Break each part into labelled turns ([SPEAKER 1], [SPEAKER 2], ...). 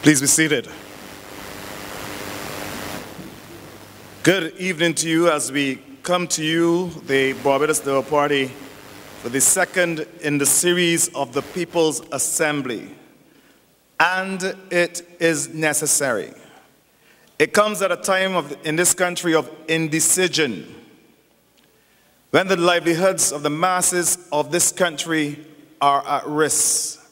[SPEAKER 1] Please be seated. Good evening to you as we come to you, the Barbados Labour Party, for the second in the series of the People's Assembly. And it is necessary. It comes at a time in this country of indecision, when the livelihoods of the masses of this country are at risk.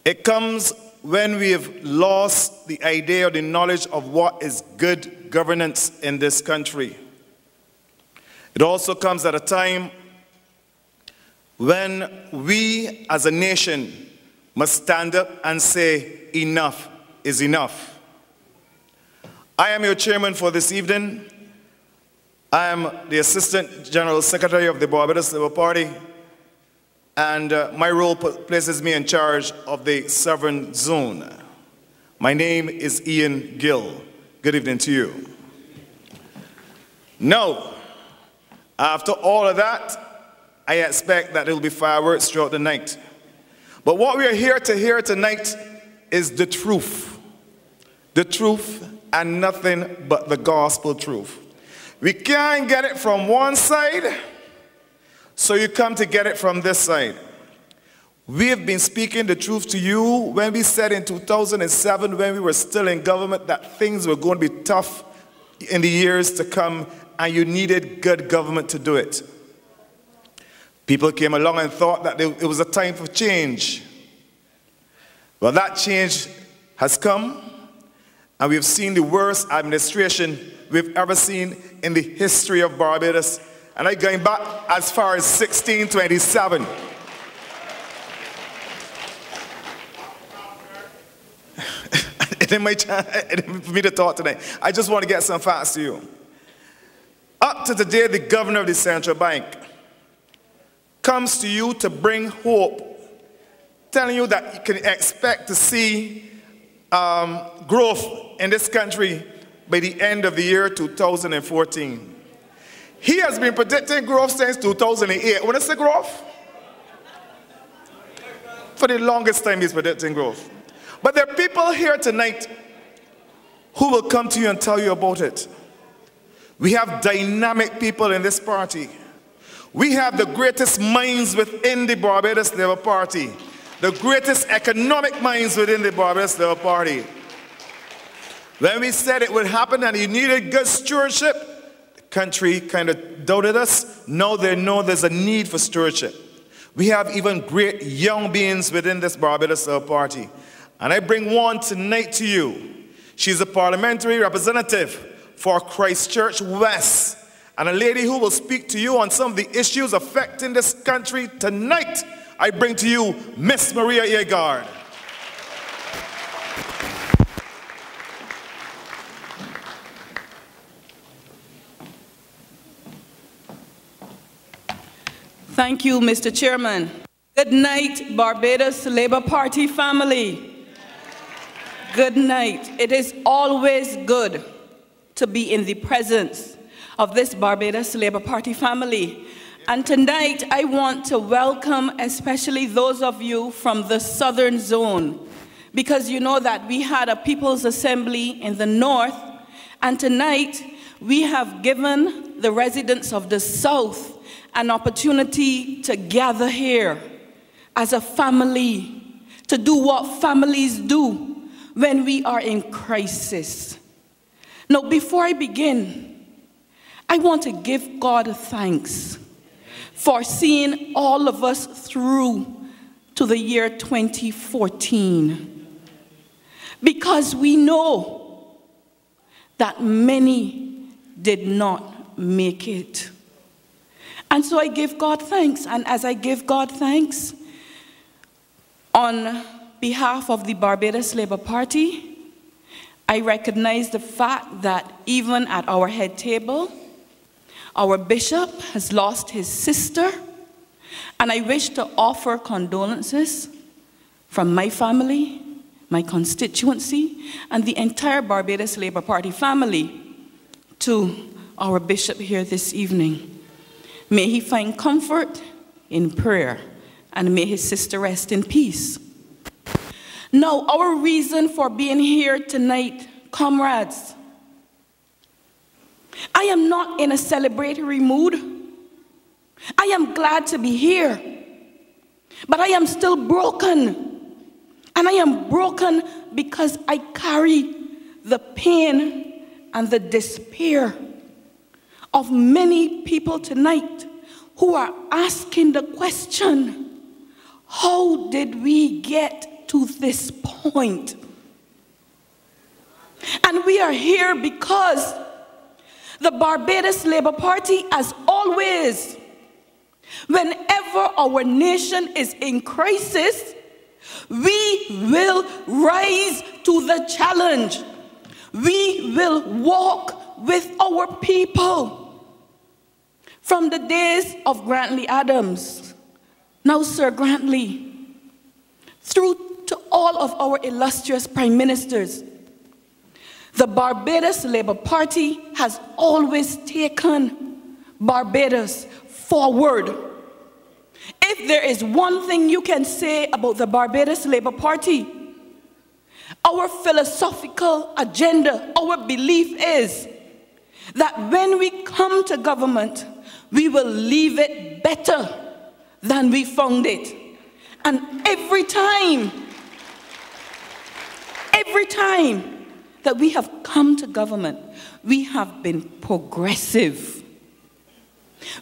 [SPEAKER 1] It comes when we have lost the idea or the knowledge of what is good governance in this country. It also comes at a time when we as a nation must stand up and say enough is enough. I am your chairman for this evening. I am the Assistant General Secretary of the Barbados Labour Party, and my role places me in charge of the Southern Zone. My name is Ian Gill. Good evening to you. Now, after all of that, I expect that there will be fireworks throughout the night. But what we are here to hear tonight is the truth. The truth and nothing but the gospel truth. We can't get it from one side, so you come to get it from this side. We have been speaking the truth to you when we said in 2007, when we were still in government, that things were going to be tough in the years to come, and you needed good government to do it. People came along and thought that it was a time for change. Well, that change has come, and we've seen the worst administration we've ever seen in the history of Barbados. And I'm going back as far as 1627. For me to talk today, I just want to get some facts to you. Up to today, the governor of the central bank comes to you to bring hope, telling you that you can expect to see growth in this country by the end of the year 2014. He has been predicting growth since 2008. When I say growth, for the longest time he's predicting growth. But there are people here tonight who will come to you and tell you about it. We have dynamic people in this party. We have the greatest minds within the Barbados Labour Party, the greatest economic minds within the Barbados Labour Party. When we said it would happen and you needed good stewardship, the country kind of doubted us. Now they know there's a need for stewardship. We have even great young beings within this Barbados Labour Party. And I bring one tonight to you. She's a parliamentary representative for Christchurch West, and a lady who will speak to you on some of the issues affecting this country tonight. I bring to you Miss Maria Agard.
[SPEAKER 2] Thank you, Mr. Chairman. Good night, Barbados Labour Party family. Good night. It is always good to be in the presence of this Barbados Labour Party family. And tonight, I want to welcome especially those of you from the Southern Zone, because you know that we had a People's Assembly in the North, and tonight we have given the residents of the South an opportunity to gather here as a family, to do what families do when we are in crisis. Now, before I begin, I want to give God thanks for seeing all of us through to the year 2014. Because we know that many did not make it. And so I give God thanks. And as I give God thanks, on behalf of the Barbados Labour Party, I recognize the fact that even at our head table, our bishop has lost his sister, and I wish to offer condolences from my family, my constituency, and the entire Barbados Labour Party family to our bishop here this evening. May he find comfort in prayer, and may his sister rest in peace. Now, our reason for being here tonight, comrades, I am not in a celebratory mood. I am glad to be here, but I am still broken. And I am broken because I carry the pain and the despair of many people tonight who are asking the question, how did we get to this point? And we are here because the Barbados Labour Party, as always, whenever our nation is in crisis, we will rise to the challenge. We will walk with our people. From the days of Grantley Adams, now Sir Grantley, through to all of our illustrious prime ministers, the Barbados Labour Party has always taken Barbados forward. If there is one thing you can say about the Barbados Labour Party, our philosophical agenda, our belief is that when we come to government, we will leave it better than we found it. And every time that we have come to government, we have been progressive.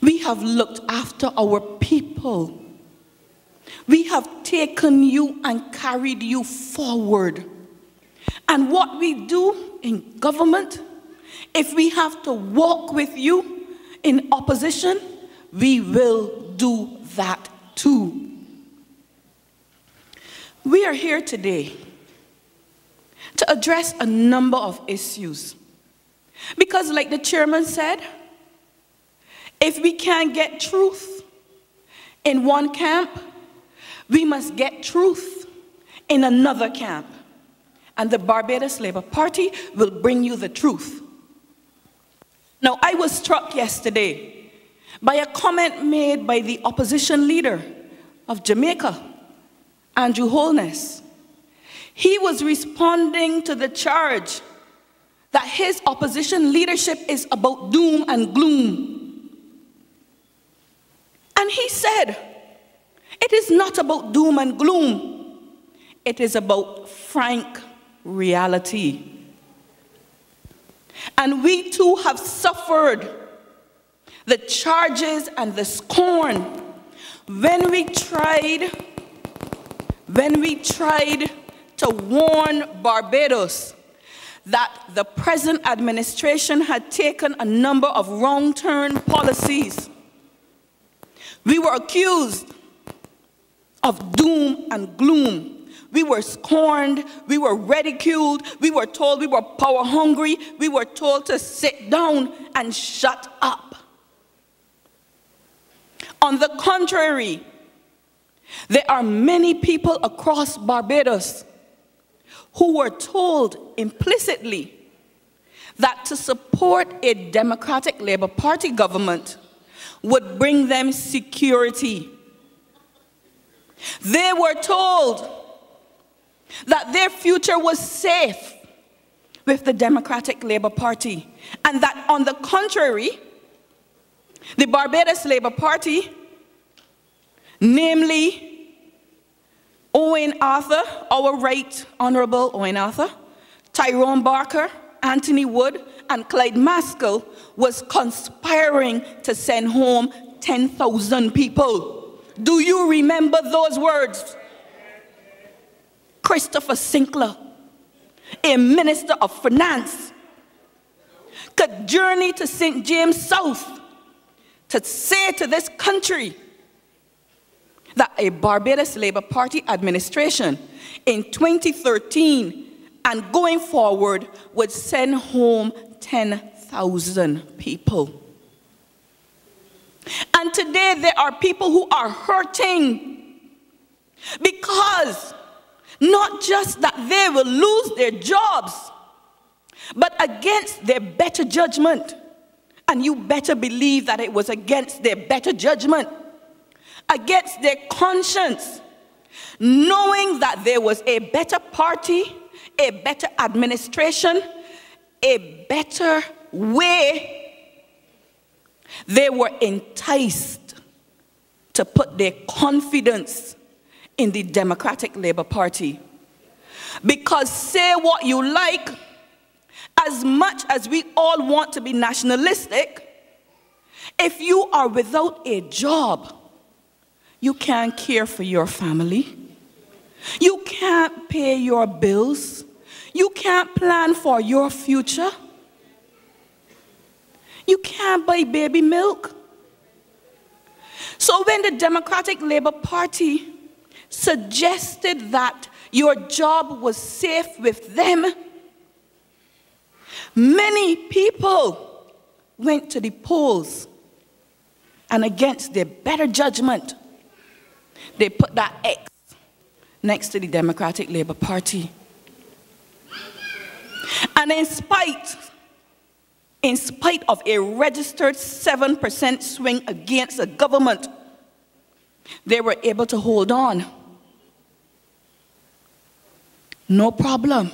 [SPEAKER 2] We have looked after our people. We have taken you and carried you forward. And what we do in government, if we have to walk with you in opposition, we will do that too. We are here today to address a number of issues. Because like the chairman said, if we can't get truth in one camp, we must get truth in another camp. And the Barbados Labour Party will bring you the truth. Now, I was struck yesterday by a comment made by the opposition leader of Jamaica, Andrew Holness. He was responding to the charge that his opposition leadership is about doom and gloom. And he said, it is not about doom and gloom. It is about frank reality. And we too have suffered the charges and the scorn when we tried to warn Barbados that the present administration had taken a number of wrong-turn policies. We were accused of doom and gloom. We were scorned, we were ridiculed, we were told we were power hungry, we were told to sit down and shut up. On the contrary, there are many people across Barbados who were told implicitly that to support a Democratic Labour Party government would bring them security. They were told that their future was safe with the Democratic Labour Party, and that on the contrary, the Barbados Labour Party, namely Owen Arthur, our Right Honourable Owen Arthur, Tyrone Barker, Anthony Wood, and Clyde Maskell, was conspiring to send home 10,000 people. Do you remember those words? Christopher Sinclair, a minister of finance, could journey to St. James South to say to this country that a Barbados Labour Party administration in 2013 and going forward would send home 10,000 people. And today there are people who are hurting because not just that they will lose their jobs, but against their better judgment. And you better believe that it was against their better judgment, against their conscience, knowing that there was a better party, a better administration, a better way, they were enticed to put their confidence in the Democratic Labour Party. Because say what you like, as much as we all want to be nationalistic, if you are without a job, you can't care for your family. You can't pay your bills. You can't plan for your future. You can't buy baby milk. So when the Democratic Labour Party suggested that your job was safe with them, many people went to the polls, and against their better judgment, they put that X next to the Democratic Labour Party. And in spite of a registered 7% swing against the government, they were able to hold on. No problem.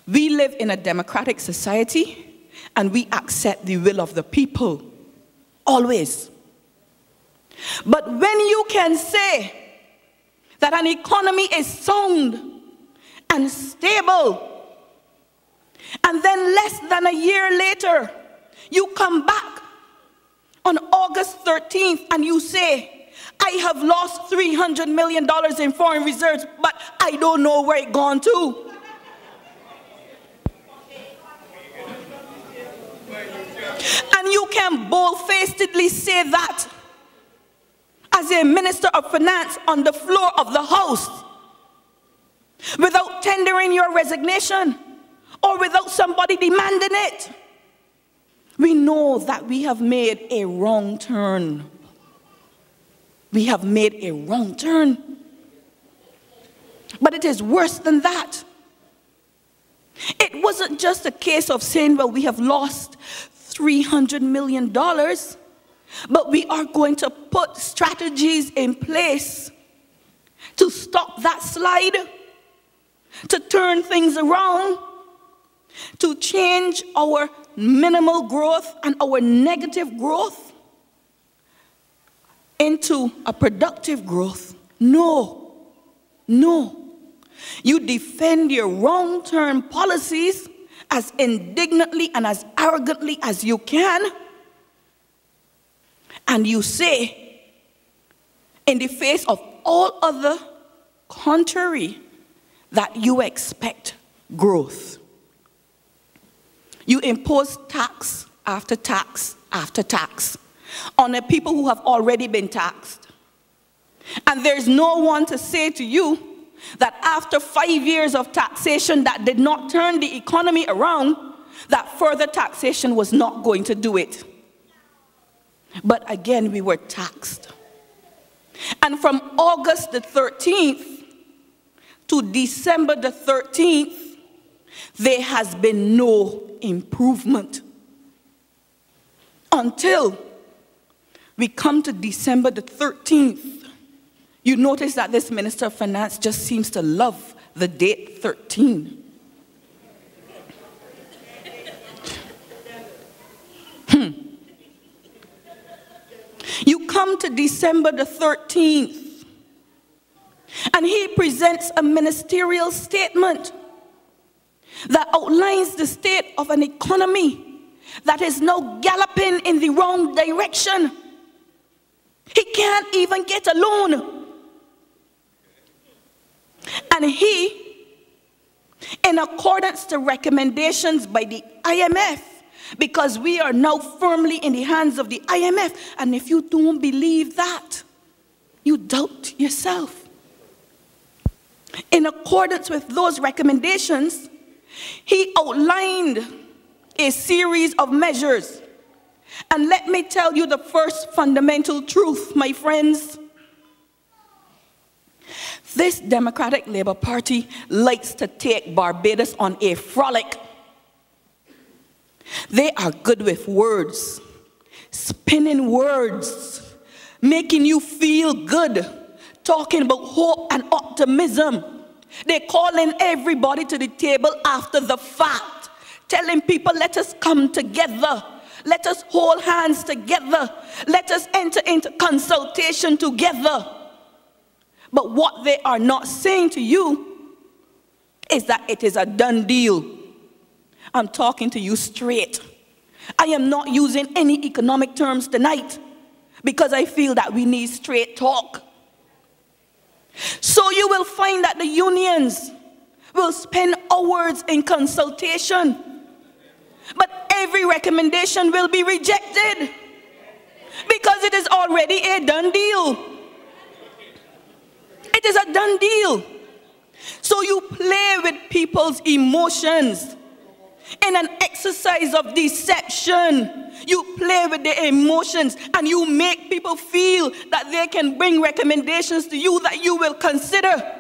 [SPEAKER 2] We live in a democratic society, and we accept the will of the people, always. But when you can say that an economy is sound and stable, and then less than a year later, you come back on August 13th and you say, I have lost $300 million in foreign reserves, but I don't know where it gone to. And you can bold-facedly say that as a Minister of Finance on the floor of the House without tendering your resignation or without somebody demanding it. We know that we have made a wrong turn. We have made a wrong turn. But it is worse than that. It wasn't just a case of saying, well, we have lost $300 million, but we are going to put strategies in place to stop that slide, to turn things around, to change our minimal growth and our negative growth into a productive growth. No, no. You defend your wrong-term policies as indignantly and as arrogantly as you can, and you say, in the face of all other contrary, that you expect growth. You impose tax after tax after tax on the people who have already been taxed. And there's no one to say to you that after 5 years of taxation that did not turn the economy around, that further taxation was not going to do it. But again, we were taxed. And from August the 13th to December the 13th, there has been no improvement until we come to December the 13th. You notice that this Minister of Finance just seems to love the date 13. You come to December the 13th, and he presents a ministerial statement that outlines the state of an economy that is now galloping in the wrong direction. He can't even get a loan. And he, in accordance to recommendations by the IMF, because we are now firmly in the hands of the IMF, and if you don't believe that, you doubt yourself. In accordance with those recommendations, he outlined a series of measures. And let me tell you the first fundamental truth, my friends. This Democratic Labour Party likes to take Barbados on a frolic. They are good with words, spinning words, making you feel good, talking about hope and optimism. They're calling everybody to the table after the fact, telling people, let us come together. Let us hold hands together. Let us enter into consultation together. But what they are not saying to you is that it is a done deal. I'm talking to you straight. I am not using any economic terms tonight because I feel that we need straight talk. So you will find that the unions will spend hours in consultation, but every recommendation will be rejected because it is already a done deal. It is a done deal. So you play with people's emotions in an exercise of deception. You play with their emotions and you make people feel that they can bring recommendations to you that you will consider.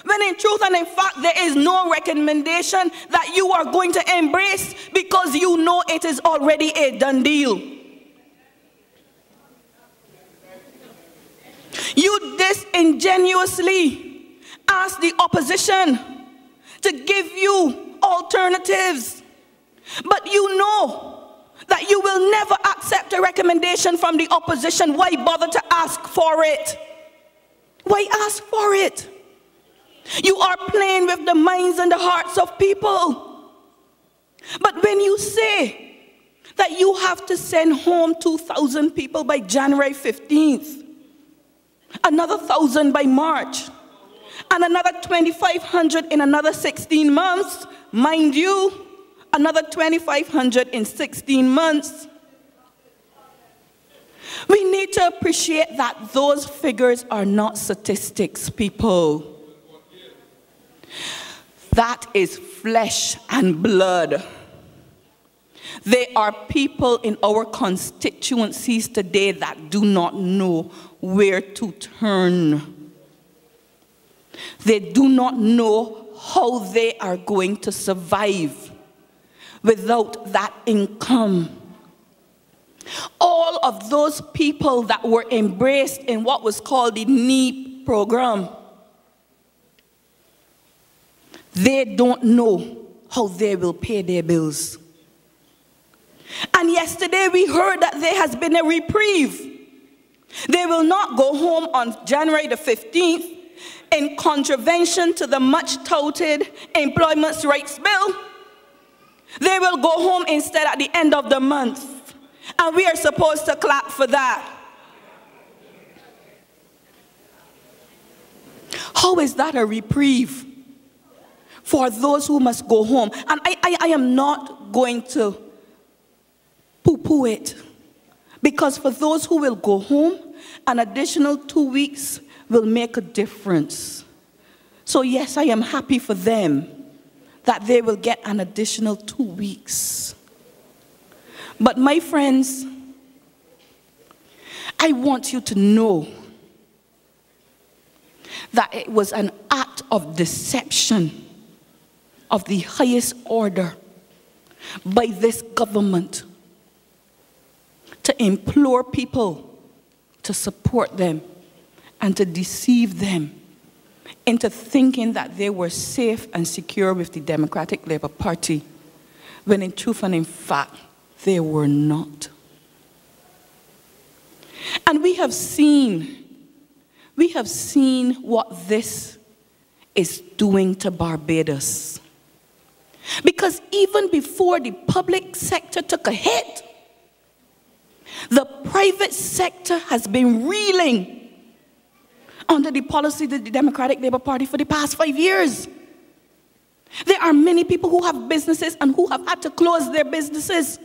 [SPEAKER 2] When in truth and in fact, there is no recommendation that you are going to embrace because you know it is already a done deal. You disingenuously ask the opposition to give you alternatives, but you know that you will never accept a recommendation from the opposition. Why bother to ask for it? Why ask for it? You are playing with the minds and the hearts of people. But when you say that you have to send home 2,000 people by January 15th, another 1,000 by March, and another 2,500 in another 16 months, mind you, another 2,500 in 16 months. We need to appreciate that those figures are not statistics, people. That is flesh and blood. There are people in our constituencies today that do not know where to turn. They do not know how they are going to survive without that income. All of those people that were embraced in what was called the NEEP program, they don't know how they will pay their bills. And yesterday we heard that there has been a reprieve. They will not go home on January the 15th in contravention to the much touted Employment Rights Bill. They will go home instead at the end of the month. And we are supposed to clap for that. How is that a reprieve for those who must go home? And I am not going to poo-poo it. Because for those who will go home, an additional 2 weeks will make a difference. So yes, I am happy for them that they will get an additional 2 weeks. But my friends, I want you to know that it was an act of deception of the highest order by this government to implore people to support them and to deceive them into thinking that they were safe and secure with the Democratic Labour Party, when in truth and in fact, they were not. And we have seen what this is doing to Barbados. Because even before the public sector took a hit, the private sector has been reeling under the policy of the Democratic Labour Party for the past 5 years. There are many people who have businesses and who have had to close their businesses.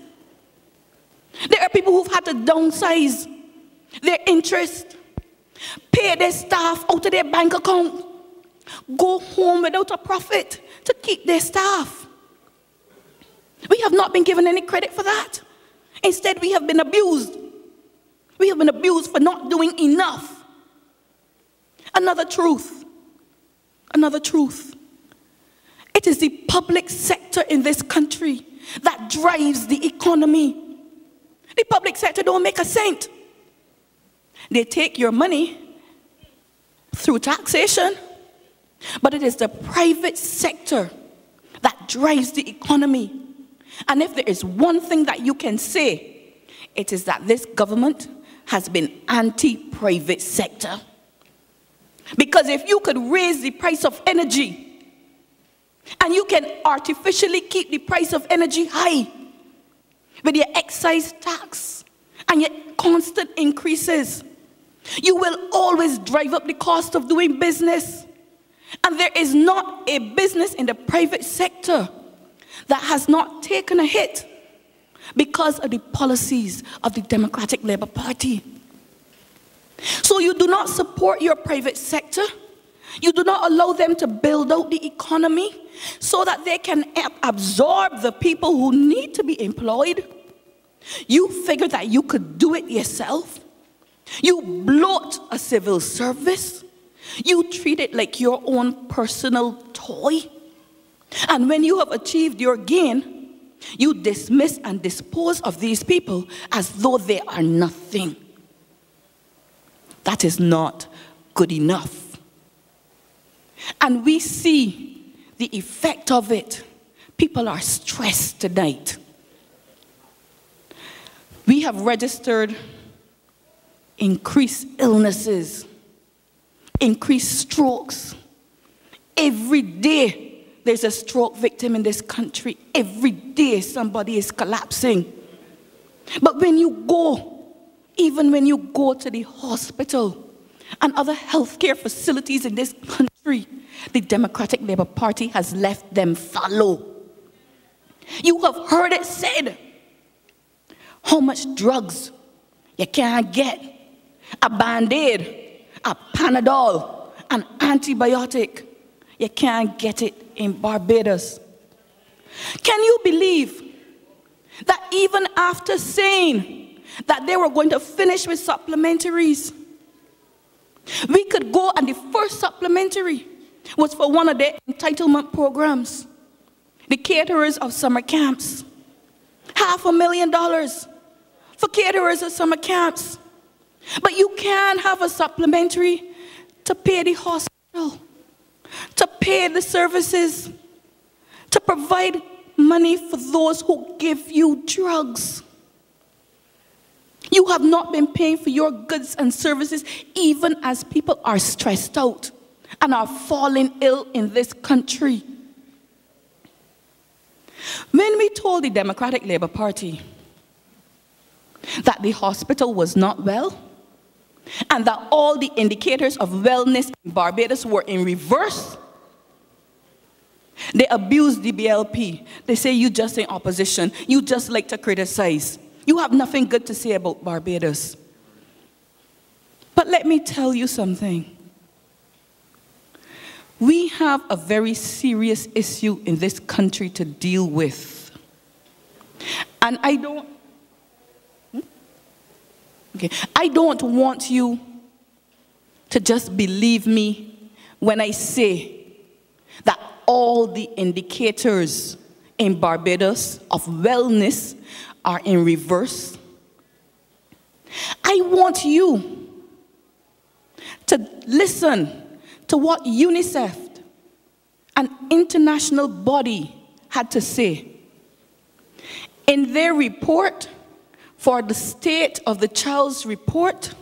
[SPEAKER 2] There are people who've had to downsize their interest, pay their staff out of their bank account, go home without a profit to keep their staff. We have not been given any credit for that. Instead, we have been abused. We have been abused for not doing enough. Another truth. Another truth. It is the public sector in this country that drives the economy. The public sector don't make a cent. They take your money through taxation, but it is the private sector that drives the economy. And if there is one thing that you can say, it is that this government has been anti-private sector. Because if you could raise the price of energy, and you can artificially keep the price of energy high with your excise tax and your constant increases, you will always drive up the cost of doing business. And there is not a business in the private sector that has not taken a hit because of the policies of the Democratic Labour Party. So you do not support your private sector. You do not allow them to build out the economy so that they can absorb the people who need to be employed. You figure that you could do it yourself. You bloat a civil service. You treat it like your own personal toy. And when you have achieved your gain, you dismiss and dispose of these people as though they are nothing. That is not good enough. And we see the effect of it. People are stressed tonight. We have registered increased illnesses, increased strokes. Every day there's a stroke victim in this country. Every day somebody is collapsing. But when you go, even when you go to the hospital and other healthcare facilities in this country, the Democratic Labour Party has left them fallow. You have heard it said how much drugs you can't get. A Band-Aid, a Panadol, an antibiotic. You can't get it in Barbados. Can you believe that even after saying that they were going to finish with supplementaries, we could go and the first supplementary was for one of their entitlement programs, the caterers of summer camps. $500,000 for caterers of summer camps. But you can't have a supplementary to pay the hospital, to pay the services, to provide money for those who give you drugs. You have not been paying for your goods and services even as people are stressed out and are falling ill in this country. When we told the Democratic Labour Party that the hospital was not well and that all the indicators of wellness in Barbados were in reverse, they abused the BLP. They say you just in opposition. You just like to criticize. You have nothing good to say about Barbados. But let me tell you something. We have a very serious issue in this country to deal with. And I don't want you to just believe me when I say that all the indicators in Barbados of wellness are in reverse. I want you to listen to what UNICEF, an international body, had to say. In their report for the State of the Child's Report,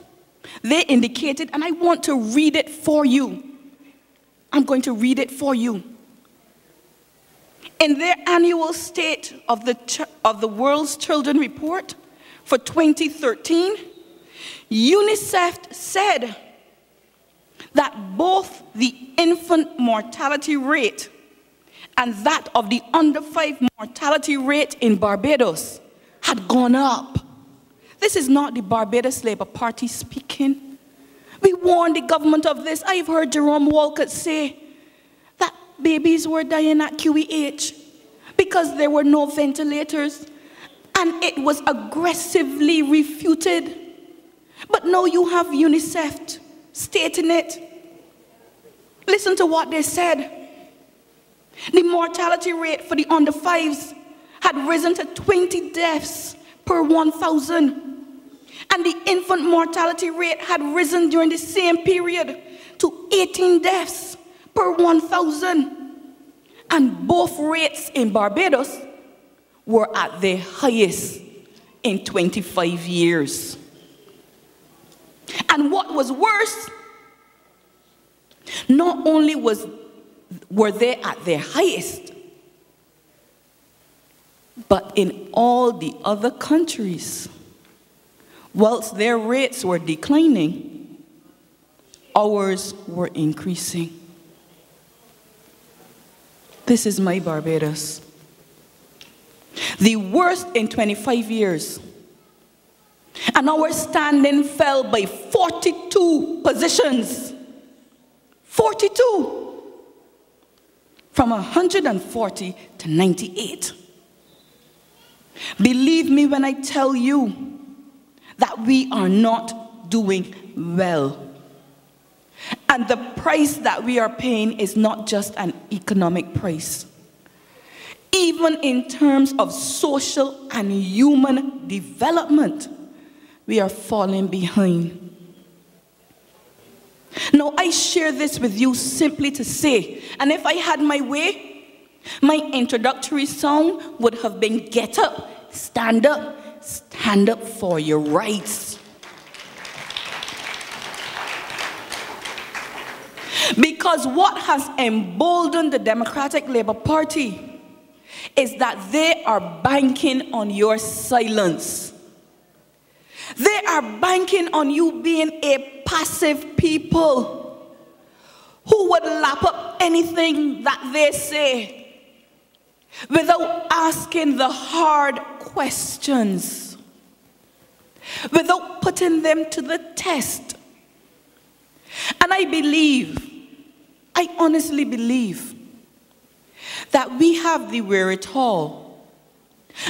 [SPEAKER 2] they indicated, and I want to read it for you. I'm going to read it for you. In their annual State of the World's Children Report for 2013, UNICEF said that both the infant mortality rate and that of the under 5 mortality rate in Barbados had gone up. This is not the Barbados Labour Party speaking. We warned the government of this. I've heard Jerome Walcott say that babies were dying at QEH because there were no ventilators, and it was aggressively refuted. But now you have UNICEF stating it. Listen to what they said. The mortality rate for the under 5s had risen to 20 deaths per 1,000. And the infant mortality rate had risen during the same period to 18 deaths per 1,000. And both rates in Barbados were at their highest in 25 years. And what was worse, not only were they at their highest, but in all the other countries, whilst their rates were declining, ours were increasing. This is my Barbados. The worst in 25 years. And our standing fell by 42 positions. 42. From 140 to 98. Believe me when I tell you that we are not doing well. And the price that we are paying is not just an economic price. Even in terms of social and human development, we are falling behind. Now, I share this with you simply to say, and if I had my way, my introductory song would have been get up, stand up for your rights. Because what has emboldened the Democratic Labour Party is that they are banking on your silence. They are banking on you being a passive people who would lap up anything that they say without asking the hard questions, without putting them to the test. And I honestly believe that we have the wherewithal.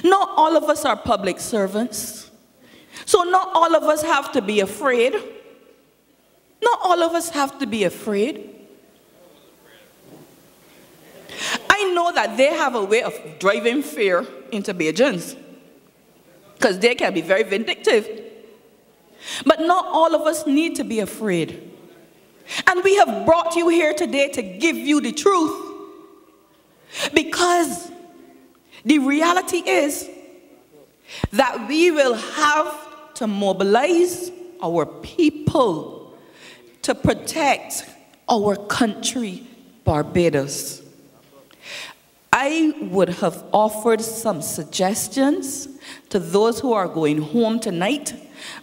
[SPEAKER 2] Not all of us are public servants, so not all of us have to be afraid. Not all of us have to be afraid. I know that they have a way of driving fear into Bajans, because they can be very vindictive. But not all of us need to be afraid. And we have brought you here today to give you the truth. Because the reality is that we will have to mobilize our people to protect our country, Barbados. I would have offered some suggestions to those who are going home tonight,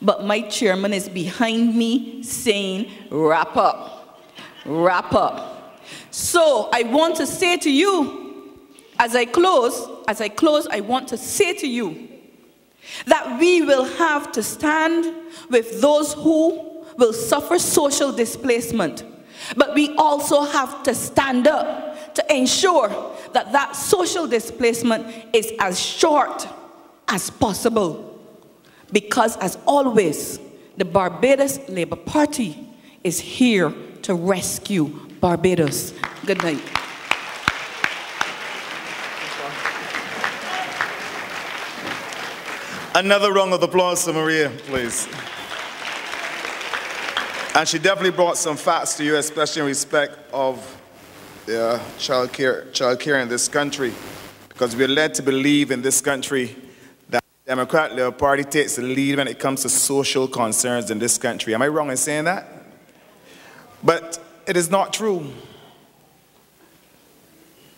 [SPEAKER 2] but my chairman is behind me saying, wrap up, wrap up. So I want to say to you, as I close, I want to say to you that we will have to stand with those who will suffer social displacement. But we also have to stand up to ensure that that social displacement is as short as possible. Because, as always, the Barbados Labour Party is here to rescue Barbados. Good night.
[SPEAKER 1] Another round of applause to Maria, please. And she definitely brought some facts to you, especially in respect of child care in this country. Because we're led to believe in this country that the Democratic Labour Party takes the lead when it comes to social concerns in this country. Am I wrong in saying that? But it is not true.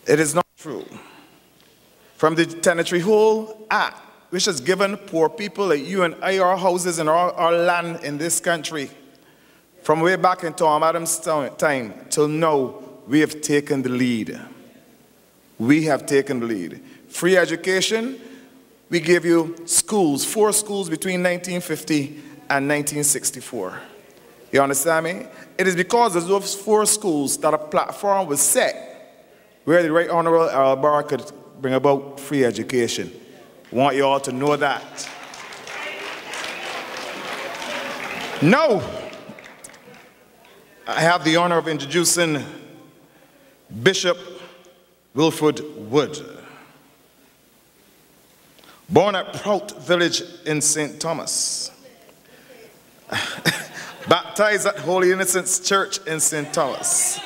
[SPEAKER 1] It is not true. From the Tenantry Hole Act, which has given poor people like you and I our houses and our land in this country, from way back in Tom Adams' time till now, we have taken the lead. We have taken the lead. Free education, we gave you schools, 4 schools between 1950 and 1964. You understand me? It is because of those 4 schools that a platform was set where the Right Honorable Agard could bring about free education. I want you all to know that. Now, I have the honor of introducing Bishop Wilfred Wood. Born at Prout Village in St. Thomas. Baptized at Holy Innocents Church in St. Thomas.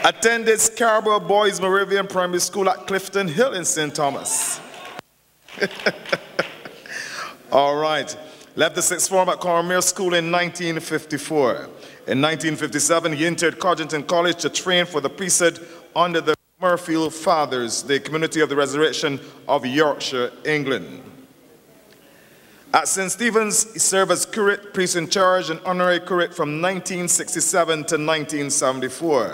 [SPEAKER 1] Attended Scarborough Boys Moravian Primary School at Clifton Hill in St. Thomas. All right. Left the sixth form at Cormier School in 1954. In 1957, he entered Codrington College to train for the priesthood under the Murfield Fathers, the Community of the Resurrection of Yorkshire, England. At St. Stephen's, he served as curate, priest in charge, and honorary curate from 1967 to 1974.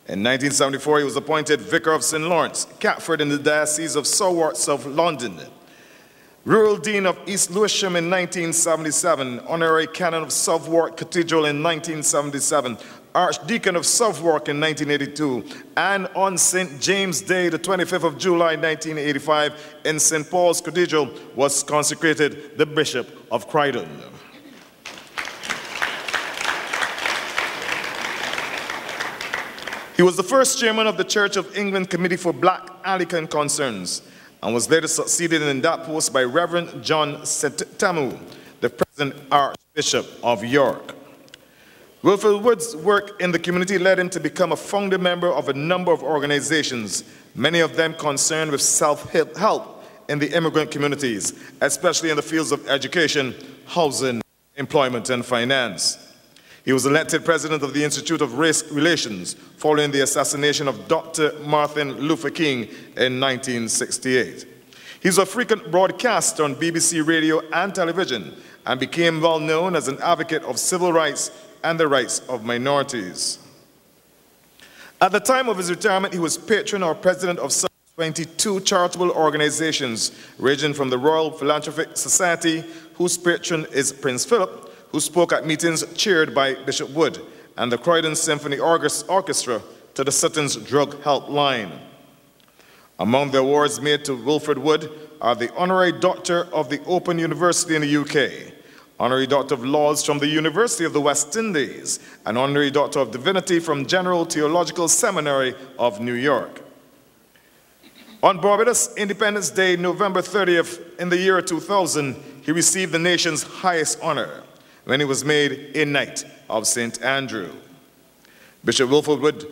[SPEAKER 1] In 1974, he was appointed Vicar of St. Lawrence, Catford in the Diocese of Southwark, South London. Rural Dean of East Lewisham in 1977, Honorary Canon of Southwark Cathedral in 1977, Archdeacon of Southwark in 1982, and on St. James' Day, the 25th of July 1985, in St. Paul's Cathedral, was consecrated the Bishop of Croydon. He was the first chairman of the Church of England Committee for Black Anglican Concerns, and was later succeeded in that post by Reverend John Setamu, the present Archbishop of York. Wilfred Wood's work in the community led him to become a founding member of a number of organizations, many of them concerned with self-help in the immigrant communities, especially in the fields of education, housing, employment, and finance. He was elected president of the Institute of Race Relations following the assassination of Dr. Martin Luther King in 1968. He was a frequent broadcaster on BBC radio and television and became well known as an advocate of civil rights and the rights of minorities. At the time of his retirement, he was patron or president of some 22 charitable organizations, ranging from the Royal Philanthropic Society, whose patron is Prince Philip, who spoke at meetings chaired by Bishop Wood, and the Croydon Symphony Orchestra, to the Sutton's Drug Helpline. Among the awards made to Wilfred Wood are the Honorary Doctor of the Open University in the UK, Honorary Doctor of Laws from the University of the West Indies, and Honorary Doctor of Divinity from General Theological Seminary of New York. On Barbados Independence Day, November 30th, in the year 2000, he received the nation's highest honor when he was made a Knight of St. Andrew. Bishop Wilfred Wood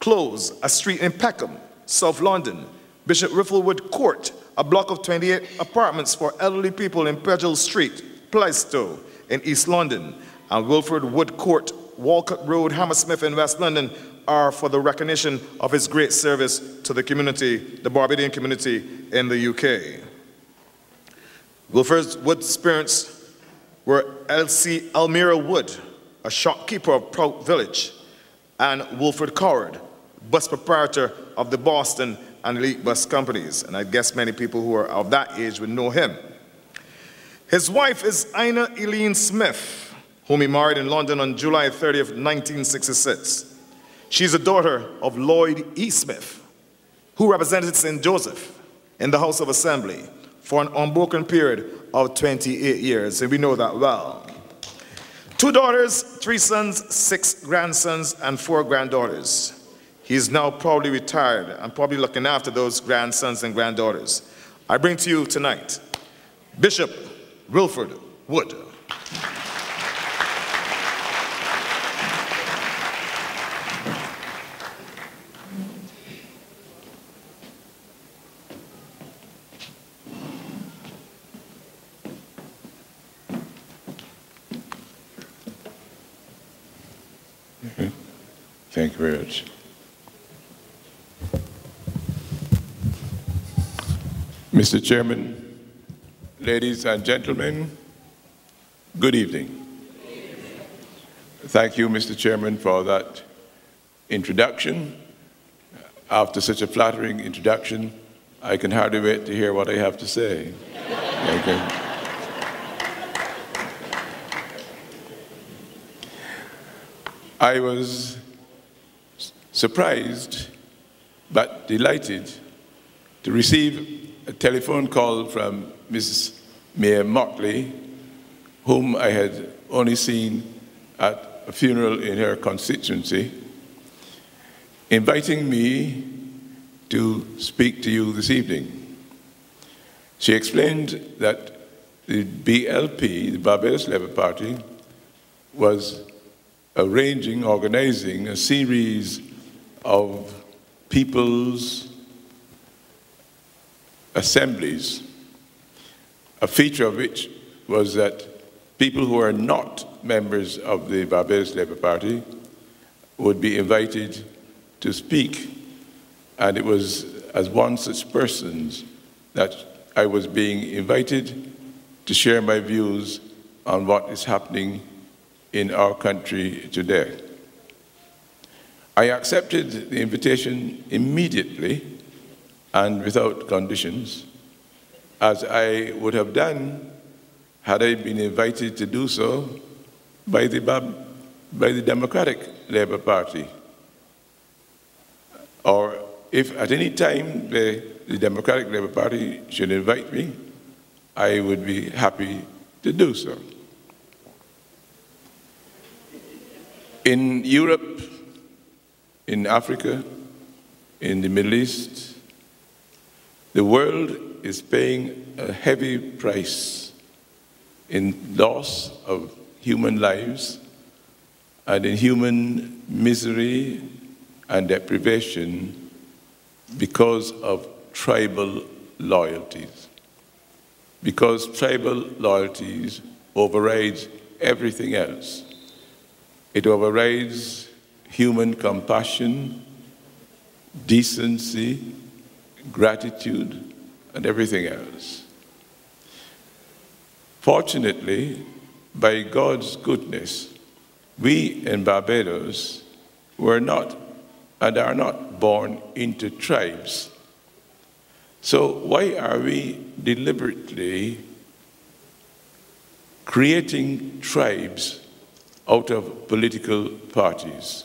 [SPEAKER 1] closed a street in Peckham, South London, Bishop Wilfred Wood Court, a block of 28 apartments for elderly people in Pedal Street, Plaistow in East London, and Wilfred Wood Court, Walcott Road, Hammersmith in West London, are for the recognition of his great service to the community, the Barbadian community in the UK. Wilfred Wood's parents were Elsie Almira Wood, a shopkeeper of Prout Village, and Wilfred Coward, bus proprietor of the Boston and Elite Bus Companies. And I guess many people who are of that age would know him. His wife is Ina Eileen Smith, whom he married in London on July 30th, 1966. She's a daughter of Lloyd E. Smith, who represented St. Joseph in the House of Assembly for an unbroken period of 28 years, and we know that well. 2 daughters, 3 sons, 6 grandsons, and 4 granddaughters. He is now probably retired and probably looking after those grandsons and granddaughters. I bring to you tonight Bishop Wilfred Wood.
[SPEAKER 3] Thank you very much. Mr. Chairman, ladies and gentlemen, good evening. Thank you, Mr. Chairman, for that introduction. After such a flattering introduction, I can hardly wait to hear what I have to say. Thank you. I was surprised but delighted to receive a telephone call from Mrs. Mia Mottley, whom I had only seen at a funeral in her constituency, inviting me to speak to you this evening. She explained that the BLP, the Barbados Labour Party, was organizing a series of people's assemblies, a feature of which was that people who are not members of the Barbados Labour Party would be invited to speak. And it was as one such person that I was being invited to share my views on what is happening in our country today. I accepted the invitation immediately and without conditions, as I would have done had I been invited to do so by the Democratic Labour Party. Or if at any time the Democratic Labour Party should invite me, I would be happy to do so. In Europe, in Africa, in the Middle East, the world is paying a heavy price in loss of human lives and in human misery and deprivation because of tribal loyalties. Because tribal loyalties overrides everything else. It overrides human compassion, decency, gratitude, and everything else. Fortunately, by God's goodness, we in Barbados were not and are not born into tribes. So why are we deliberately creating tribes out of political parties?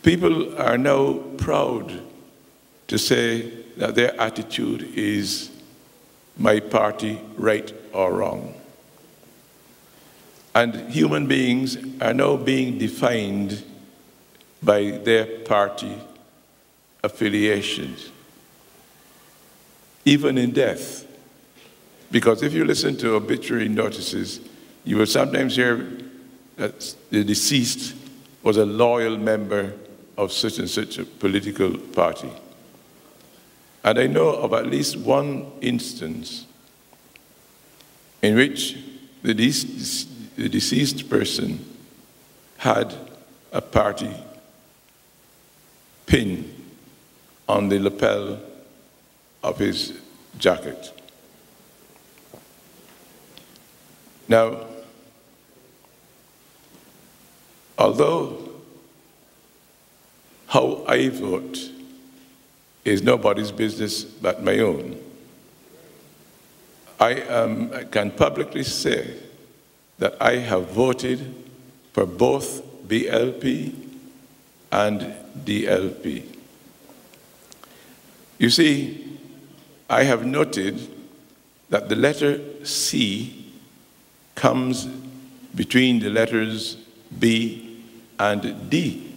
[SPEAKER 3] People are now proud to say that their attitude is my party right or wrong. And human beings are now being defined by their party affiliations, even in death. Because if you listen to obituary notices, you will sometimes hear that the deceased was a loyal member of such and such a political party. And I know of at least one instance in which the deceased person had a party pin on the lapel of his jacket. Now, although how I vote is nobody's business but my own, I can publicly say that I have voted for both BLP and DLP. You see, I have noted that the letter C comes between the letters B and D.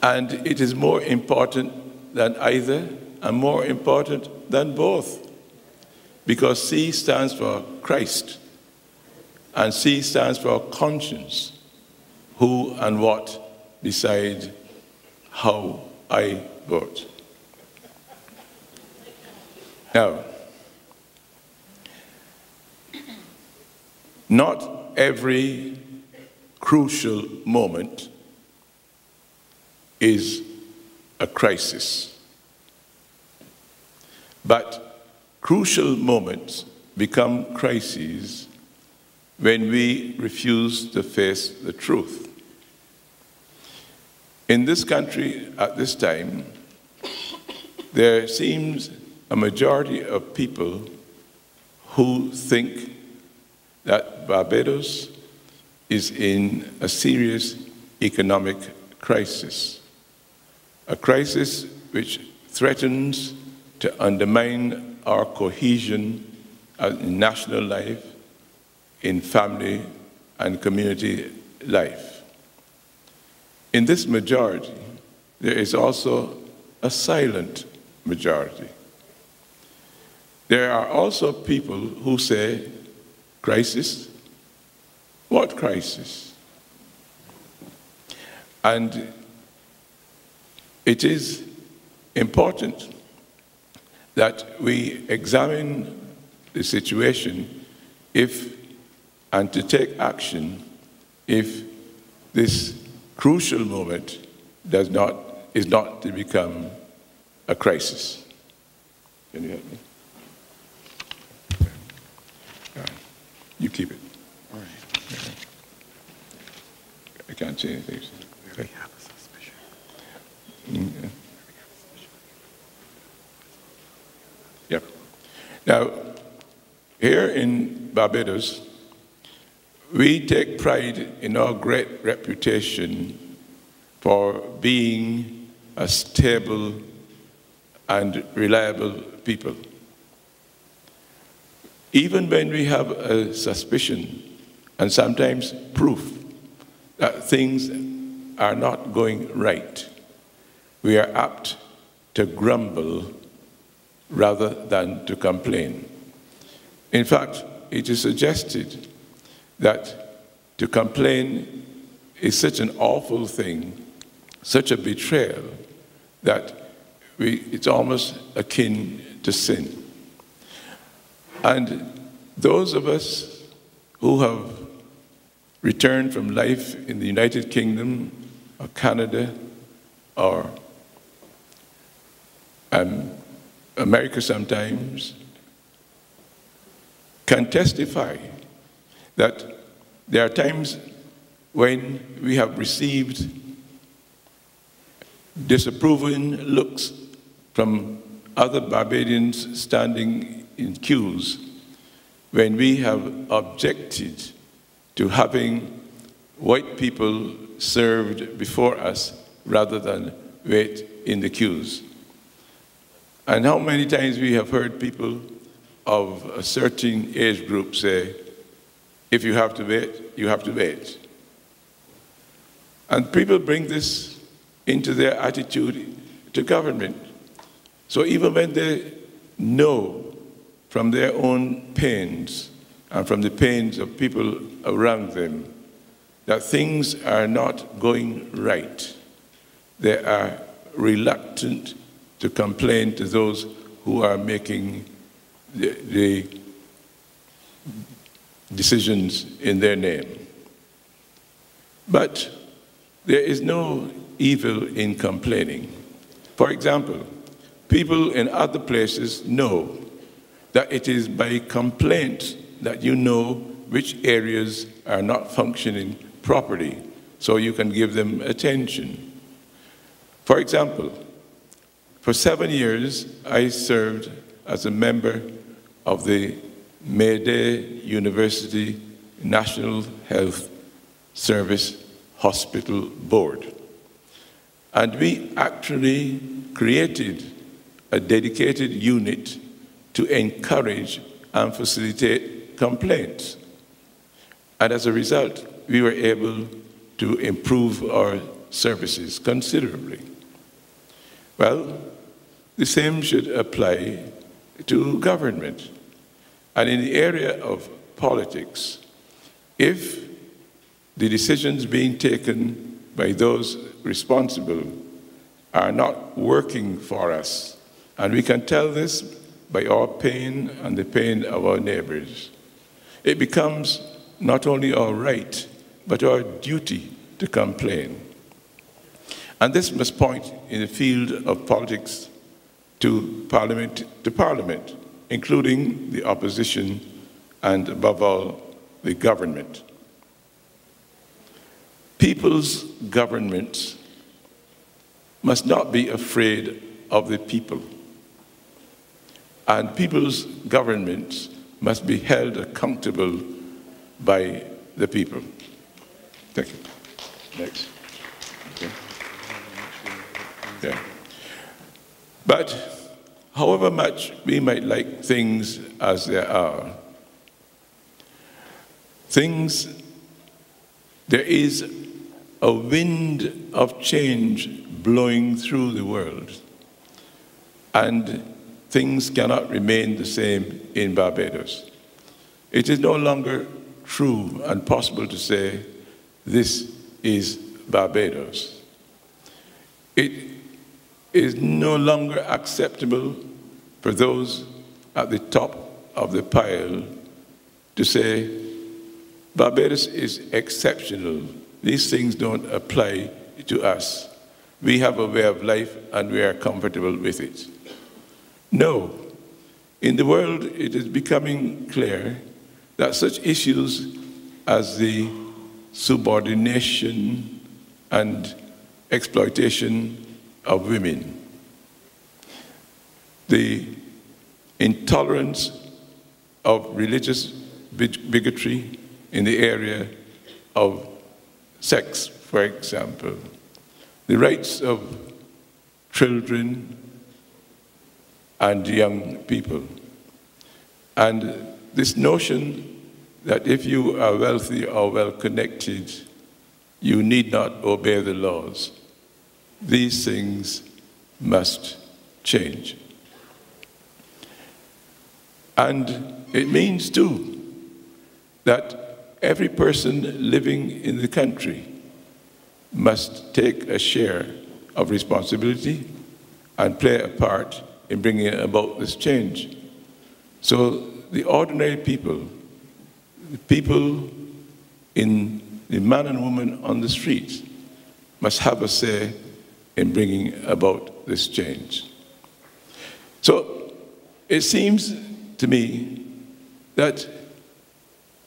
[SPEAKER 3] And it is more important than either and more important than both. Because C stands for Christ and C stands for conscience. Who and what decide how I vote. Now, not every crucial moment is a crisis. But crucial moments become crises when we refuse to face the truth. In this country at this time, there seems a majority of people who think that Barbados is in a serious economic crisis, a crisis which threatens to undermine our cohesion in national life, in family and community life. In this majority, there is also a silent majority. There are also people who say, crisis? What crisis? And it is important that we examine the situation and to take action if this crucial moment is not to become a crisis. Can you help me? All right. You keep it. All right. I can't say anything. We have a suspicion. Okay. Yep. Now, here in Barbados, we take pride in our great reputation for being a stable and reliable people. Even when we have a suspicion and sometimes proof that things are not going right, we are apt to grumble rather than to complain. In fact, it is suggested that to complain is such an awful thing, such a betrayal, that it's almost akin to sin. And those of us who have returned from life in the United Kingdom or Canada or America sometimes can testify that there are times when we have received disapproving looks from other Barbadians standing in queues when we have objected to having white people served before us rather than wait in the queues. And how many times we have heard people of a certain age group say, if you have to wait, you have to wait. And people bring this into their attitude to government. So even when they know from their own pains and from the pains of people around them that things are not going right, they are reluctant to complain to those who are making the decisions in their name. But there is no evil in complaining. For example, people in other places know that it is by complaint that you know which areas are not functioning properly, so you can give them attention. For example, for 7 years, I served as a member of the Mayday University National Health Service Hospital Board. And we actually created a dedicated unit to encourage and facilitate complaints. And as a result, we were able to improve our services considerably. Well, the same should apply to government. And in the area of politics, if the decisions being taken by those responsible are not working for us, and we can tell this by our pain and the pain of our neighbors, it becomes not only our right, but our duty to complain. And this must point in the field of politics to parliament, including the opposition and, above all, the government. People's governments must not be afraid of the people. And people's governments must be held accountable by the people. Thank you. Next. Okay. Yeah. But however much we might like things as they are, there is a wind of change blowing through the world. And things cannot remain the same in Barbados. It is no longer true and possible to say, this is Barbados. It is no longer acceptable for those at the top of the pile to say, Barbados is exceptional. These things don't apply to us. We have a way of life and we are comfortable with it. No. In the world, it is becoming clear that such issues as the subordination and exploitation of women, the intolerance of religious bigotry in the area of sex, for example, the rights of children and young people, and this notion that if you are wealthy or well-connected, you need not obey the laws. These things must change. And it means, too, that every person living in the country must take a share of responsibility and play a part in bringing about this change. So the ordinary people, the people in the man and woman on the street, must have a say in bringing about this change. So it seems to me that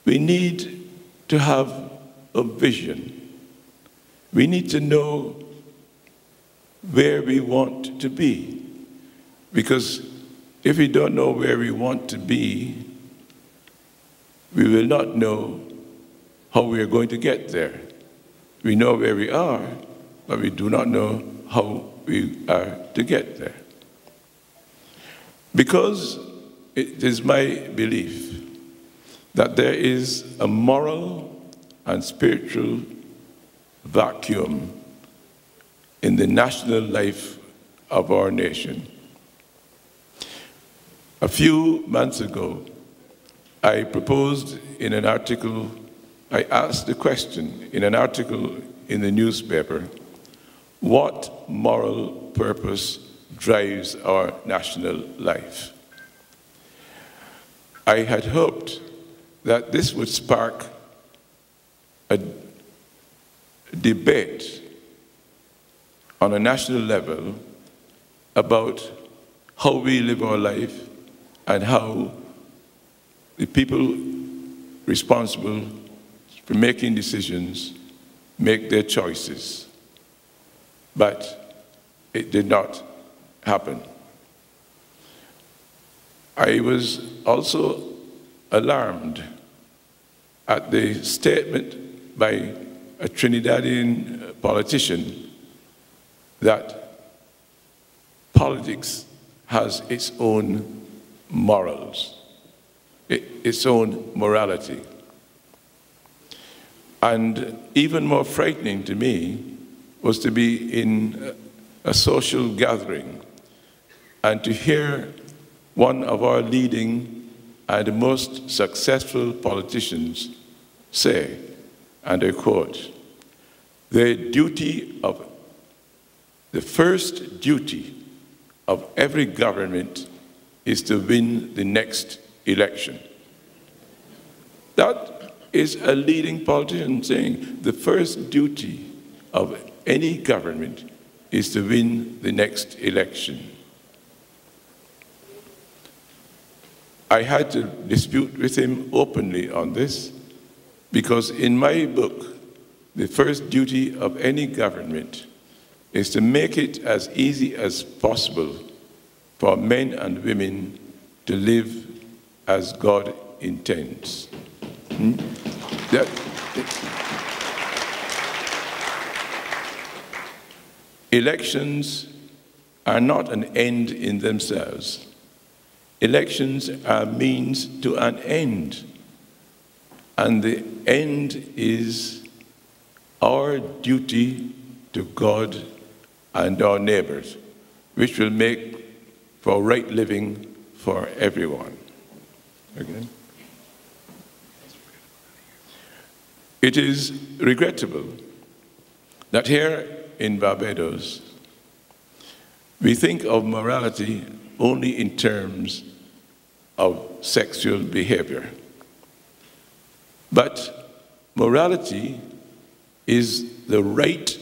[SPEAKER 3] we need to have a vision. We need to know where we want to be. Because if we don't know where we want to be, we will not know how we are going to get there. We know where we are, but we do not know how we are to get there. Because it is my belief that there is a moral and spiritual vacuum in the national life of our nation. A few months ago, I proposed in an article, I asked the question in an article in the newspaper, what moral purpose drives our national life? I had hoped that this would spark a debate on a national level about how we live our life and how the people responsible for making decisions make their choices. But it did not happen. I was also alarmed at the statement by a Trinidadian politician that politics has its own morals, its own morality. And even more frightening to me was to be in a social gathering and to hear one of our leading and most successful politicians say, and I quote, the first duty of every government is to win the next election. That is a leading politician saying the first duty of any government is to win the next election. I had to dispute with him openly on this because in my book, the first duty of any government is to make it as easy as possible for men and women to live as God intends. Elections are not an end in themselves. Elections are means to an end. And the end is our duty to God and our neighbors, which will make for right living for everyone. Again. It is regrettable that here in Barbados, we think of morality only in terms of sexual behavior. But morality is the right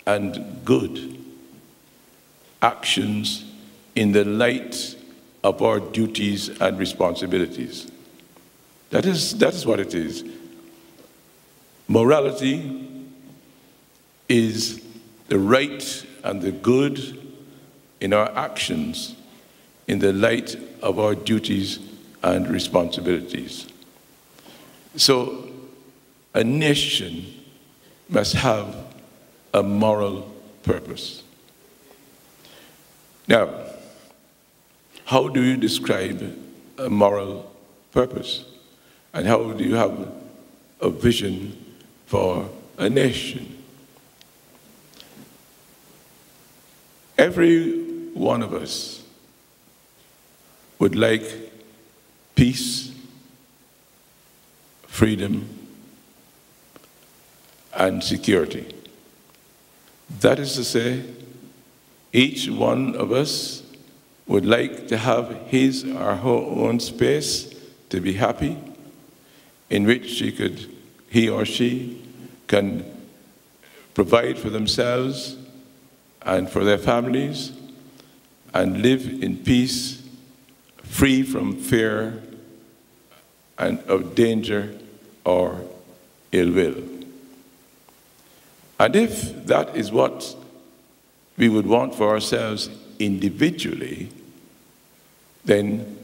[SPEAKER 3] and good actions in the light of our duties and responsibilities. That is what it is. Morality is the right and the good in our actions in the light of our duties and responsibilities. So a nation must have a moral purpose. Now, how do you describe a moral purpose? And how do you have a vision for a nation? Every one of us would like peace, freedom, and security. That is to say, each one of us would like to have his or her own space to be happy, in which he or she can provide for themselves and for their families and live in peace, free from fear and of danger or ill will. And if that is what we would want for ourselves individually, then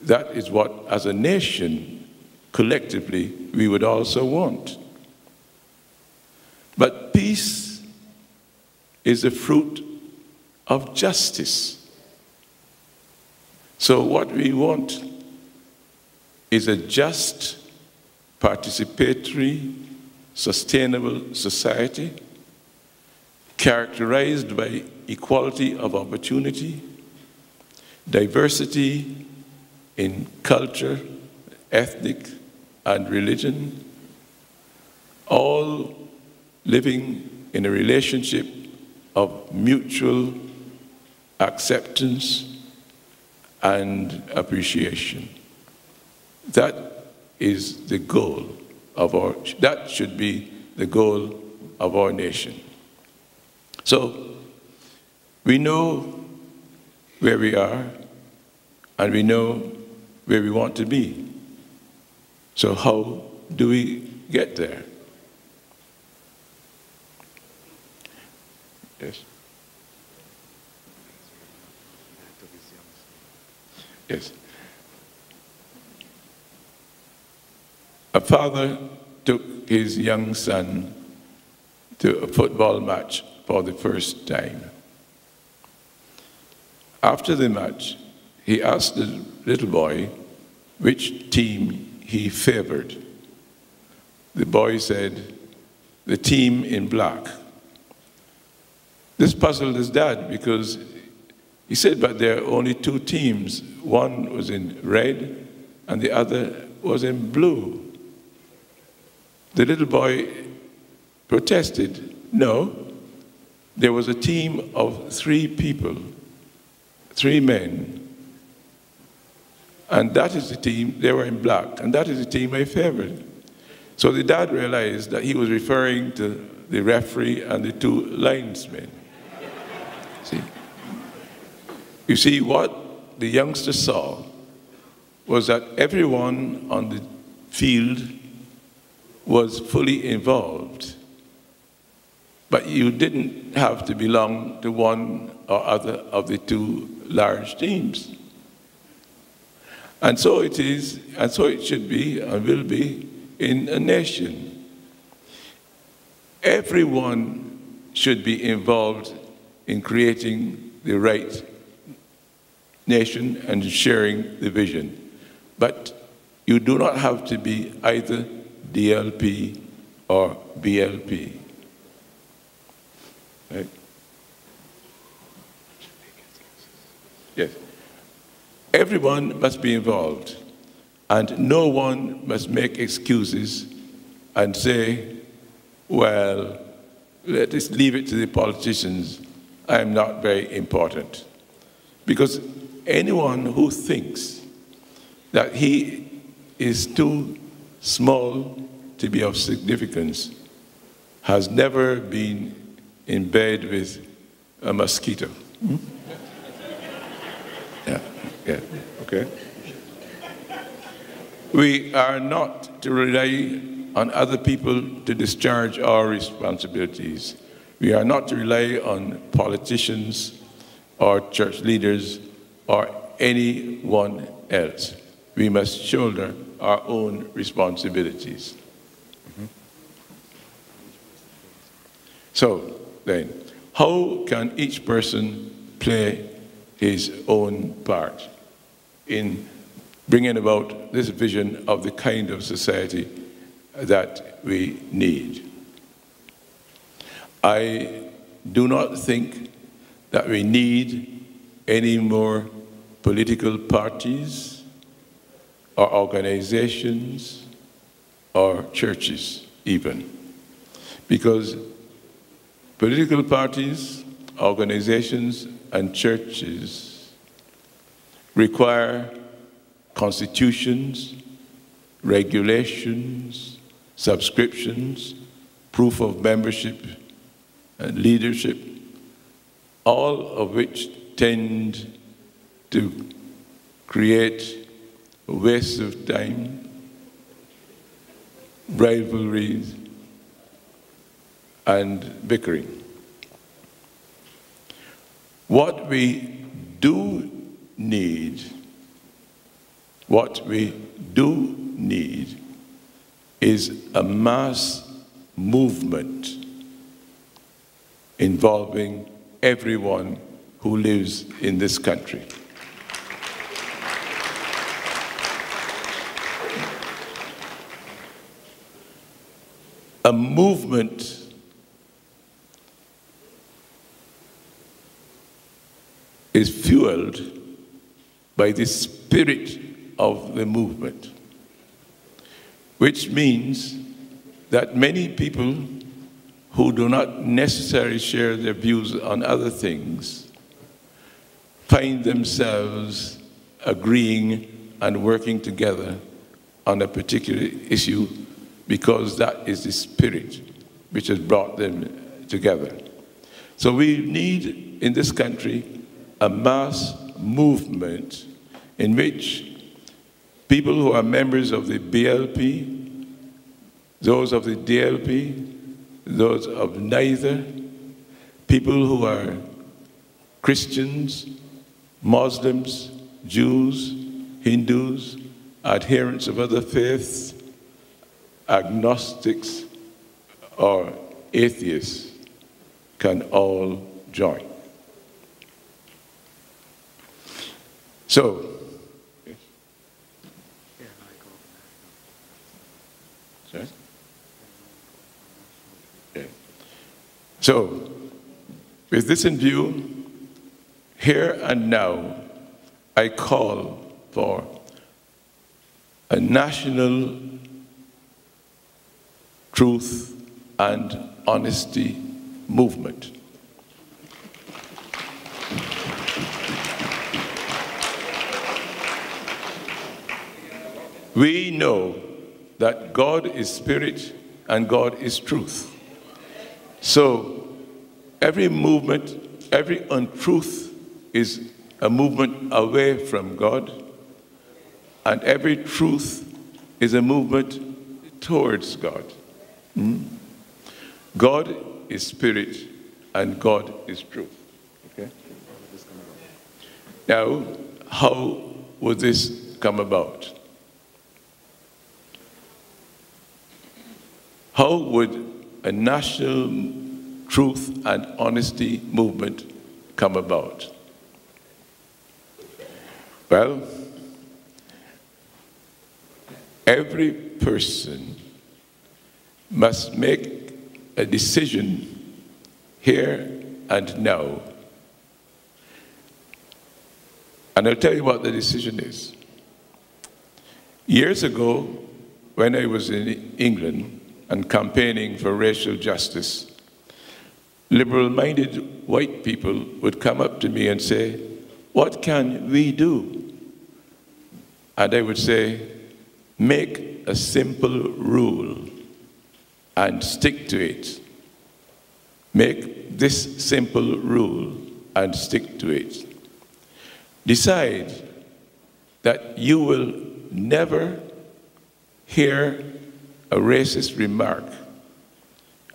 [SPEAKER 3] that is what, as a nation, collectively, we would also want. But peace is the fruit of justice. So what we want is a just, participatory, sustainable society characterized by equality of opportunity, diversity in culture, ethnic, and religion, all living in a relationship of mutual acceptance and appreciation. That is the goal of that should be the goal of our nation. So, we know where we are, and we know where we want to be. So how do we get there? Yes. Yes. A father took his young son to a football match for the first time. After the match, he asked the little boy which team he favored. The boy said, "The team in black." This puzzled his dad because he said, "But there are only two teams. One was in red and the other was in blue." The little boy protested, "No, there was a team of 3 people, 3 men, and that is the team, they were in black, and that is the team I favored." So the dad realized that he was referring to the referee and the 2 linesmen. See? You see, what the youngster saw was that everyone on the field was fully involved, but you didn't have to belong to one or other of the 2 large teams. And so it is, and so it should be and will be in a nation. Everyone should be involved in creating the right nation and sharing the vision. But you do not have to be either DLP or BLP. Right? Yes. everyone must be involved, and no one must make excuses and say, well, let us leave it to the politicians. I am not very important. Because anyone who thinks that he is too small to be of significance has never been in bed with a mosquito. Yeah, okay. We are not to rely on other people to discharge our responsibilities. We are not to rely on politicians or church leaders or anyone else. We must shoulder our own responsibilities. So then, how can each person play his own part in bringing about this vision of the kind of society that we need? I do not think that we need any more political parties or organizations or churches even, because political parties, organizations, and churches require constitutions, regulations, subscriptions, proof of membership, and leadership, all of which tend to create a waste of time, rivalries, and bickering. What we do need is a mass movement involving everyone who lives in this country. A movement is fueled by the spirit of the movement, which means that many people who do not necessarily share their views on other things find themselves agreeing and working together on a particular issue because that is the spirit which has brought them together. So we need in this country a mass movement in which people who are members of the BLP, those of the DLP, those of neither, people who are Christians, Muslims, Jews, Hindus, adherents of other faiths, agnostics, or atheists can all join. So, So, with this in view, here and now, I call for a national truth and honesty movement. We know that God is spirit and God is truth. So every movement, every untruth is a movement away from God, and every truth is a movement towards God. God is spirit and God is truth. Okay? Now, how would this come about? How would a national truth and honesty movement come about? Well, every person must make a decision here and now And I'll tell you what the decision is. Years ago, when I was in England and campaigning for racial justice, liberal-minded white people would come up to me and say, "What can we do?" And I would say, "Make a simple rule and stick to it. Make this simple rule and stick to it. Decide that you will never hear a racist remark,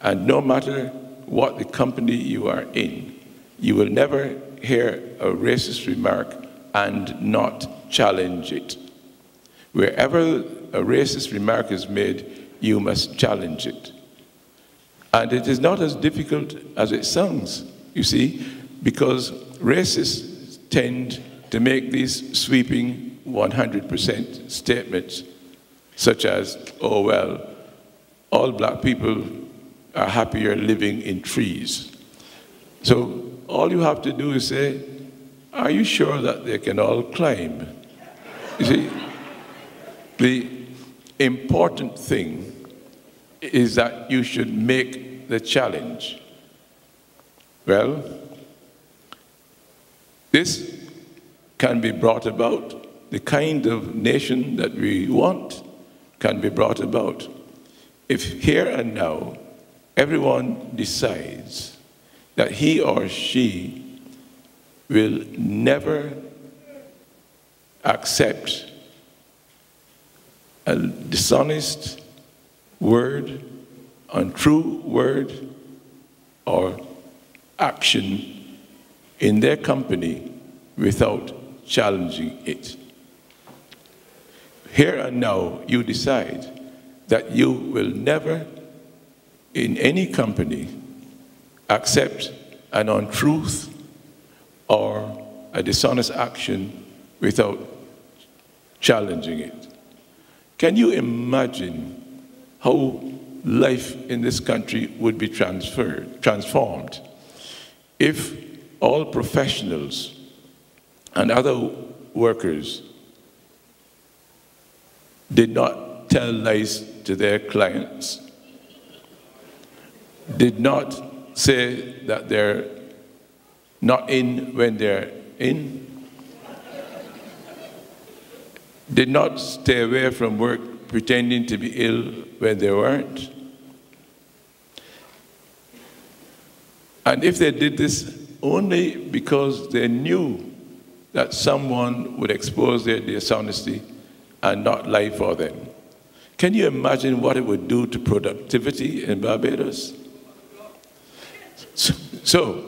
[SPEAKER 3] and no matter what the company you are in, you will never hear a racist remark and not challenge it. Wherever a racist remark is made, you must challenge it." And it is not as difficult as it sounds, you see, because racists tend to make these sweeping 100% statements, such as, "Oh, well, all black people are happier living in trees." So all you have to do is say, "Are you sure that they can all climb?" You see, the important thing is that you should make the challenge. Well, this can be brought about. The kind of nation that we want can be brought about if here and now everyone decides that he or she will never accept a dishonest word, untrue word, or action in their company without challenging it. Here and now, you decide that you will never, in any company, accept an untruth or a dishonest action without challenging it. Can you imagine how life in this country would be transformed if all professionals and other workers did not tell lies to their clients, did not say that they're not in when they're in, did not stay away from work pretending to be ill when they weren't? And if they did this only because they knew that someone would expose their dishonesty and not lie for them, can you imagine what it would do to productivity in Barbados? So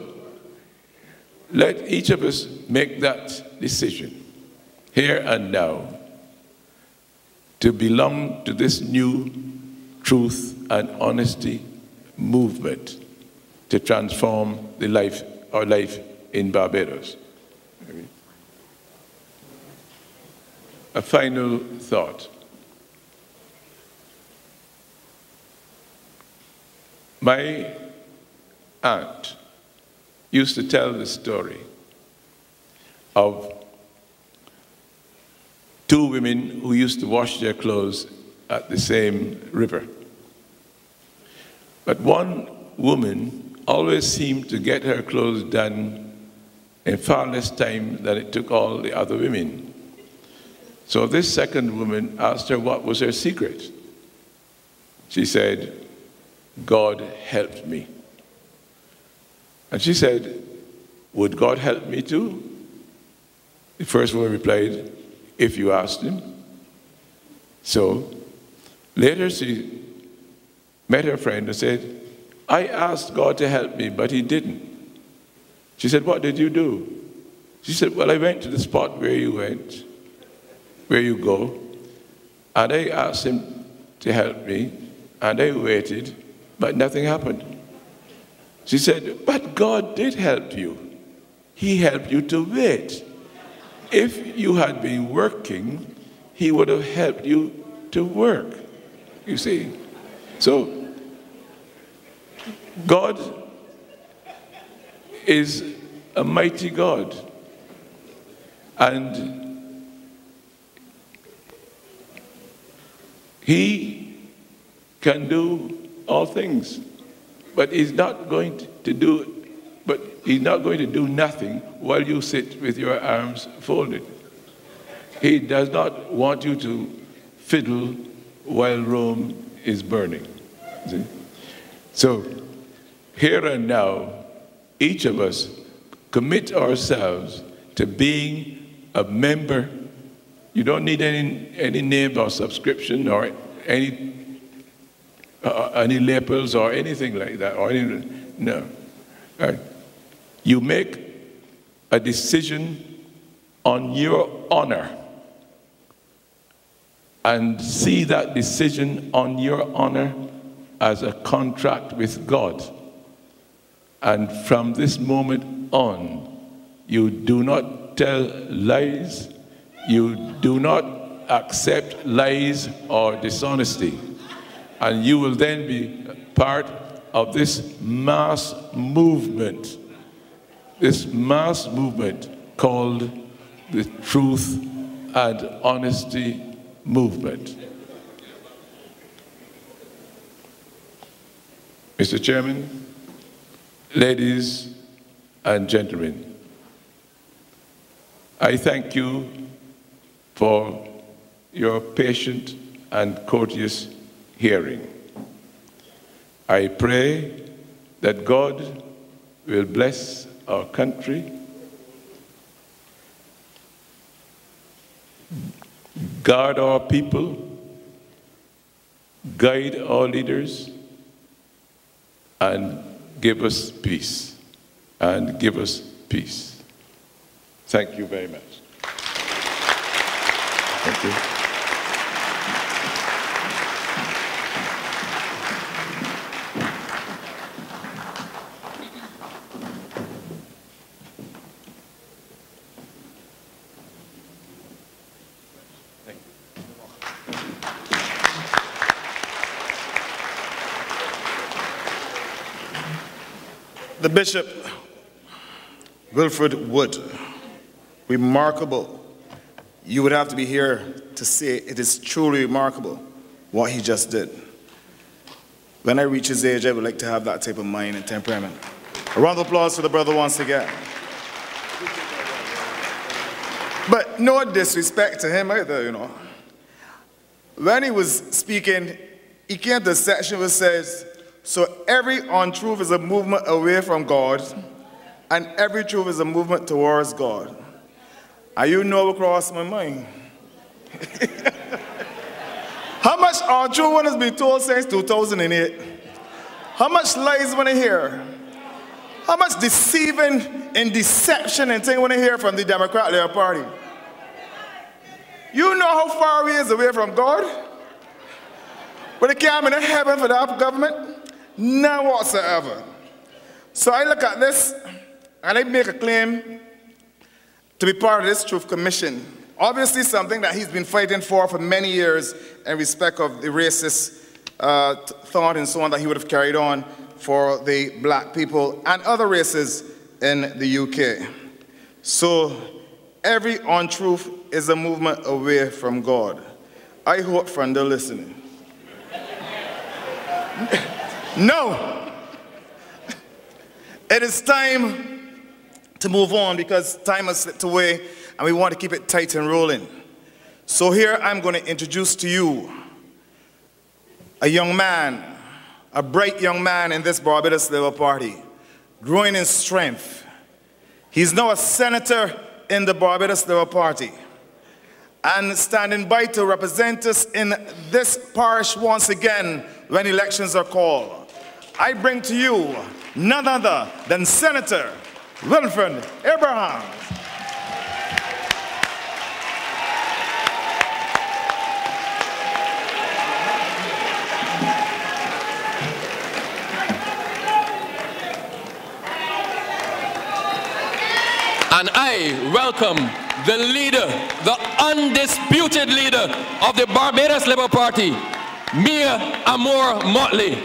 [SPEAKER 3] let each of us make that decision here and now to belong to this new truth and honesty movement to transform our life in Barbados. A final thought. My aunt used to tell the story of two women who used to wash their clothes at the same river. But one woman always seemed to get her clothes done in far less time than it took all the other women. So this second woman asked her what was her secret. She said, "God helped me." And she said, "Would God help me too?" The first woman replied, "If you asked him." So later she met her friend and said, "I asked God to help me, but he didn't." She said, "What did you do?" She said, "Well, I went to the spot where you went, where you go, and I asked him to help me, and I waited, but nothing happened." She said, "But God did help you. He helped you to wait. If you had been working, he would have helped you to work." You see? So God is a mighty God. And he can do all things, but he's not going to do nothing while you sit with your arms folded. He does not want you to fiddle while Rome is burning. See? So, here and now, each of us commit ourselves to being a member. You don't need any name or subscription or any labels or anything like that. No. Right. You make a decision on your honor and see that decision on your honor as a contract with God. And from this moment on, you do not tell lies, you do not accept lies or dishonesty, and you will then be part of this mass movement called the Truth and Honesty Movement. Mr. Chairman, ladies and gentlemen, I thank you for your patient and courteous hearing. I pray that God will bless our country, guard our people, guide our leaders, and give us peace. And give us peace. Thank you very much. Thank you.
[SPEAKER 1] The Bishop Wilfred Wood, remarkable. You would have to be here to say it is truly remarkable what he just did. When I reach his age, I would like to have that type of mind and temperament. A round of applause for the brother once again. But no disrespect to him either, you know. When he was speaking, he came to a section which says, so every untruth is a movement away from God, and every truth is a movement towards God. And you know what crossed my mind. How much untruth one has been told since 2008? How much lies when I hear? How much deceiving and deception and thing when I hear from the Democratic Party? You know how far we is away from God? But it can't be in heaven for that government? None whatsoever. So I look at this and I make a claim to be part of this Truth Commission. Obviously something that he's been fighting for many years in respect of the racist thought and so on that he would have carried on for the black people and other races in the UK. So every untruth is a movement away from God. I hope friend they're listening. No! It is time to move on because time has slipped away and we want to keep it tight and rolling. So here I'm going to introduce to you a young man, a bright young man in this Barbados Labour Party, growing in strength. He's now a senator in the Barbados Labour Party and standing by to represent us in this parish once again when elections are called. I bring to you none other than Senator Wilfred Abraham.
[SPEAKER 4] And I welcome the leader, the undisputed leader of the Barbados Labour Party, Mia Mottley.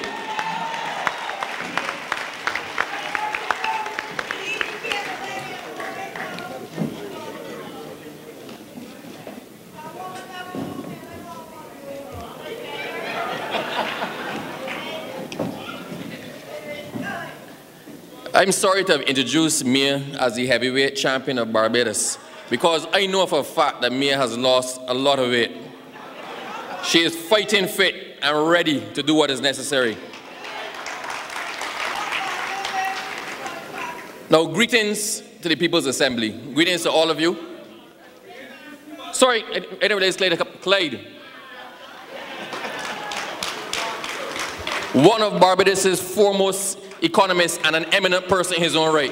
[SPEAKER 4] I'm sorry to have introduced Mia as the heavyweight champion of Barbados, because I know for a fact that Mia has lost a lot of weight. She is fighting fit and ready to do what is necessary. Now, greetings to the People's Assembly. Greetings to all of you. Sorry, anybody is Clyde. One of Barbados' foremost economists and an eminent person in his own right.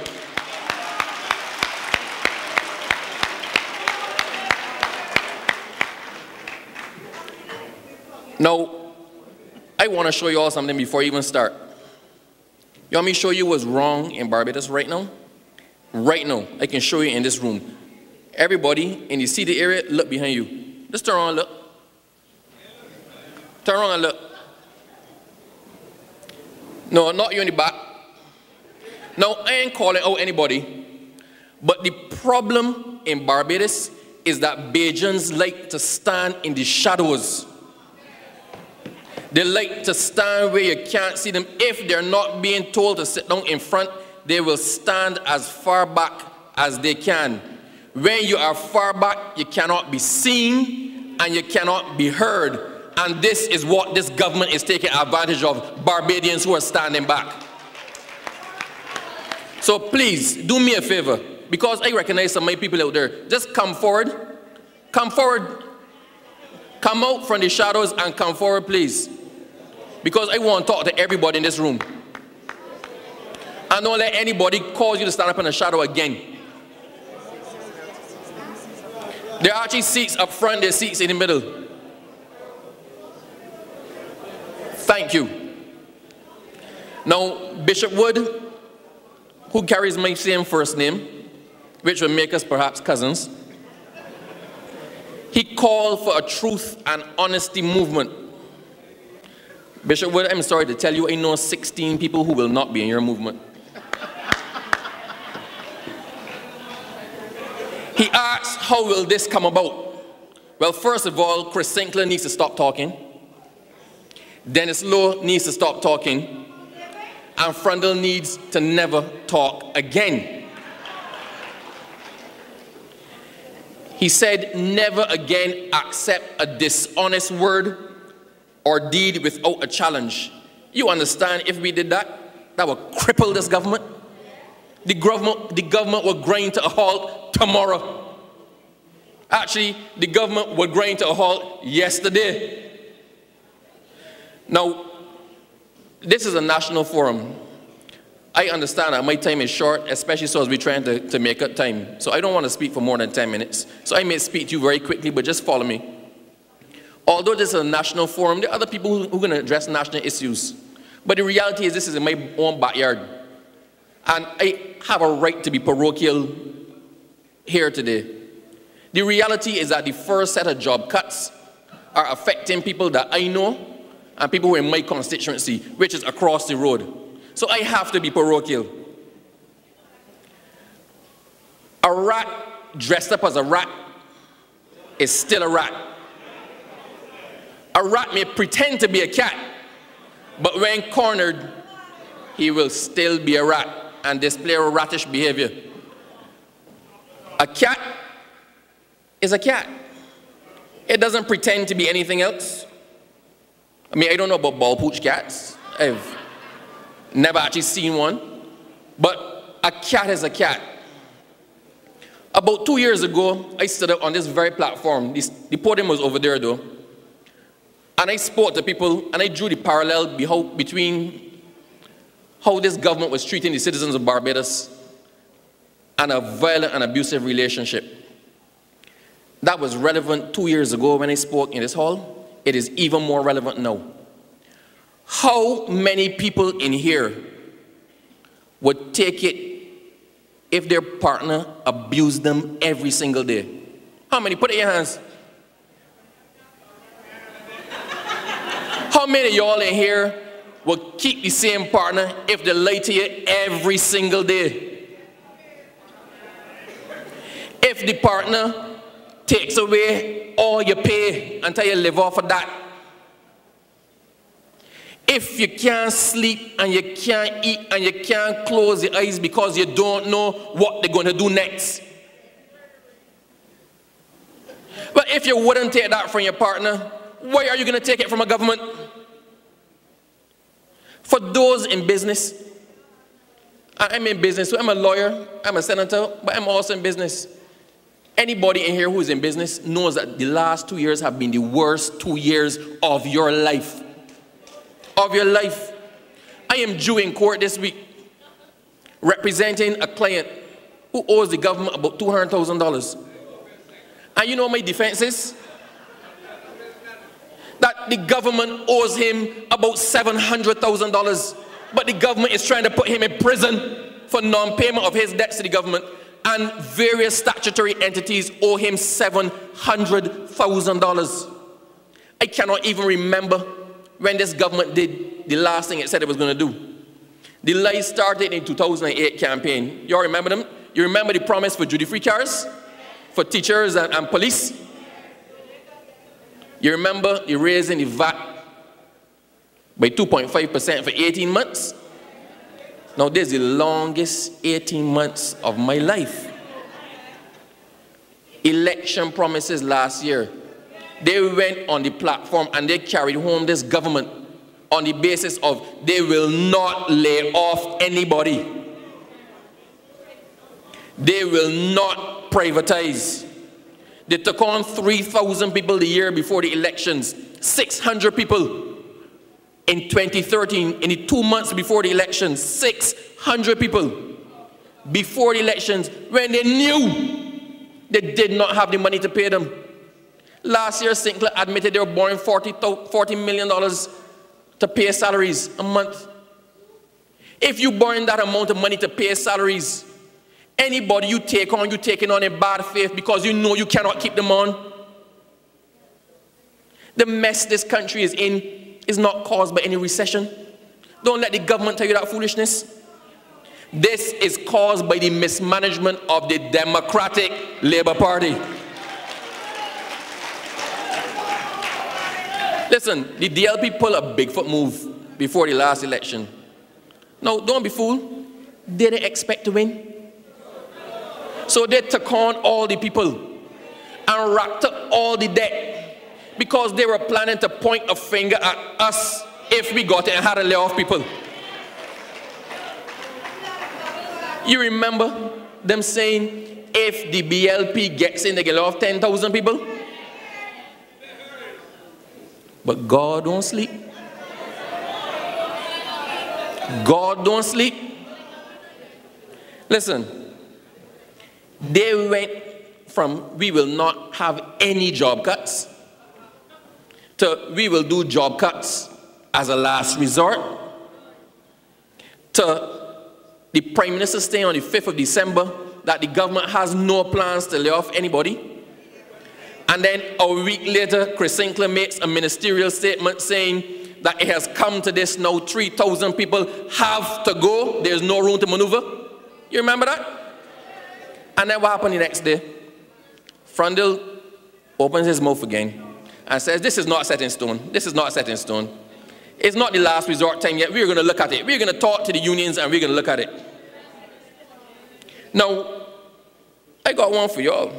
[SPEAKER 4] Now, I want to show you all something before I even start. You want me to show you what's wrong in Barbados right now? Right now, I can show you in this room. Everybody in the seated area, look behind you. Just turn around and look. Turn around and look. No, not you in the back. Now, I ain't calling out anybody, but the problem in Barbados is that Bajans like to stand in the shadows. They like to stand where you can't see them. If they're not being told to sit down in front, they will stand as far back as they can. When you are far back, you cannot be seen and you cannot be heard. And this is what this government is taking advantage of, Barbadians who are standing back. So please, do me a favor, because I recognize some of my people out there. Just come forward. Come forward. Come out from the shadows and come forward, please. Because I want to talk to everybody in this room. And don't let anybody cause you to stand up in the shadow again. There are actually seats up front, there are seats in the middle. Thank you. Now, Bishop Wood, who carries my same first name, which will make us perhaps cousins, he called for a truth and honesty movement. Bishop Wood, I'm sorry to tell you, I know 16 people who will not be in your movement. He asked, how will this come about? Well, first of all, Chris Sinclair needs to stop talking. Dennis Lowe needs to stop talking. And Frundle needs to never talk again. He said, never again accept a dishonest word or deed without a challenge. You understand, if we did that, that would cripple this government. The government would grind to a halt tomorrow. Actually, the government would grind to a halt yesterday. Now, this is a national forum. I understand that my time is short, especially so as we're trying to make up time. So I don't want to speak for more than 10 minutes. So I may speak to you very quickly, but just follow me. Although this is a national forum, there are other people who are going to address national issues. But the reality is this is in my own backyard. And I have a right to be parochial here today. The reality is that the first set of job cuts are affecting people that I know and people who are in my constituency, which is across the road. So I have to be parochial. A rat dressed up as a rat is still a rat. A rat may pretend to be a cat, but when cornered, he will still be a rat and display a rattish behavior. A cat is a cat. It doesn't pretend to be anything else. I mean, I don't know about ball pooch cats. I've never actually seen one. But a cat is a cat. About 2 years ago, I stood up on this very platform. The podium was over there, though. And I spoke to people, and I drew the parallel between how this government was treating the citizens of Barbados and a violent and abusive relationship. That was relevant 2 years ago when I spoke in this hall. It is even more relevant now. How many people in here would take it if their partner abused them every single day? How many? Put it in your hands. How many of y'all in here would keep the same partner if they lie to you every single day? If the partner takes away all your pay until you live off of that. If you can't sleep and you can't eat and you can't close your eyes because you don't know what they're going to do next. But if you wouldn't take that from your partner, why are you going to take it from a government? For those in business, I'm in business, so I'm a lawyer, I'm a senator, but I'm also in business. Anybody in here who is in business knows that the last 2 years have been the worst 2 years of your life. Of your life. I am due in court this week representing a client who owes the government about $200,000. And you know what my defense is? That the government owes him about $700,000, but the government is trying to put him in prison for non-payment of his debts to the government, and various statutory entities owe him $700,000. I cannot even remember when this government did the last thing it said it was going to do. The lie started in 2008 campaign. You all remember them? You remember the promise for duty-free cars? For teachers and police? You remember the raising the VAT by 2.5% for 18 months? Now this is the longest 18 months of my life. Election promises last year. They went on the platform and they carried home this government on the basis of they will not lay off anybody. They will not privatize. They took on 3,000 people the year before the elections, 600 people in 2013, in the 2 months before the elections, 600 people before the elections, when they knew they did not have the money to pay them. Last year, Sinclair admitted they were borrowing $40 million to pay salaries a month. If you borrow that amount of money to pay salaries, anybody you take on, you're taking on in bad faith because you know you cannot keep them on. The mess this country is in is not caused by any recession. Don't let the government tell you that foolishness. This is caused by the mismanagement of the Democratic Labour Party. Listen, the DLP pulled a Bigfoot move before the last election. Now, don't be fooled. They didn't expect to win. So they took on all the people and racked up all the debt because they were planning to point a finger at us if we got it and had to lay off people. You remember them saying, if the BLP gets in, they can lay off 10,000 people? But God don't sleep. God don't sleep. Listen, they went from we will not have any job cuts to we will do job cuts as a last resort to the Prime Minister saying on the 5th of December that the government has no plans to lay off anybody. And then a week later, Chris Sinclair makes a ministerial statement saying that it has come to this now, 3,000 people have to go. There's no room to maneuver. You remember that? And then what happened the next day? Frundle opens his mouth again and says, this is not set in stone. This is not set in stone. It's not the last resort time yet. We're going to look at it. We're going to talk to the unions and we're going to look at it. Now, I got one for y'all.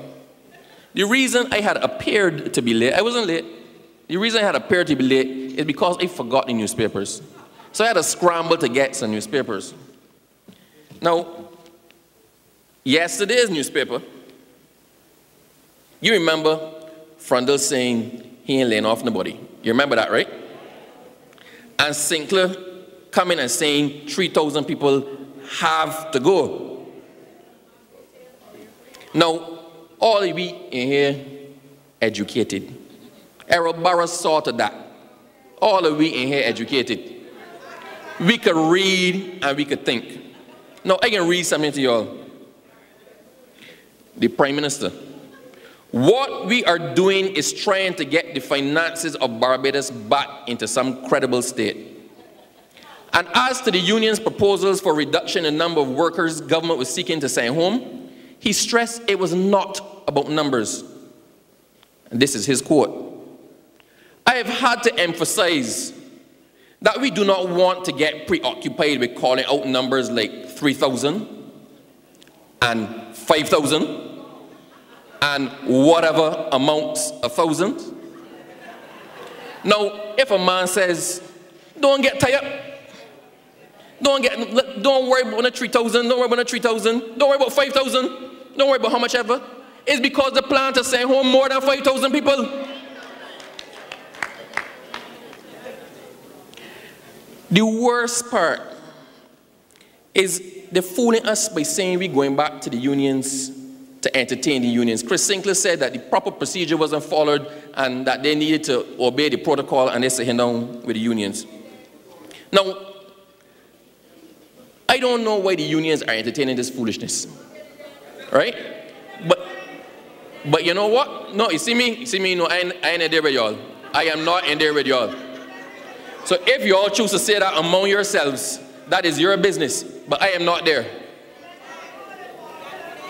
[SPEAKER 4] The reason I had appeared to be late, I wasn't late. The reason I had appeared to be late is because I forgot the newspapers. So I had to scramble to get some newspapers. Now, yesterday's newspaper, you remember Frundle saying he ain't laying off nobody. You remember that, right? And Sinclair coming and saying 3,000 people have to go. Now, all of we in here educated. Errol Barras saw to that. All of we in here educated. We could read and we could think. Now, I can read something to y'all. The Prime Minister. What we are doing is trying to get the finances of Barbados back into some credible state. And as to the union's proposals for reduction in the number of workers government was seeking to send home, he stressed it was not about numbers. And this is his quote. I have had to emphasize that we do not want to get preoccupied with calling out numbers like 3,000 and 5,000 and whatever amounts of thousands. Now, if a man says, don't get tired, don't worry about the 3,000, don't worry about the 3,000, don't worry about 5,000, don't worry about how much ever, it's because the plan to send home more than 5,000 people. The worst part is they're fooling us by saying we're going back to the unions to entertain the unions. Chris Sinclair said that the proper procedure wasn't followed and that they needed to obey the protocol and they're sitting down with the unions. Now, I don't know why the unions are entertaining this foolishness, right? But you know what? No, you see me, no, I ain't there with y'all. I am not in there with y'all. So if you all choose to say that among yourselves, that is your business, but I am not there.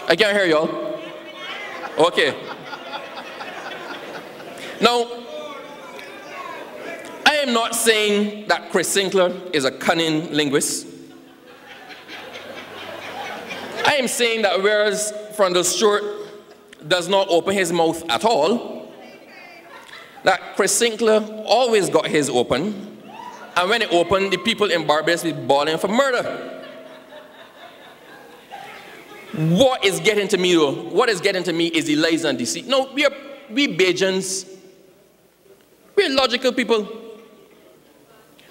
[SPEAKER 4] I can't hear y'all. Okay. Now, I am not saying that Chris Sinclair is a cunning linguist. I am saying that whereas Frondel Stewart does not open his mouth at all, that Chris Sinclair always got his open, and when it opened, the people in Barbados were bawling for murder. What is getting to me though? What is getting to me is the lies and deceit. No, we Bajans, we're logical people,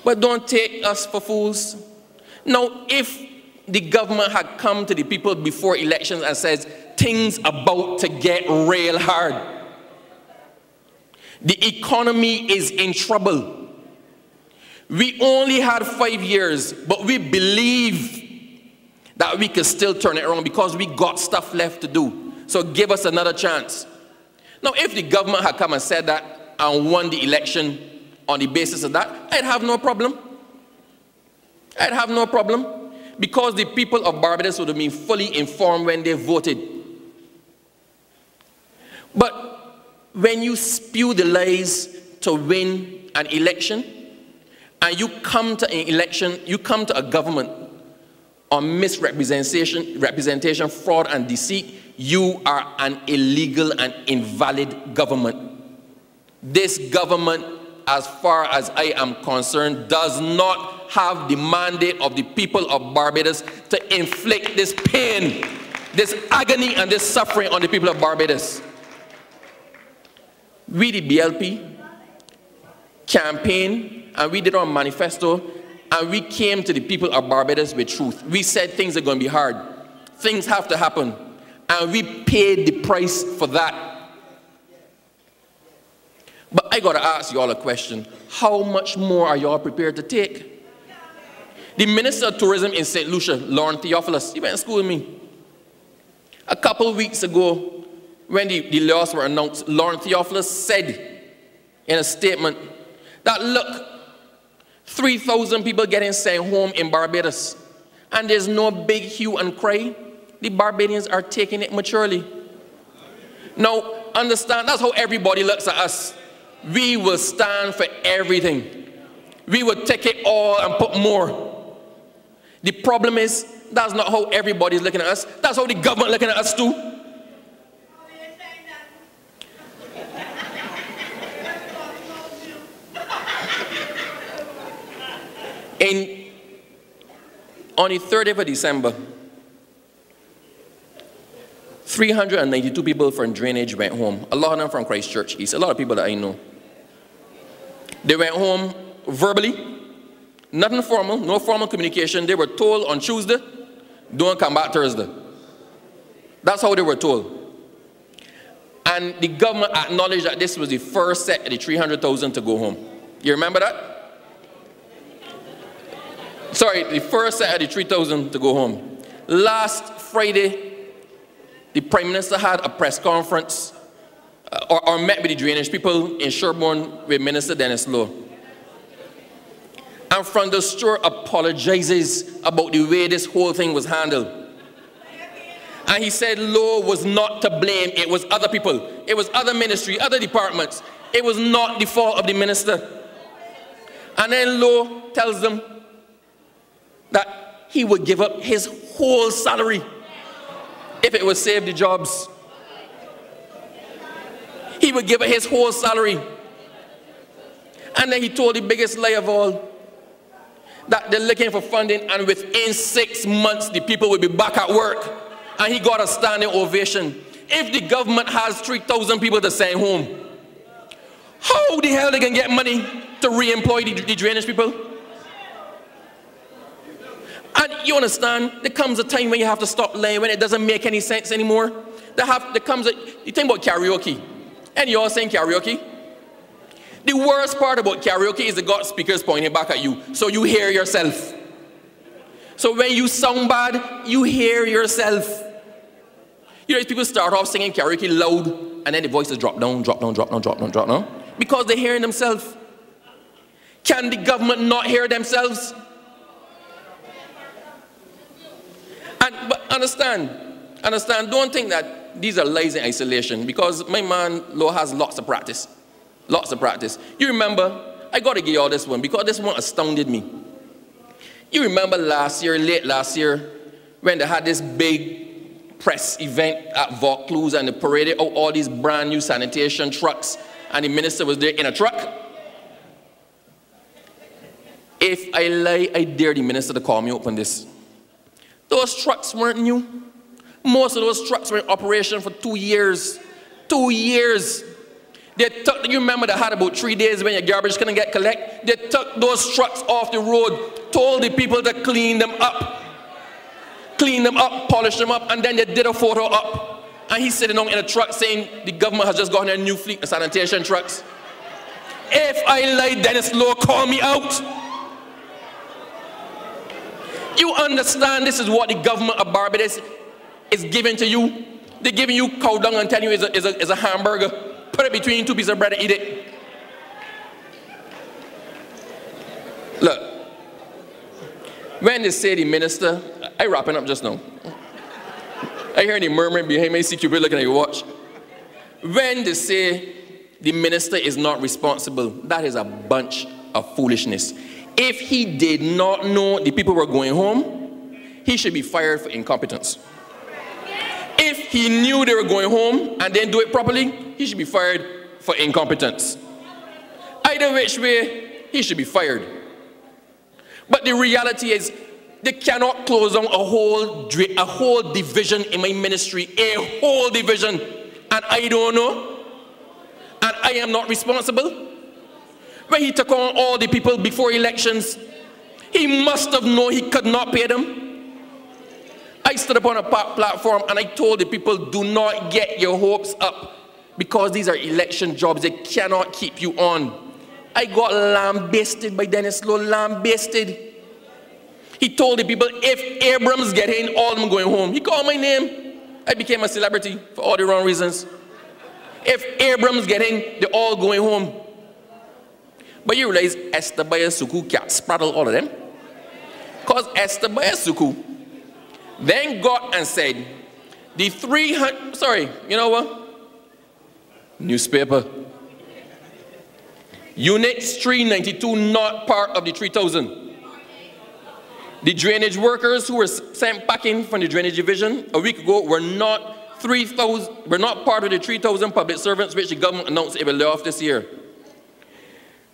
[SPEAKER 4] but don't take us for fools. Now, if the government had come to the people before elections and says things about to get real hard, the economy is in trouble. We only had 5 years, but we believe that we can still turn it around because we got stuff left to do. So give us another chance. Now, if the government had come and said that and won the election on the basis of that, I'd have no problem. I'd have no problem because the people of Barbados would have been fully informed when they voted. But when you spew the lies to win an election, and you come to an election, you come to a government on misrepresentation, fraud, and deceit, you are an illegal and invalid government. This government, as far as I am concerned, does not have the mandate of the people of Barbados to inflict this pain, this agony, and this suffering on the people of Barbados. We, the BLP, campaigned, and we did our manifesto, and we came to the people of Barbados with truth. We said things are going to be hard. Things have to happen. And we paid the price for that. But I got to ask you all a question. How much more are you all prepared to take? The Minister of Tourism in St. Lucia, Laurie Theophilus, he went to school with me. A couple of weeks ago, when the laws were announced, Laurie Theophilus said in a statement that, look, 3,000 people getting sent home in Barbados, and there's no big hue and cry. The Barbadians are taking it maturely. Now, understand, that's how everybody looks at us. We will stand for everything. We will take it all and put more. The problem is, that's not how everybody's looking at us. That's how the government looking at us too. On the 30th of December, 392 people from drainage went home. A lot of them from Christchurch East. A lot of people that I know. They went home verbally, nothing formal, no formal communication. They were told on Tuesday, don't come back Thursday. That's how they were told. And the government acknowledged that this was the first set of the 300,000 to go home. You remember that? Sorry, the first set of the 3,000 to go home. Last Friday, the Prime Minister had a press conference or met with the drainage people in Sherborne with Minister Dennis Lowe. And Frondel Stewart apologizes about the way this whole thing was handled. And he said Lowe was not to blame, it was other people. It was other ministry, other departments. It was not the fault of the minister. And then Lowe tells them that he would give up his whole salary if it would save the jobs. He would give up his whole salary. And then he told the biggest lie of all, that they're looking for funding and within 6 months the people will be back at work. And he got a standing ovation. If the government has 3,000 people to send home, how the hell they can get money to re-employ the drainage people? And you understand, there comes a time when you have to stop lying, when it doesn't make any sense anymore. You think about karaoke, and you're all saying karaoke. The worst part about karaoke is the God speakers pointing back at you, so you hear yourself. So when you sound bad, you hear yourself. You know, people start off singing karaoke loud, and then the voices drop down, drop down, drop down, drop down, drop down, because they're hearing themselves. Can the government not hear themselves? But understand, don't think that these are lies in isolation, because my man Lo has lots of practice. Lots of practice. You remember, I got to give you all this one, because this one astounded me. You remember late last year, when they had this big press event at Vaucluse and they paraded out all these brand new sanitation trucks, and the minister was there in a truck? If I lie, I dare the minister to call me up on this. Those trucks weren't new. Most of those trucks were in operation for 2 years. 2 years. You remember they had about 3 days when your garbage couldn't get collected? They took those trucks off the road, told the people to clean them up, polish them up, and then they did a photo up. And he's sitting on in a truck saying the government has just gotten a new fleet of sanitation trucks. If I lie, Dennis Lowe, call me out. You understand this is what the government of Barbados is giving to you? They're giving you cow dung and telling you it's a hamburger. Put it between 2 pieces of bread and eat it. Look, when they say the minister, I wrapping up just now. I hear the murmuring behind me, see people looking at your watch. When they say the minister is not responsible, that is a bunch of foolishness. If he did not know the people were going home, he should be fired for incompetence. If he knew they were going home and didn't do it properly, he should be fired for incompetence. Either which way, he should be fired. But the reality is, they cannot close down a whole division in my ministry, a whole division, and I don't know, and I am not responsible. When he took on all the people before elections, he must have known he could not pay them. I stood up on a platform and I told the people, do not get your hopes up, because these are election jobs. They cannot keep you on. I got lambasted by Dennis Lowe, lambasted. He told the people, if Abrams get in, all of them going home. He called my name. I became a celebrity for all the wrong reasons. If Abrams get in, they're all going home. But you realize Esther Bayasuku can't spraddle all of them. Because Esther Bayasuku then got and said, the 300, you know what? Newspaper. Units 392 not part of the 3,000. The drainage workers who were sent packing from the drainage division a week ago were not part of the 3,000 public servants which the government announced it will lay off this year.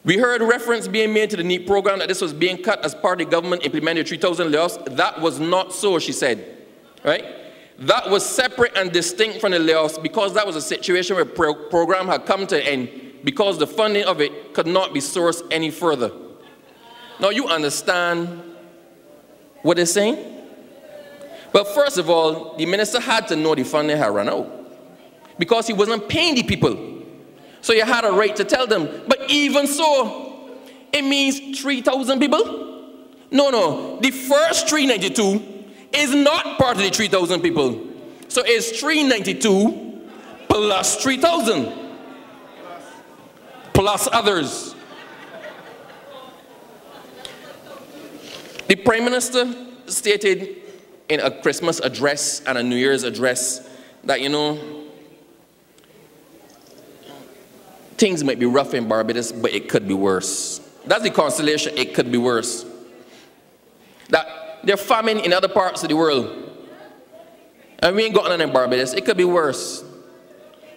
[SPEAKER 4] We heard reference being made to the NEAT program that this was being cut as part of the government implemented 3,000 layoffs. That was not so, she said. Right? That was separate and distinct from the layoffs, because that was a situation where the program had come to an end because the funding of it could not be sourced any further. Now you understand what they're saying? But first of all, the minister had to know the funding had run out, because he wasn't paying the people. So you had a right to tell them. But even so, it means 3,000 people? No. The first 392 is not part of the 3,000 people. So it's 392 plus 3,000 plus others. The Prime Minister stated in a Christmas address and a New Year's address that, you know, things might be rough in Barbados, but it could be worse. That's the consolation. It could be worse. That there's famine in other parts of the world, and we ain't got none in Barbados. It could be worse.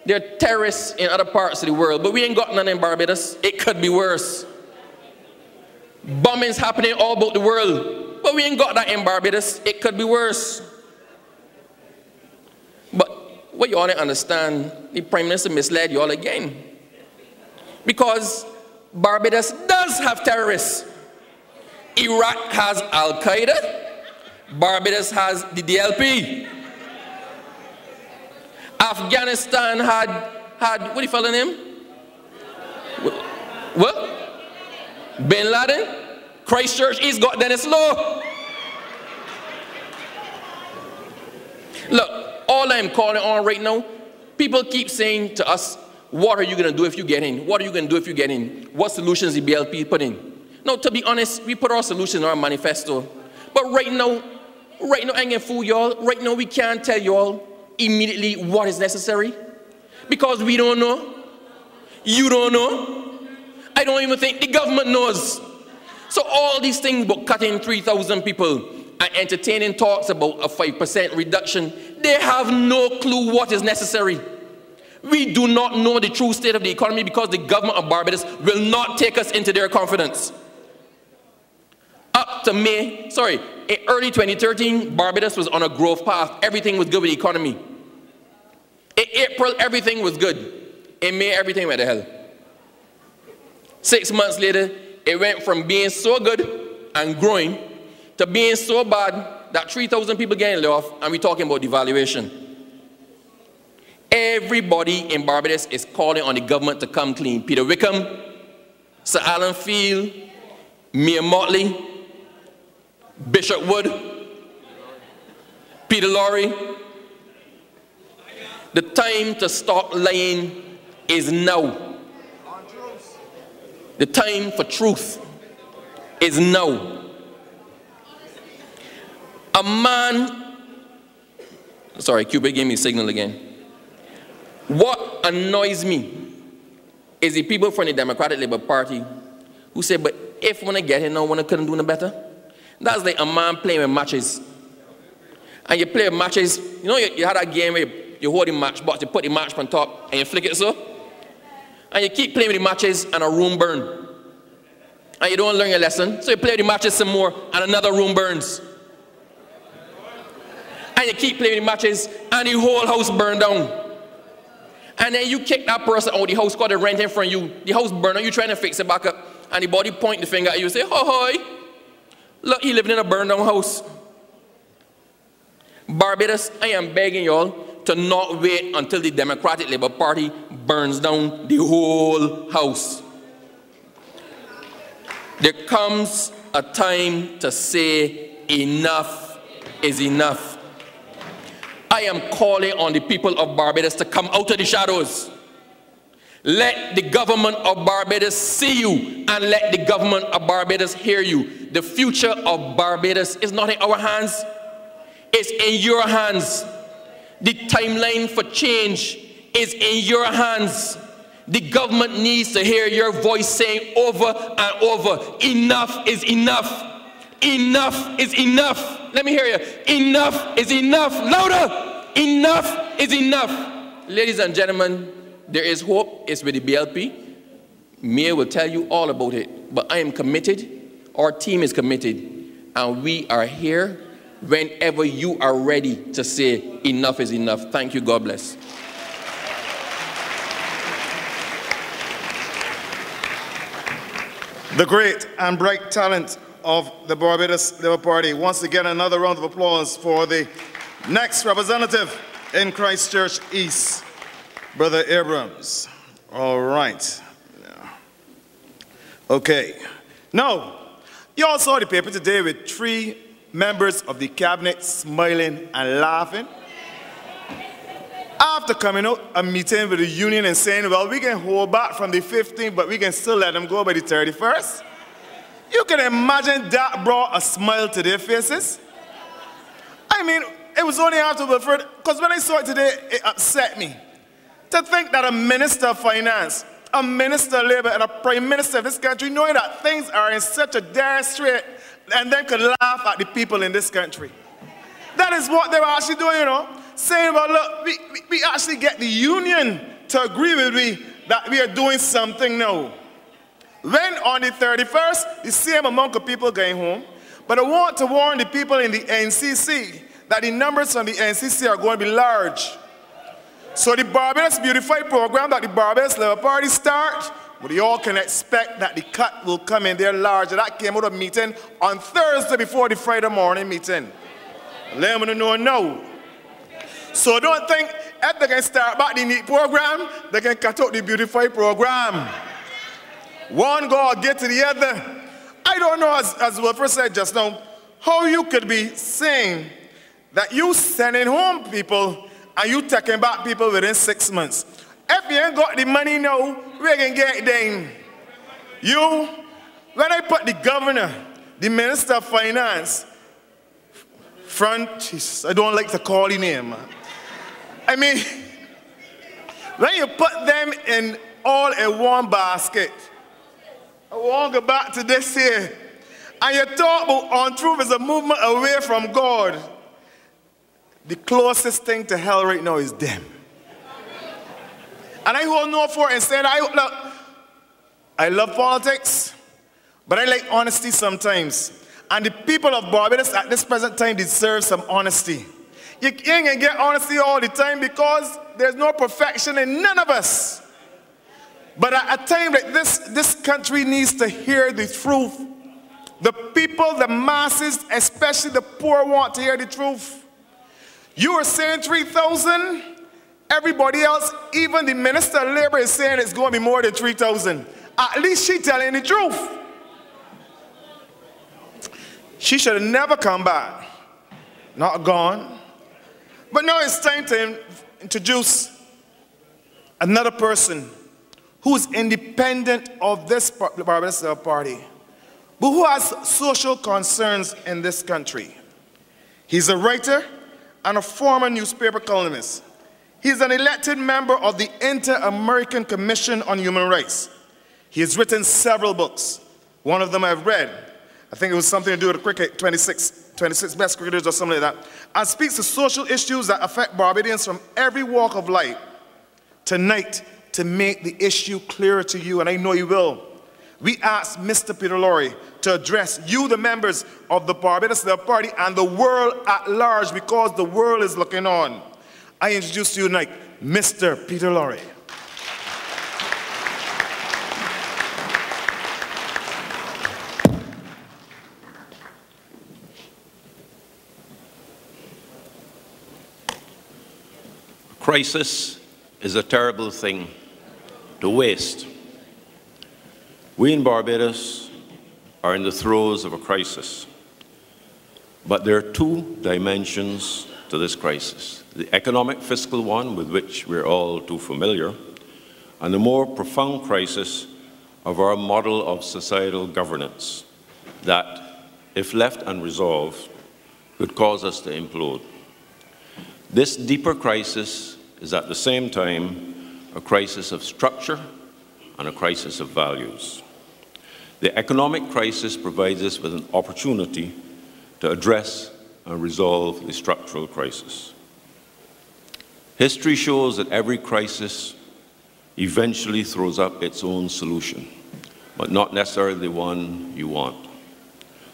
[SPEAKER 4] There are terrorists in other parts of the world, but we ain't got none in Barbados. It could be worse. Bombings happening all about the world, but we ain't got that in Barbados. It could be worse. But what you all don't understand, the Prime Minister misled you all again. Because Barbados does have terrorists. Iraq has Al-Qaeda. Barbados has the DLP. Afghanistan had what do you fella name? What? Bin Laden. Christchurch, he's got Dennis Law. Look, all I'm calling on right now, people keep saying to us, what are you going to do if you get in? What are you going to do if you get in? What solutions the BLP put in? No, to be honest, we put our solution in our manifesto. But right now, I ain't going to fool y'all. Right now, we can't tell y'all immediately what is necessary. Because we don't know. You don't know. I don't even think the government knows. So all these things about cutting 3,000 people and entertaining talks about a 5% reduction, they have no clue what is necessary. We do not know the true state of the economy because the government of Barbados will not take us into their confidence. Up to in early 2013, Barbados was on a growth path. Everything was good with the economy. In April, everything was good. In May, everything went to hell. 6 months later, it went from being so good and growing to being so bad that 3,000 people getting laid off, and we're talking about devaluation. Everybody in Barbados is calling on the government to come clean. Peter Wickham, Sir Alan Field, Mia Mottley, Bishop Wood, Peter Laurie. The time to stop lying is now. The time for truth is now. A man, sorry, Cupid gave me a signal again. What annoys me is the people from the Democratic Labour Party who say, but if when I get here now, when I couldn't do no better. That's like a man playing with matches. And you play with matches, you know you had that game where you hold the matchbox, you put the match on top and you flick it so. And you keep playing with the matches and a room burn. And you don't learn your lesson, so you play with the matches some more and another room burns. And you keep playing with the matches and the whole house burned down. And then you kick that person out, the house got the rent in front of you, the house burned down, you trying to fix it back up, and the body point the finger at you and say, ho, look, he living in a burned down house. Barbados, I am begging y'all to not wait until the Democratic Labour Party burns down the whole house. There comes a time to say enough is enough. I am calling on the people of Barbados to come out of the shadows. Let the government of Barbados see you and let the government of Barbados hear you. The future of Barbados is not in our hands. It's in your hands. The timeline for change is in your hands. The government needs to hear your voice saying over and over, enough is enough. Enough is enough. Let me hear you. Enough is enough. Louder. Enough is enough. Ladies and gentlemen, there is hope. It's with the BLP. Mia will tell you all about it. But I am committed. Our team is committed. And we are here whenever you are ready to say enough is enough. Thank you. God bless.
[SPEAKER 1] The great and bright talent of the Barbados Labour Party. Once again, another round of applause for the next representative in Christchurch East, Brother Abrams. All right. Okay. Now, you all saw the paper today with 3 members of the cabinet smiling and laughing. After coming out a meeting with the union and saying, well, we can hold back from the 15th, but we can still let them go by the 31st. You can imagine that brought a smile to their faces. I mean, it was only after Wilfred, because when I saw it today, it upset me. To think that a minister of finance a minister of labor and a prime minister of this country, knowing that things are in such a dire strait, and then could laugh at the people in this country. That is what they were actually doing, you know, saying, well, look, we actually get the union to agree with me that we are doing something now. When on the 31st, the same amount of people going home, but I want to warn the people in the NCC that the numbers from the NCC are going to be large. So the Barbados Beautify program that the Barbados Labour Party start, but you all can expect that the cut will come in there large. And that came out of a meeting on Thursday before the Friday morning meeting. Let me know now. So don't think if they can start back the NEAT program, they can cut out the Beautify program. One God get to the other. I don't know, as Wilfred said just now, how you could be saying that you sending home people and you taking back people within 6 months. If you ain't got the money now, we can get it done. You, when I put the governor, the minister of finance, I don't like to call his name. I mean, when you put them in all in one basket, I want to go back to this here, and you talk about untruth is a movement away from God. The closest thing to hell right now is them. And I hold no for it and saying, I love politics, but I like honesty sometimes. And the people of Barbados at this present time deserve some honesty. You ain't gonna get honesty all the time because there's no perfection in none of us. But at a time like this country needs to hear the truth. The people, the masses, especially the poor, want to hear the truth. You are saying 3,000. Everybody else, even the Minister of Labor, is saying it's going to be more than 3,000. At least she's telling the truth. She should have never come back. Not gone. But now it's time to introduce another person who's independent of this Barbados Party, but who has social concerns in this country. He's a writer and a former newspaper columnist. He's an elected member of the Inter-American Commission on Human Rights. He has written several books. One of them I've read. I think it was something to do with cricket, 26 best cricketers or something like that, and speaks to social issues that affect Barbadians from every walk of life. Tonight, to make the issue clearer to you, and I know you will, we asked Mr. Peter Laurie to address you, the members of the Barbados Labour Party, and the world at large, because the world is looking on. I introduce to you tonight Mr. Peter Laurie.
[SPEAKER 5] Crisis is a terrible thing to waste. We in Barbados are in the throes of a crisis, but there are two dimensions to this crisis: the economic fiscal one, with which we're all too familiar, and the more profound crisis of our model of societal governance that, if left unresolved, could cause us to implode. This deeper crisis is at the same time a crisis of structure and a crisis of values. The economic crisis provides us with an opportunity to address and resolve the structural crisis. History shows that every crisis eventually throws up its own solution, but not necessarily the one you want.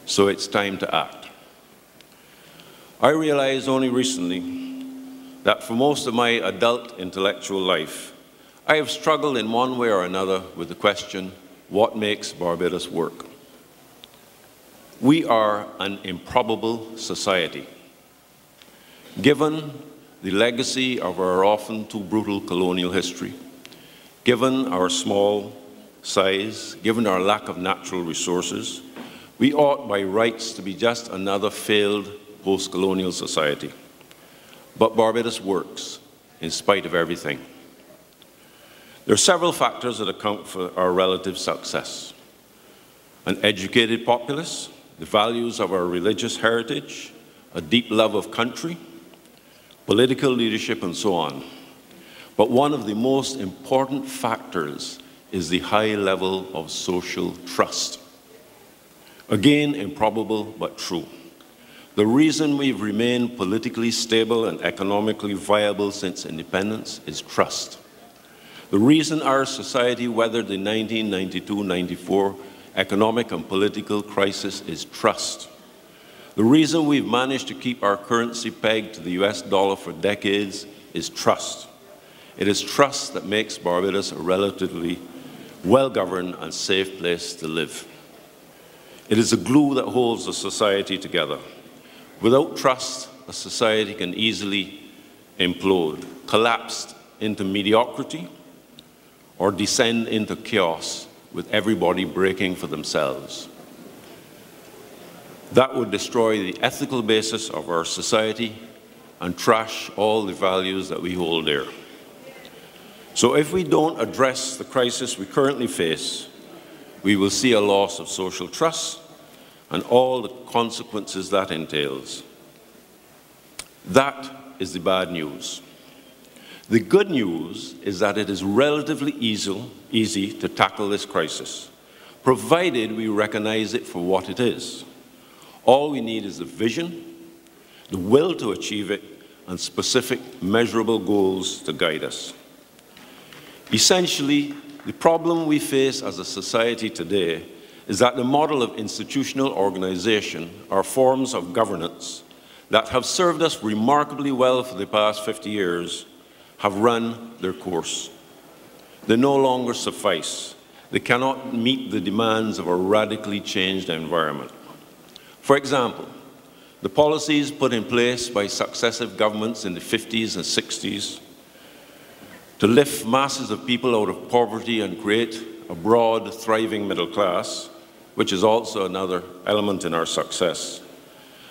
[SPEAKER 5] So it's time to act. I realized only recently that for most of my adult intellectual life, I have struggled in one way or another with the question, what makes Barbados work? We are an improbable society. Given the legacy of our often too brutal colonial history, given our small size, given our lack of natural resources, we ought by rights to be just another failed post-colonial society. But Barbados works in spite of everything. There are several factors that account for our relative success: an educated populace, the values of our religious heritage, a deep love of country, political leadership, and so on. But one of the most important factors is the high level of social trust. Again, improbable but true. The reason we've remained politically stable and economically viable since independence is trust. The reason our society weathered the 1992-94 economic and political crisis is trust. The reason we've managed to keep our currency pegged to the US dollar for decades is trust. It is trust that makes Barbados a relatively well-governed and safe place to live. It is the glue that holds a society together. Without trust, a society can easily implode, collapse into mediocrity, or descend into chaos with everybody breaking for themselves. That would destroy the ethical basis of our society and trash all the values that we hold dear. So if we don't address the crisis we currently face, we will see a loss of social trust and all the consequences that entails. That is the bad news. The good news is that it is relatively easy to tackle this crisis, provided we recognize it for what it is. All we need is the vision, the will to achieve it, and specific measurable goals to guide us. Essentially, the problem we face as a society today is that the model of institutional organization are forms of governance that have served us remarkably well for the past 50 years have run their course. They no longer suffice. They cannot meet the demands of a radically changed environment. For example, the policies put in place by successive governments in the 50s and 60s to lift masses of people out of poverty and create a broad, thriving middle class, which is also another element in our success,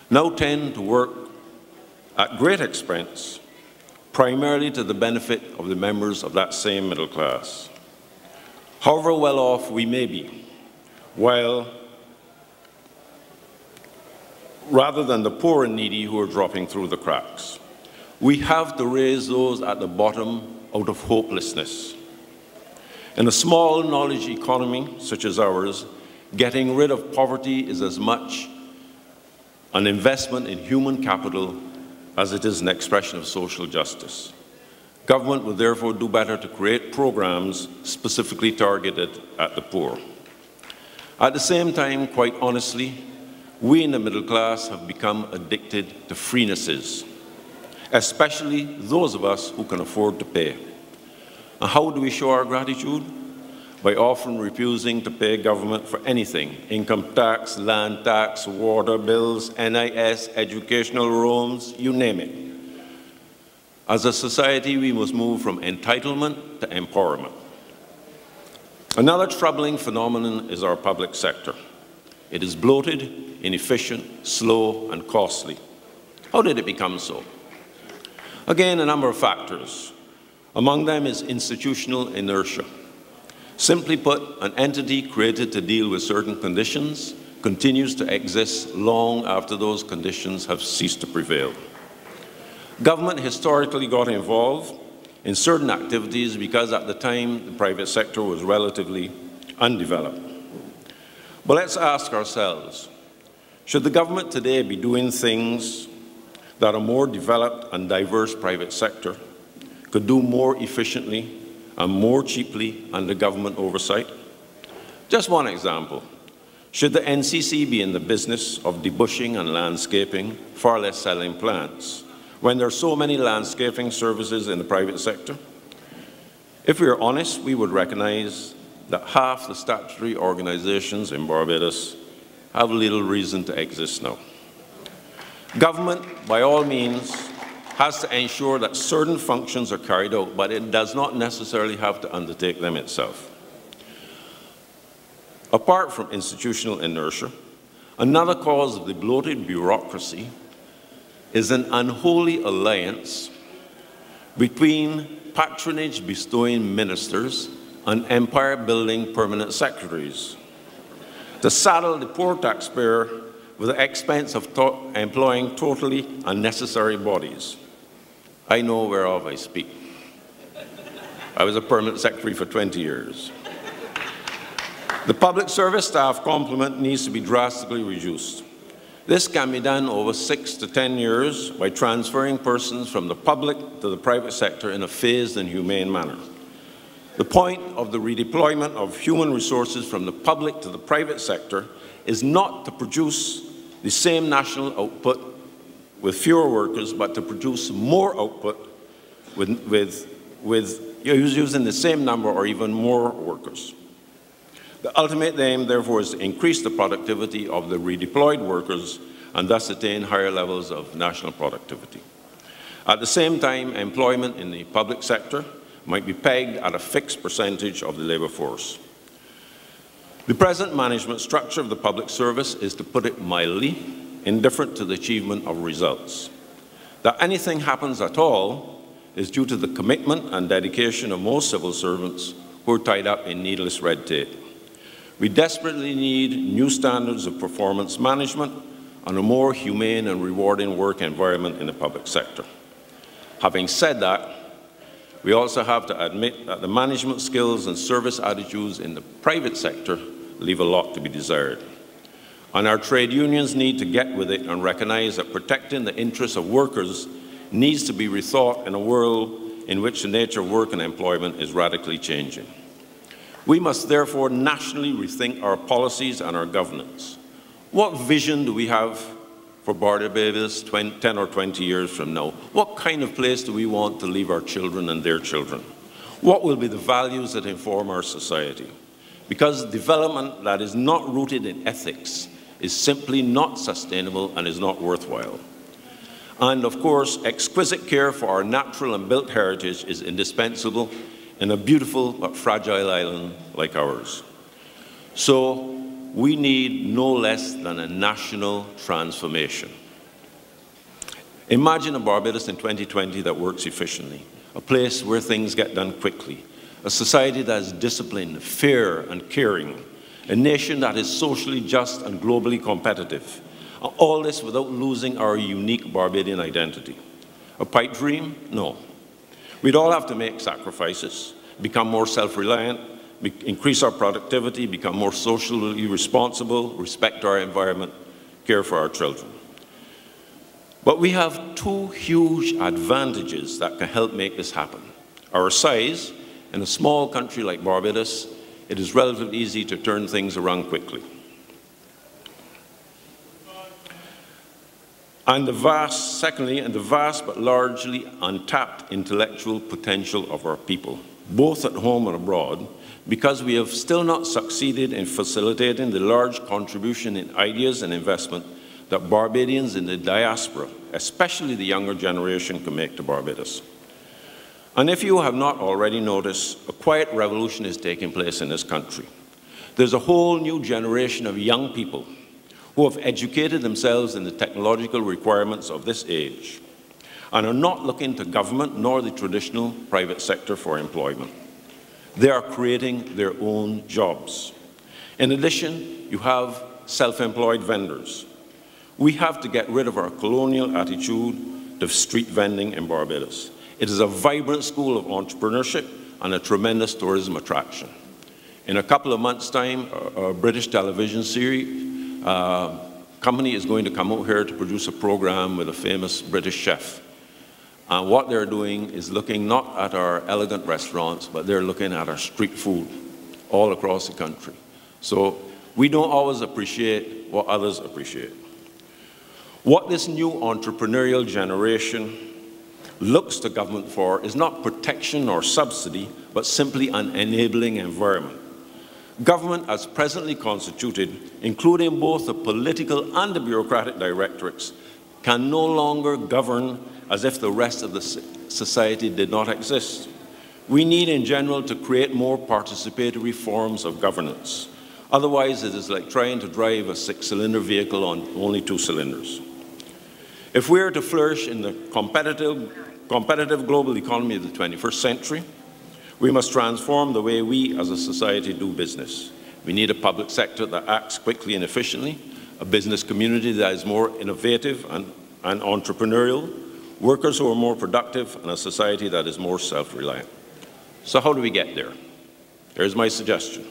[SPEAKER 5] now tend to work at great expense, primarily to the benefit of the members of that same middle class. However well off we may be, rather than the poor and needy who are dropping through the cracks, we have to raise those at the bottom out of hopelessness. In a small knowledge economy such as ours, getting rid of poverty is as much an investment in human capital as it is an expression of social justice. Government would therefore do better to create programs specifically targeted at the poor. At the same time, quite honestly, we in the middle class have become addicted to freenesses, especially those of us who can afford to pay. And how do we show our gratitude? By often refusing to pay government for anything: income tax, land tax, water bills, NIS, educational loans, you name it. As a society, we must move from entitlement to empowerment. Another troubling phenomenon is our public sector. It is bloated, inefficient, slow, and costly. How did it become so? Again, a number of factors. Among them is institutional inertia. Simply put, an entity created to deal with certain conditions continues to exist long after those conditions have ceased to prevail. Government historically got involved in certain activities because at the time the private sector was relatively undeveloped. But let's ask ourselves, should the government today be doing things that a more developed and diverse private sector could do more efficiently and more cheaply under government oversight? Just one example. Should the NCC be in the business of debushing and landscaping, far less selling plants, when there are so many landscaping services in the private sector? If we are honest, we would recognize that half the statutory organizations in Barbados have little reason to exist now. Government, by all means, has to ensure that certain functions are carried out, but it does not necessarily have to undertake them itself. Apart from institutional inertia, another cause of the bloated bureaucracy is an unholy alliance between patronage-bestowing ministers and empire-building permanent secretaries to saddle the poor taxpayer with the expense of employing totally unnecessary bodies. I know whereof I speak. I was a permanent secretary for 20 years. The public service staff complement needs to be drastically reduced. This can be done over 6 to 10 years by transferring persons from the public to the private sector in a phased and humane manner. The point of the redeployment of human resources from the public to the private sector is not to produce the same national output with fewer workers, but to produce more output with using the same number or even more workers. The ultimate aim, therefore, is to increase the productivity of the redeployed workers and thus attain higher levels of national productivity. At the same time, employment in the public sector might be pegged at a fixed percentage of the labour force. The present management structure of the public service is, to put it mildly, indifferent to the achievement of results. That anything happens at all is due to the commitment and dedication of most civil servants who are tied up in needless red tape. We desperately need new standards of performance management and a more humane and rewarding work environment in the public sector. Having said that, we also have to admit that the management skills and service attitudes in the private sector leave a lot to be desired. And our trade unions need to get with it and recognize that protecting the interests of workers needs to be rethought in a world in which the nature of work and employment is radically changing. We must therefore nationally rethink our policies and our governance. What vision do we have for Barbados 10 or 20 years from now? What kind of place do we want to leave our children and their children? What will be the values that inform our society? Because development that is not rooted in ethics is simply not sustainable and is not worthwhile. And of course, exquisite care for our natural and built heritage is indispensable in a beautiful but fragile island like ours. So we need no less than a national transformation. Imagine a Barbados in 2020 that works efficiently, a place where things get done quickly, a society that is disciplined, fair and caring, a nation that is socially just and globally competitive. All this without losing our unique Barbadian identity. A pipe dream? No. We'd all have to make sacrifices, become more self-reliant, increase our productivity, become more socially responsible, respect our environment, care for our children. But we have two huge advantages that can help make this happen. Our size. In a small country like Barbados, it is relatively easy to turn things around quickly. And the vast but largely untapped intellectual potential of our people, both at home and abroad, because we have still not succeeded in facilitating the large contribution in ideas and investment that Barbadians in the diaspora, especially the younger generation, can make to Barbados. And if you have not already noticed, a quiet revolution is taking place in this country. There's a whole new generation of young people who have educated themselves in the technological requirements of this age and are not looking to government nor the traditional private sector for employment. They are creating their own jobs. In addition, you have self-employed vendors. We have to get rid of our colonial attitude to street vending in Barbados. It is a vibrant school of entrepreneurship and a tremendous tourism attraction. In a couple of months' time, a British television series company is going to come out here to produce a program with a famous British chef. And what they're doing is looking not at our elegant restaurants, but they're looking at our street food all across the country. So we don't always appreciate what others appreciate. What this new entrepreneurial generation looks to government for is not protection or subsidy, but simply an enabling environment. Government, as presently constituted, including both the political and the bureaucratic directorates, can no longer govern as if the rest of the society did not exist. We need, in general, to create more participatory forms of governance. Otherwise, it is like trying to drive a 6-cylinder vehicle on only 2 cylinders. If we are to flourish in the competitive global economy of the 21st century, we must transform the way we as a society do business. We need a public sector that acts quickly and efficiently, a business community that is more innovative and entrepreneurial, workers who are more productive, and a society that is more self-reliant. So how do we get there? Here's my suggestion.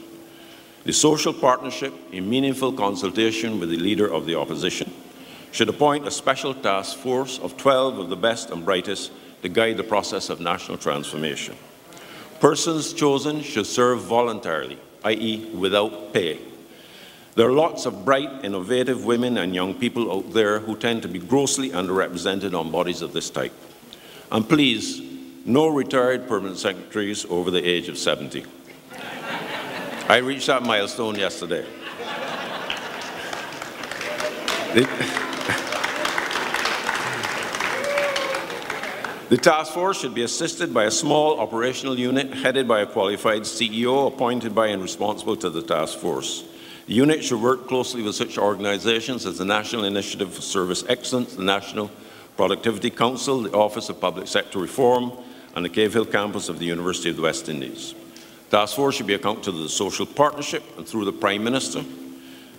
[SPEAKER 5] The social partnership, in meaningful consultation with the Leader of the Opposition, should appoint a special task force of 12 of the best and brightest to guide the process of national transformation. Persons chosen should serve voluntarily, i.e. without pay. There are lots of bright, innovative women and young people out there who tend to be grossly underrepresented on bodies of this type. And please, no retired permanent secretaries over the age of 70. I reached that milestone yesterday. The task force should be assisted by a small operational unit headed by a qualified CEO appointed by and responsible to the task force. The unit should work closely with such organizations as the National Initiative for Service Excellence, the National Productivity Council, the Office of Public Sector Reform, and the Cave Hill campus of the University of the West Indies. The task force should be accountable to the social partnership and through the Prime Minister,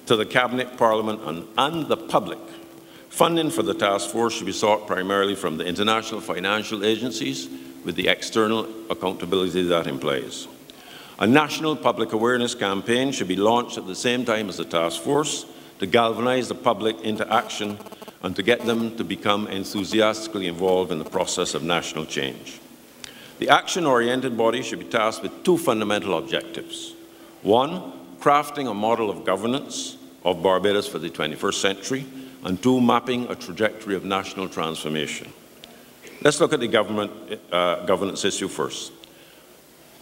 [SPEAKER 5] to the Cabinet, Parliament, and the public. Funding for the task force should be sought primarily from the international financial agencies with the external accountability that implies. A national public awareness campaign should be launched at the same time as the task force to galvanize the public into action and to get them to become enthusiastically involved in the process of national change. The action-oriented body should be tasked with two fundamental objectives. One, crafting a model of governance of Barbados for the 21st century, and two, mapping a trajectory of national transformation. Let's look at the governance issue first.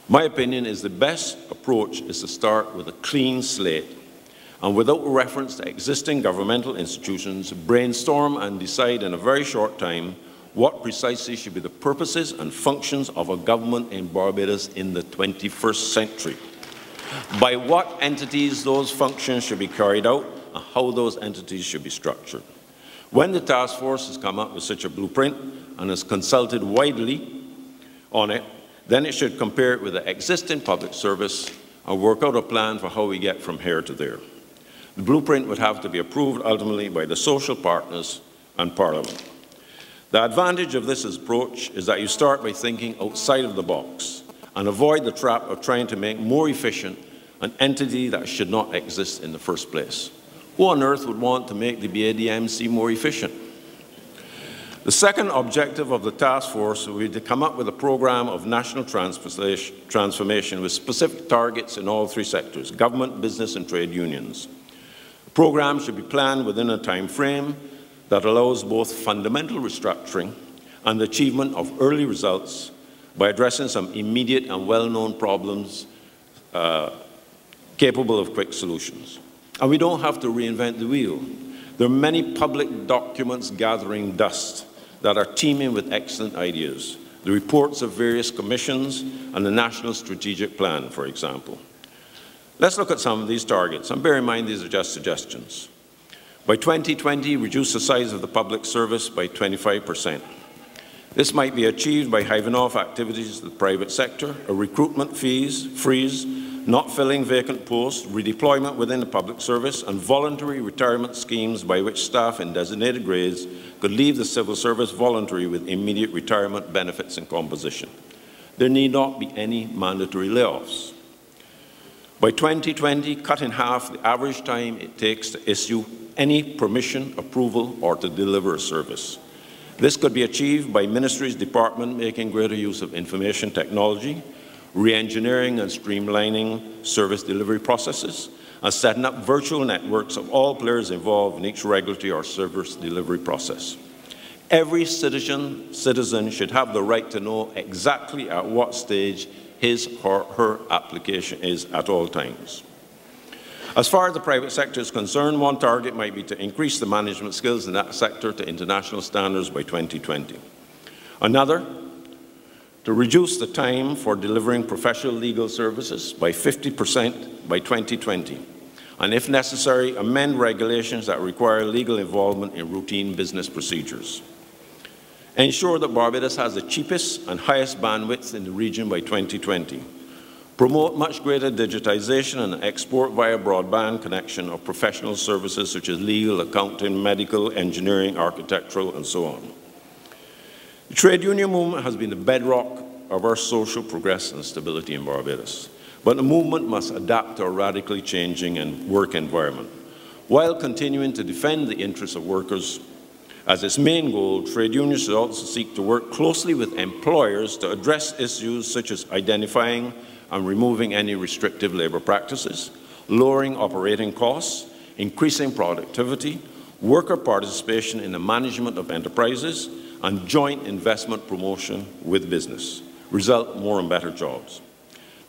[SPEAKER 5] My opinion is the best approach is to start with a clean slate and without reference to existing governmental institutions, brainstorm and decide in a very short time what precisely should be the purposes and functions of a government in Barbados in the 21st century, by what entities those functions should be carried out, and how those entities should be structured. When the task force has come up with such a blueprint and has consulted widely on it, then it should compare it with the existing public service and work out a plan for how we get from here to there. The blueprint would have to be approved ultimately by the social partners and Parliament. The advantage of this approach is that you start by thinking outside of the box and avoid the trap of trying to make more efficient an entity that should not exist in the first place. Who on earth would want to make the BADMC more efficient? The second objective of the task force will be to come up with a program of national transformation with specific targets in all three sectors: government, business, and trade unions. The program should be planned within a time frame that allows both fundamental restructuring and the achievement of early results by addressing some immediate and well-known problems capable of quick solutions. And we don't have to reinvent the wheel. There are many public documents gathering dust that are teeming with excellent ideas. The reports of various commissions and the National Strategic Plan, for example. Let's look at some of these targets, and bear in mind these are just suggestions. By 2020, reduce the size of the public service by 25%. This might be achieved by hiving off activities of the private sector, a recruitment freeze, not filling vacant posts, redeployment within the public service, and voluntary retirement schemes by which staff in designated grades could leave the civil service voluntarily with immediate retirement benefits and composition. There need not be any mandatory layoffs. By 2020, cut in half the average time it takes to issue any permission, approval, or to deliver a service. This could be achieved by ministries' department making greater use of information technology, re-engineering and streamlining service delivery processes, and setting up virtual networks of all players involved in each regulatory or service delivery process. Every citizen should have the right to know exactly at what stage his or her application is at all times. As far as the private sector is concerned, one target might be to increase the management skills in that sector to international standards by 2020. Another, to reduce the time for delivering professional legal services by 50% by 2020, and if necessary, amend regulations that require legal involvement in routine business procedures. Ensure that Barbados has the cheapest and highest bandwidth in the region by 2020. Promote much greater digitization and export via broadband connection of professional services such as legal, accounting, medical, engineering, architectural, and so on. The trade union movement has been the bedrock of our social progress and stability in Barbados. But the movement must adapt to a radically changing work environment. While continuing to defend the interests of workers as its main goal, trade unions should also seek to work closely with employers to address issues such as identifying and removing any restrictive labor practices, lowering operating costs, increasing productivity, worker participation in the management of enterprises, and joint investment promotion with business. Result more and better jobs.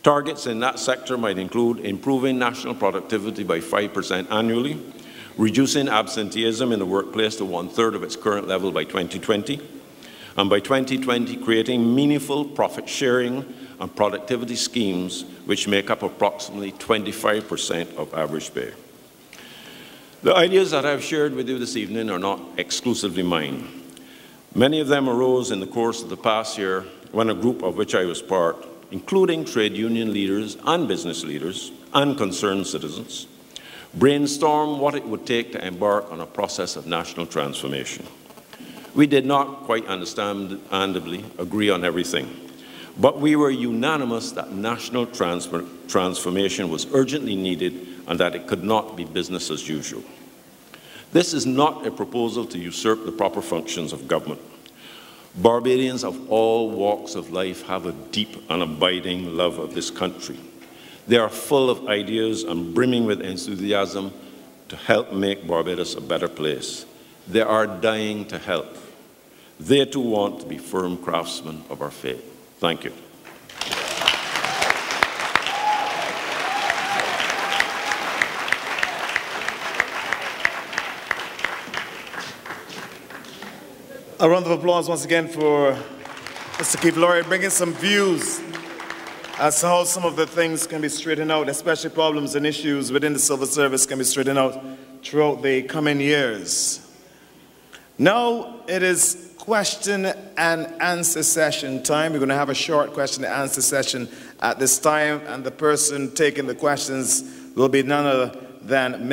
[SPEAKER 5] Targets in that sector might include improving national productivity by 5% annually, reducing absenteeism in the workplace to 1/3 of its current level by 2020, and by 2020 creating meaningful profit sharing and productivity schemes which make up approximately 25% of average pay. The ideas that I've shared with you this evening are not exclusively mine. Many of them arose in the course of the past year when a group of which I was part, including trade union leaders and business leaders and concerned citizens, brainstormed what it would take to embark on a process of national transformation. We did not quite understandably agree on everything, but we were unanimous that national transformation was urgently needed and that it could not be business as usual. This is not a proposal to usurp the proper functions of government. Barbadians of all walks of life have a deep and abiding love of this country. They are full of ideas and brimming with enthusiasm to help make Barbados a better place. They are dying to help. They too want to be firm craftsmen of our fate. Thank you.
[SPEAKER 1] A round of applause once again for Mr. Keith Laurie, bringing some views as to how some of the things can be straightened out, especially problems and issues within the civil service can be straightened out throughout the coming years. Now it is question and answer session time. We're going to have a short question and answer session at this time, and the person taking the questions will be none other than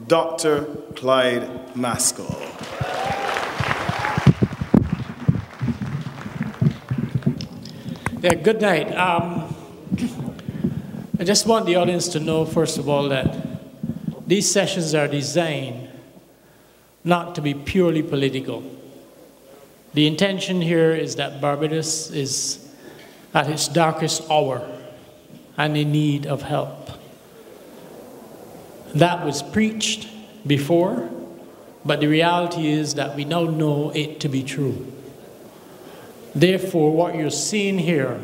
[SPEAKER 1] Dr. Clyde Maskell.
[SPEAKER 6] Yeah, good night. I just want the audience to know, first of all, that these sessions are designed not to be purely political. The intention here is that Barbados is at its darkest hour and in need of help. That was preached before, but the reality is that we now know it to be true. Therefore, what you're seeing here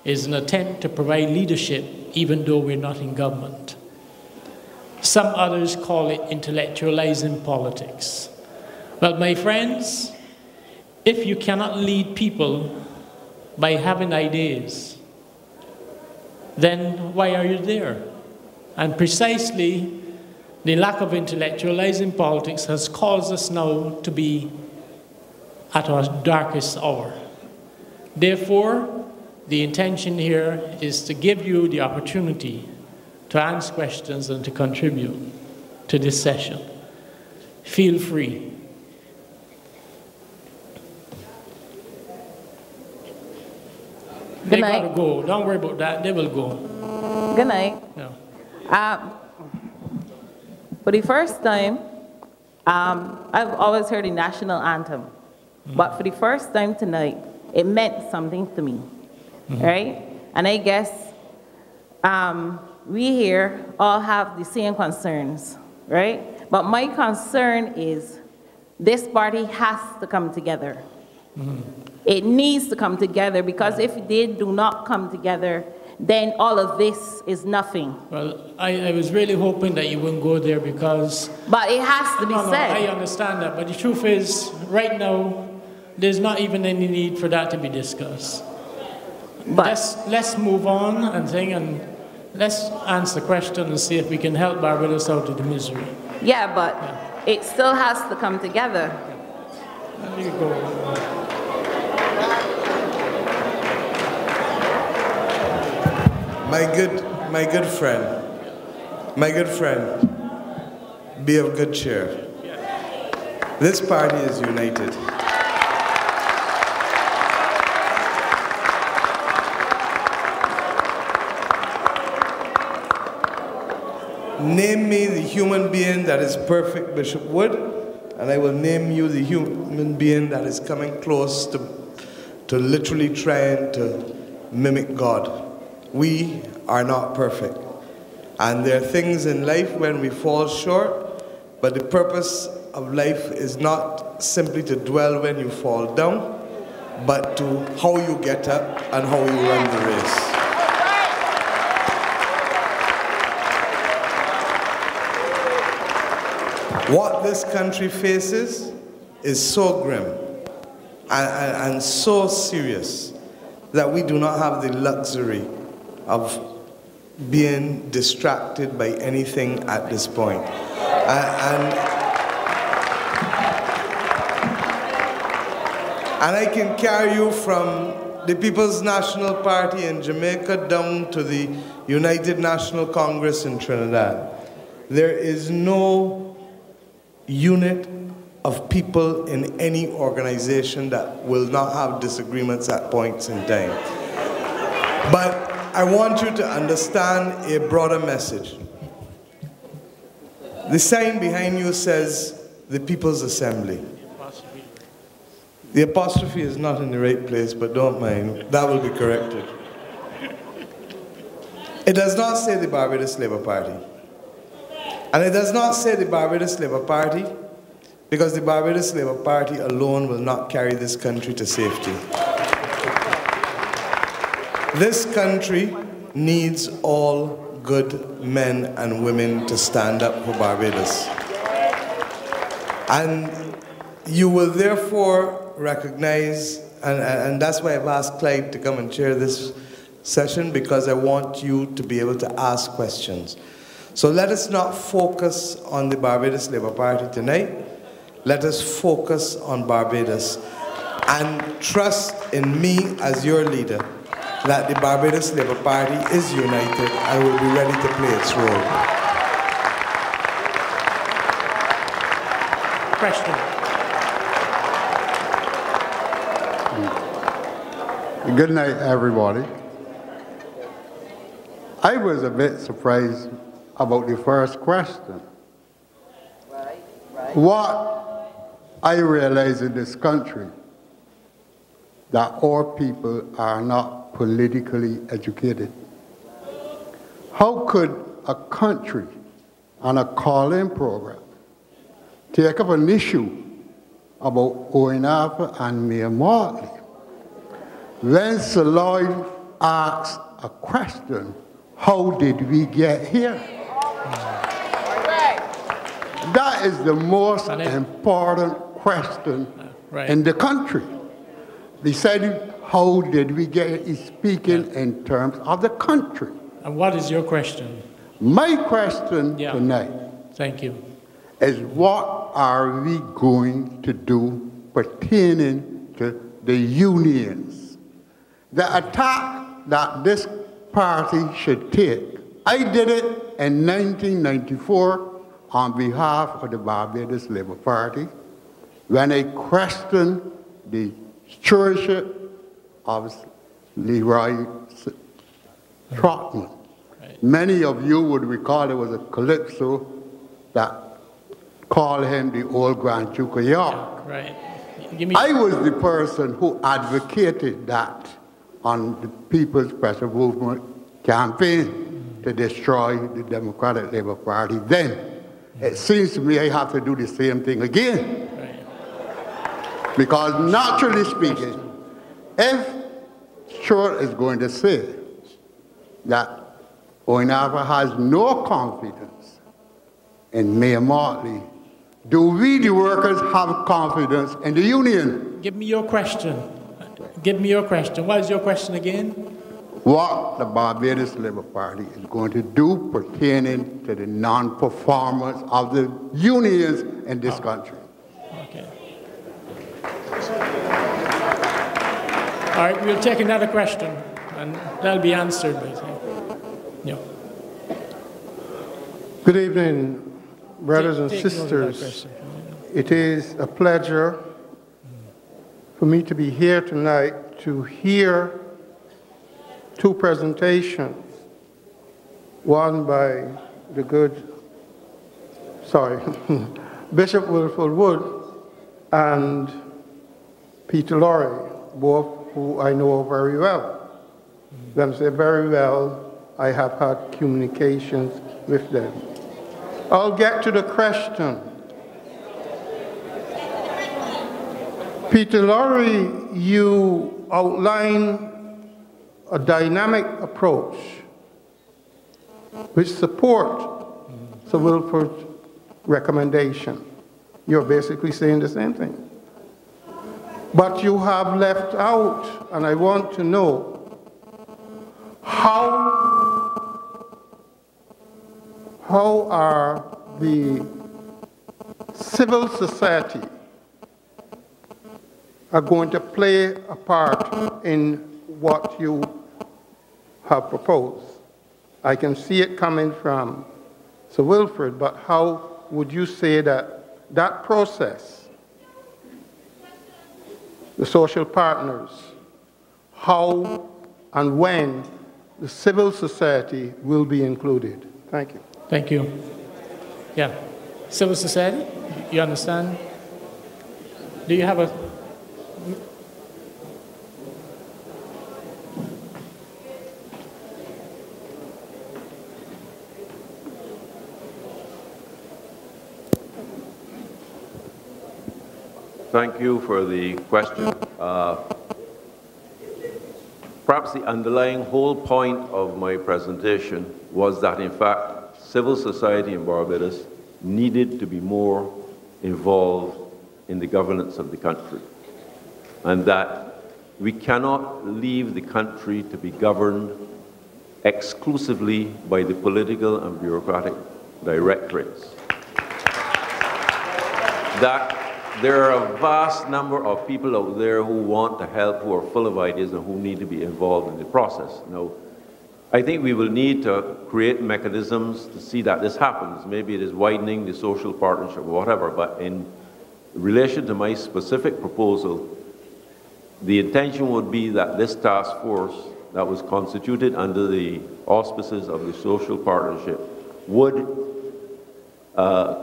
[SPEAKER 6] is an attempt to provide leadership even though we're not in government. Some others call it intellectualizing politics. Well, my friends, if you cannot lead people by having ideas, then why are you there? And precisely the lack of intellectualizing politics has caused us now to be at our darkest hour. Therefore, the intention here is to give you the opportunity to ask questions and to contribute to this session. Feel free. They gotta go. Don't worry about that. They will go.
[SPEAKER 7] Good night.
[SPEAKER 6] No.
[SPEAKER 7] For the first time, I've always heard the national anthem, but for the first time tonight, it meant something to me, right? And I guess we here all have the same concerns, right? But my concern is this party has to come together. It needs to come together, because if they do not come together, then all of this is nothing.
[SPEAKER 6] Well, I was really hoping that you wouldn't go there, because...
[SPEAKER 7] But it has to be said.
[SPEAKER 6] I understand that, but the truth is, right now, there's not even any need for that to be discussed. But let's move on and let's answer the question and see if we can help Barbados out of the misery.
[SPEAKER 7] Yeah, but it still has to come together.
[SPEAKER 6] There you go.
[SPEAKER 8] My good friend, be of good cheer. This party is united. name me the human being that is perfect, Bishop Wood, and I will name you the human being that is coming close to literally trying to mimic God. We are not perfect. And there are things in life when we fall short, but the purpose of life is not simply to dwell when you fall down, but to how you get up and how you run the race. What this country faces is so grim and so serious that we do not have the luxury of being distracted by anything at this point. And I can carry you from the People's National Party in Jamaica down to the United National Congress in Trinidad. There is no unit of people in any organization that will not have disagreements at points in time. But I want you to understand a broader message. The sign behind you says the People's Assembly. The apostrophe is not in the right place, but don't mind. That will be corrected. It does not say the Barbados Labour Party. And it does not say the Barbados Labour Party because the Barbados Labour Party alone will not carry this country to safety. This country needs all good men and women to stand up for Barbados. And you will therefore recognize, and that's why I've asked Clyde to come and chair this session, because I want you to be able to ask questions. So let us not focus on the Barbados Labour Party tonight. Let us focus on Barbados and trust in me as your leader that the Barbados Labour Party is united and will be ready to play its role.
[SPEAKER 6] Question.
[SPEAKER 9] Good night, everybody. I was a bit surprised about the first question. What I realize in this country, that our people are not politically educated. How could a country on a call-in program take up an issue about ONAFA and Mia Mottley when Sir Laurie asks a question, how did we get here? That is the most important question in the country. They said, how did we get here? He's speaking in terms of the country.
[SPEAKER 6] And what is your question?
[SPEAKER 9] My question tonight is what are we going to do pertaining to the unions? The attack that this party should take. I did it in 1994 on behalf of the Barbados Labour Party when I questioned the stewardship of Leroy Trotman. Many of you would recall there was a calypso that called him the old Grand Duke of York. I was the person who advocated that on the People's Pressure Movement campaign to destroy the Democratic Labour Party. Then, it seems to me I have to do the same thing again. Because naturally speaking, if Stuart is going to say that ONAFA has no confidence in Mia Mottley, do we, the workers, have confidence in the union?
[SPEAKER 6] Give me your question. Give me your question. What is your question again?
[SPEAKER 9] What the Barbados Labour Party is going to do pertaining to the non-performance of the unions in this country.
[SPEAKER 6] Okay. All right, we'll take another question, and that'll be answered by you.
[SPEAKER 10] Good evening, brothers and sisters. It is a pleasure for me to be here tonight to hear two presentations, one by the good Bishop Wilfred Wood and Peter Laurie, both who I know very well. Them say very well, I have had communications with them. I'll get to the question. Peter Laurie, you outline a dynamic approach which support Sir Wilfred's recommendation. You're basically saying the same thing. But you have left out, and I want to know, how are the civil society are going to play a part in what you have proposed? I can see it coming from Sir Wilfred, but how would you say that that process, the social partners, how and when the civil society will be included? Thank you.
[SPEAKER 6] Thank you. Yeah. Civil society, you understand? Do you have a...
[SPEAKER 5] Thank you for the question. Perhaps the underlying whole point of my presentation was that, in fact, civil society in Barbados needed to be more involved in the governance of the country, and that we cannot leave the country to be governed exclusively by the political and bureaucratic directorates. That there are a vast number of people out there who want to help, who are full of ideas, and who need to be involved in the process. Now, I think we will need to create mechanisms to see that this happens. Maybe it is widening the social partnership or whatever, but in relation to my specific proposal, the intention would be that this task force that was constituted under the auspices of the social partnership would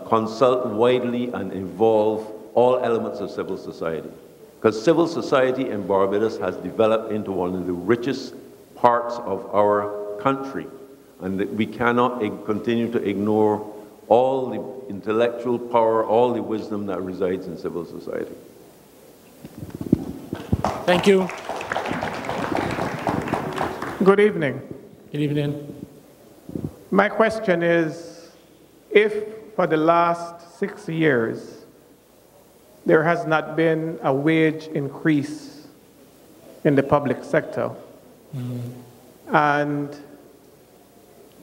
[SPEAKER 5] consult widely and involve all elements of civil society. Because civil society in Barbados has developed into one of the richest parts of our country, and that we cannot continue to ignore all the intellectual power, all the wisdom that resides in civil society.
[SPEAKER 6] Thank you.
[SPEAKER 11] Good evening.
[SPEAKER 6] Good evening.
[SPEAKER 11] My question is, if for the last 6 years there has not been a wage increase in the public sector, and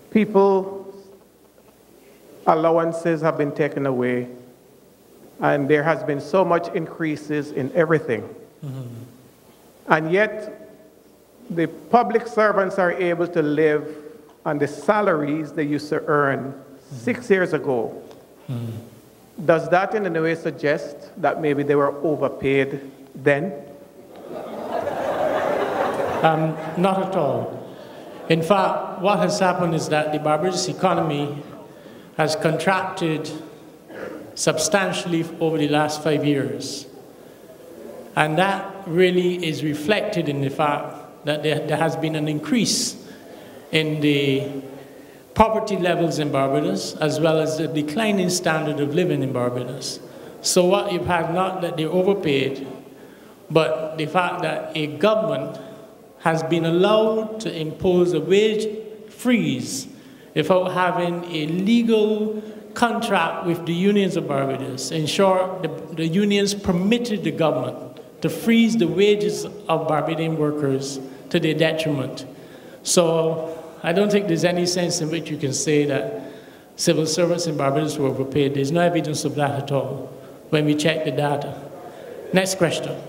[SPEAKER 11] people's allowances have been taken away, and there has been so much increases in everything, and yet the public servants are able to live on the salaries they used to earn 6 years ago. Does that in any way suggest that maybe they were overpaid then?
[SPEAKER 6] Not at all. In fact, what has happened is that the Barbados economy has contracted substantially over the last 5 years. And that really is reflected in the fact that there has been an increase in the poverty levels in Barbados, as well as the declining standard of living in Barbados. So what you have, not that they're overpaid, but the fact that a government has been allowed to impose a wage freeze without having a legal contract with the unions of Barbados. In short, the unions permitted the government to freeze the wages of Barbadian workers to their detriment. So I don't think there's any sense in which you can say that civil servants in Barbados were overpaid. There's no evidence of that at all when we check the data. Next question.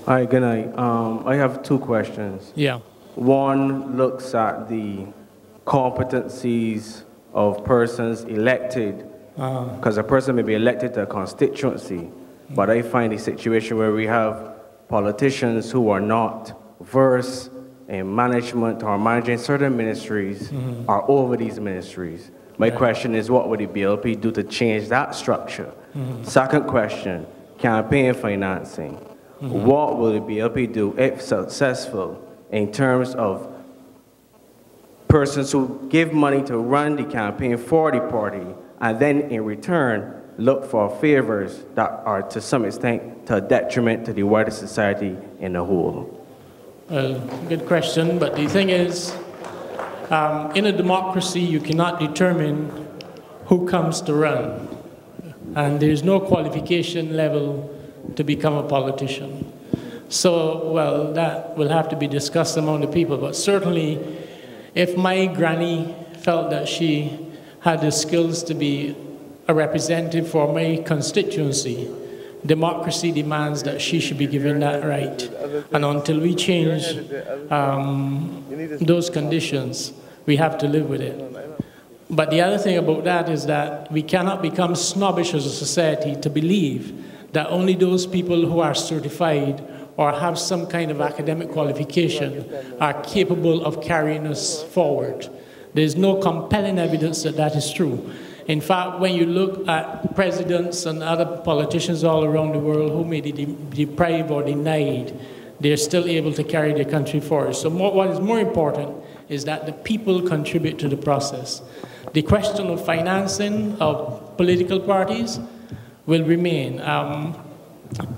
[SPEAKER 12] Hi, good night. I have two questions.
[SPEAKER 6] Yeah.
[SPEAKER 12] One looks at the competencies of persons elected, because a person may be elected to a constituency, but I find a situation where we have politicians who are not versed in management or managing certain ministries are over these ministries. My question is, what would the BLP do to change that structure? Second question, campaign financing. What will the BLP do, if successful, in terms of persons who give money to run the campaign for the party and then in return look for favors that are to some extent to a detriment to the wider society in the whole?
[SPEAKER 6] Well, good question, but the thing is, in a democracy, you cannot determine who comes to run. And there's no qualification level to become a politician. So, well, that will have to be discussed among the people, but certainly if my granny felt that she had the skills to be a representative for my constituency, democracy demands that she should be given that right. And until we change those conditions, we have to live with it. But the other thing about that is that we cannot become snobbish as a society to believe that only those people who are certified or have some kind of academic qualification are capable of carrying us forward. There's no compelling evidence that that is true. In fact, when you look at presidents and other politicians all around the world who may be deprived or denied, they're still able to carry their country forward. So what is more important is that the people contribute to the process. The question of financing of political parties will remain.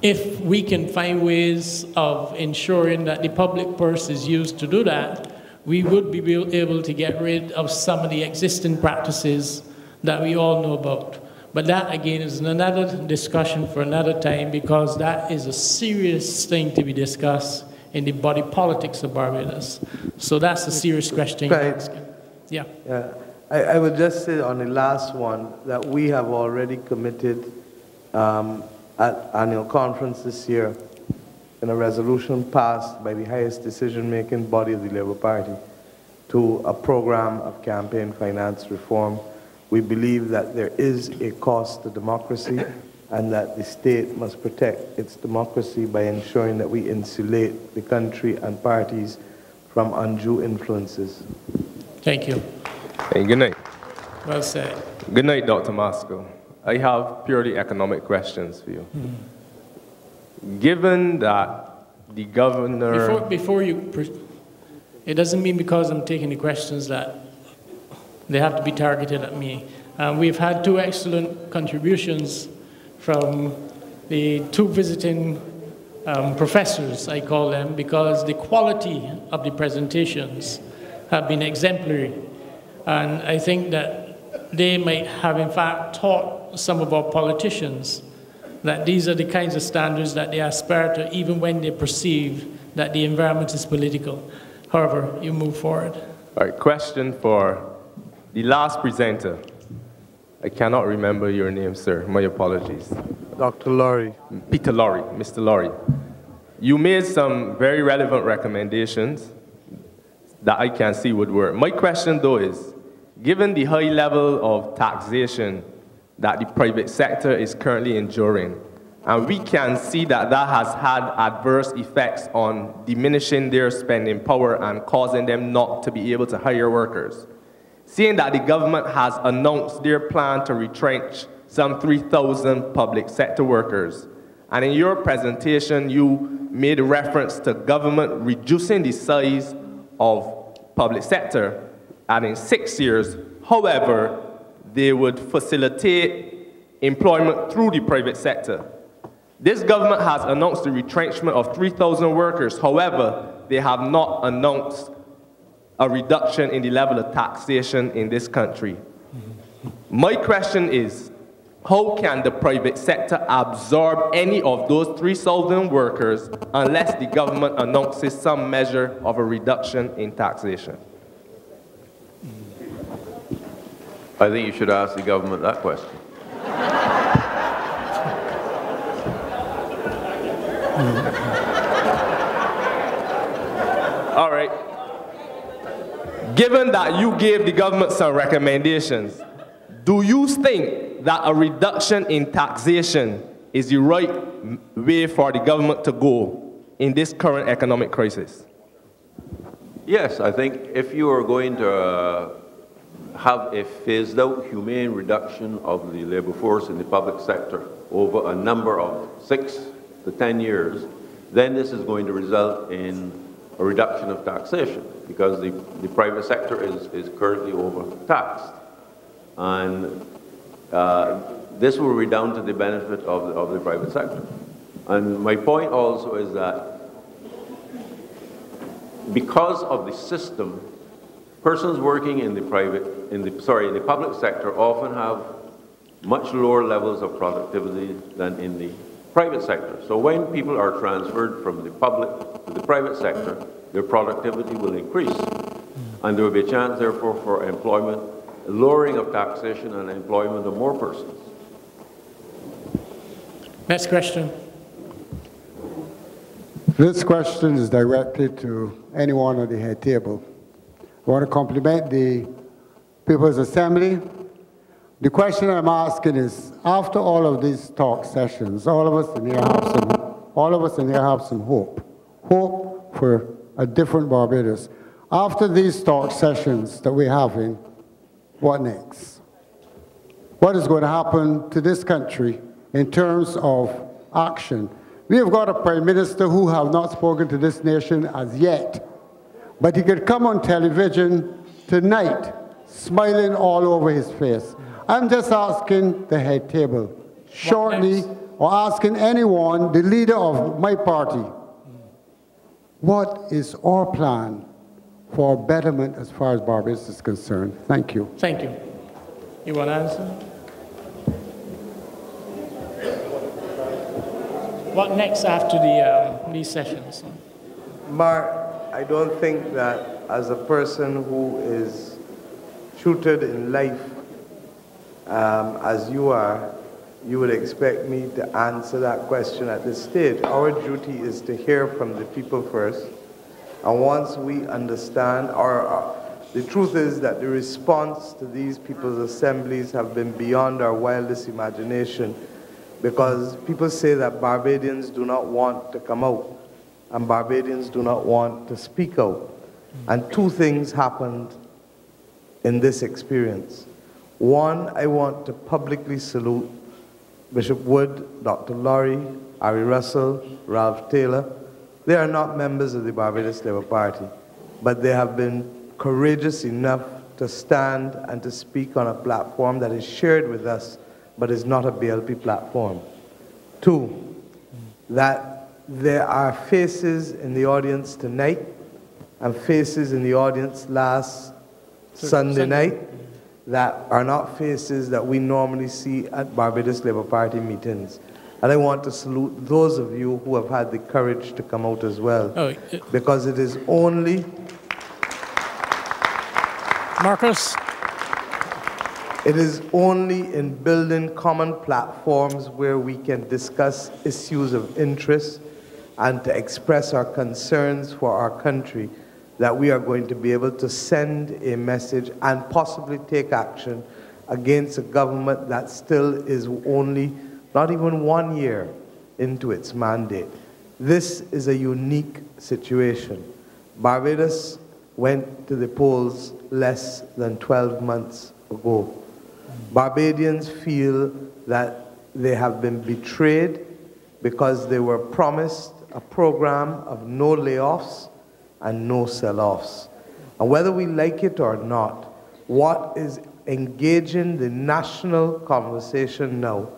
[SPEAKER 6] If we can find ways of ensuring that the public purse is used to do that, we would be able to get rid of some of the existing practices that we all know about. But that, again, is another discussion for another time, because that is a serious thing to be discussed in the body politics of Barbados. So that's a serious question you're asking. Yeah.
[SPEAKER 8] I would just say on the last one that we have already committed at annual conference this year in a resolution passed by the highest decision-making body of the Labour Party to a program of campaign finance reform. We believe that there is a cost to democracy and that the state must protect its democracy by ensuring that we insulate the country and parties from undue influences.
[SPEAKER 6] Thank you.
[SPEAKER 13] Hey, good night.
[SPEAKER 6] Well said.
[SPEAKER 13] Good night, Dr. Masco. I have purely economic questions for you. Given that the governor...
[SPEAKER 6] Before you... It doesn't mean because I'm taking the questions that they have to be targeted at me. We've had two excellent contributions from the two visiting professors, I call them, because the quality of the presentations have been exemplary. And I think that they might have, in fact, taught some of our politicians that these are the kinds of standards that they aspire to, even when they perceive that the environment is political. However, you move forward.
[SPEAKER 13] All right, question for the last presenter. I cannot remember your name, sir. My apologies.
[SPEAKER 8] Dr. Laurie.
[SPEAKER 13] Peter Laurie, Mr. Laurie. You made some very relevant recommendations that I can see would work. My question, though, is, given the high level of taxation that the private sector is currently enduring, and we can see that that has had adverse effects on diminishing their spending power and causing them not to be able to hire workers. Seeing that the government has announced their plan to retrench some 3,000 public sector workers, and in your presentation you made reference to government reducing the size of public sector, and in 6 years, however, they would facilitate employment through the private sector. This government has announced the retrenchment of 3,000 workers. However, they have not announced a reduction in the level of taxation in this country. My question is, how can the private sector absorb any of those 3,000 workers unless the government announces some measure of a reduction in taxation?
[SPEAKER 5] I think you should ask the government that question.
[SPEAKER 13] All right. Given that you gave the government some recommendations, do you think that a reduction in taxation is the right way for the government to go in this current economic crisis?
[SPEAKER 5] Yes, I think if you are going to
[SPEAKER 14] have a phased-out humane reduction of the labor force in the public sector over a number of 6 to 10 years, then this is going to result in a reduction of taxation, because the private sector is currently overtaxed. And this will redound to the benefit of the private sector. And my point also is that because of the system, persons working in the public sector often have much lower levels of productivity than in the private sector. So when people are transferred from the public to the private sector, their productivity will increase. And there will be a chance, therefore, for employment, lowering of taxation and employment of more persons.
[SPEAKER 6] Next question.
[SPEAKER 9] This question is directed to anyone at the head table. I want to compliment the People's Assembly. The question I'm asking is, after all of these talk sessions, all of us in here have some hope. Hope for a different Barbados. After these talk sessions that we're having, what next? What is going to happen to this country in terms of action? We have got a Prime Minister who has not spoken to this nation as yet, but he could come on television tonight, smiling all over his face. I'm just asking the head table, shortly, or asking anyone, the leader of my party, what is our plan for betterment as far as Barbados is concerned? Thank you.
[SPEAKER 6] Thank you. You want to answer? What next after these sessions?
[SPEAKER 8] Mark, I don't think that as a person who is tutored in life, as you are, you would expect me to answer that question at this stage. Our duty is to hear from the people first, and once we understand, the truth is that the response to these people's assemblies have been beyond our wildest imagination, because people say that Barbadians do not want to come out, and Barbadians do not want to speak out. And two things happened in this experience. One, I want to publicly salute Bishop Wood, Dr. Laurie, Ari Russell, Ralph Taylor. They are not members of the Barbados Labour Party, but they have been courageous enough to stand and to speak on a platform that is shared with us, but is not a BLP platform. Two, that there are faces in the audience tonight and faces in the audience last Sunday night that are not faces that we normally see at Barbados Labour Party meetings. And I want to salute those of you who have had the courage to come out as well. Because it is only...
[SPEAKER 6] Marcus?
[SPEAKER 8] It is only in building common platforms where we can discuss issues of interest and to express our concerns for our country that we are going to be able to send a message and possibly take action against a government that still is only not even 1 year into its mandate. This is a unique situation. Barbados went to the polls less than 12 months ago. Barbadians feel that they have been betrayed because they were promised a program of no layoffs and no sell-offs. And whether we like it or not, what is engaging the national conversation now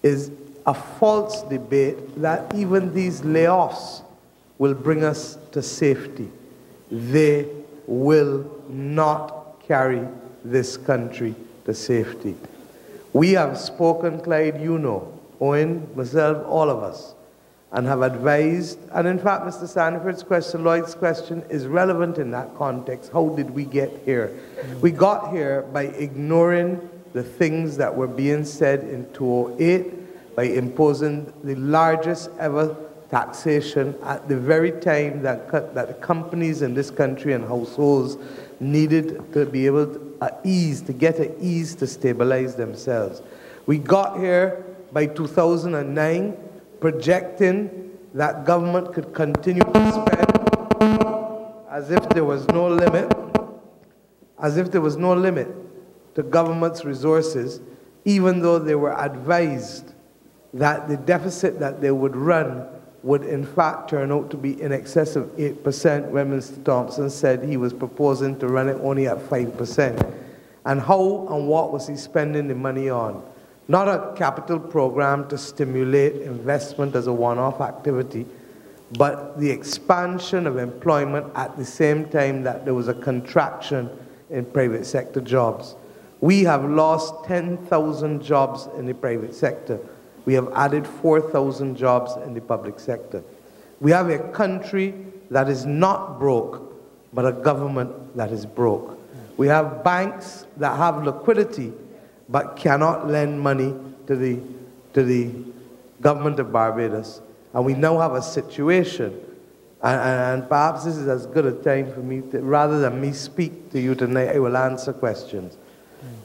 [SPEAKER 8] is a false debate that even these layoffs will bring us to safety. They will not carry this country to safety. We have spoken, Clyde, you know, Owen, myself, all of us, and have advised, and in fact, Mr. Sanford's question, Lloyd's question, is relevant in that context. How did we get here? We got here by ignoring the things that were being said in 2008, by imposing the largest ever taxation at the very time that the companies in this country and households needed to be able to get an ease to stabilize themselves. We got here by 2009 projecting that government could continue to spend as if there was no limit. as if there was no limit to government's resources, even though they were advised that the deficit that they would run would in fact turn out to be in excess of 8% when Mr. Thompson said he was proposing to run it only at 5%. And how and what was he spending the money on? Not a capital program to stimulate investment as a one-off activity, but the expansion of employment at the same time that there was a contraction in private sector jobs. We have lost 10,000 jobs in the private sector. We have added 4,000 jobs in the public sector. We have a country that is not broke, but a government that is broke. We have banks that have liquidity, but cannot lend money to the government of Barbados. And we now have a situation, and perhaps this is as good a time for me, to, rather than me speak to you tonight, I will answer questions.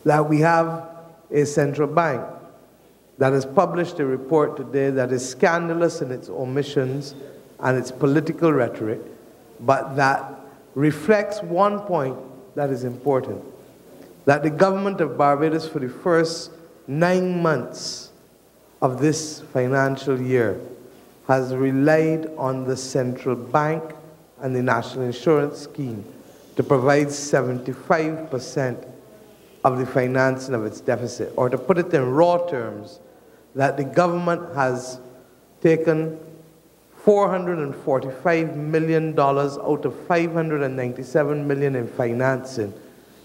[SPEAKER 8] That we have a central bank that has published a report today that is scandalous in its omissions and its political rhetoric, but that reflects one point that is important, that the government of Barbados for the first 9 months of this financial year has relied on the central bank and the national insurance scheme to provide 75% of the financing of its deficit. Or to put it in raw terms, that the government has taken $445 million out of $597 million in financing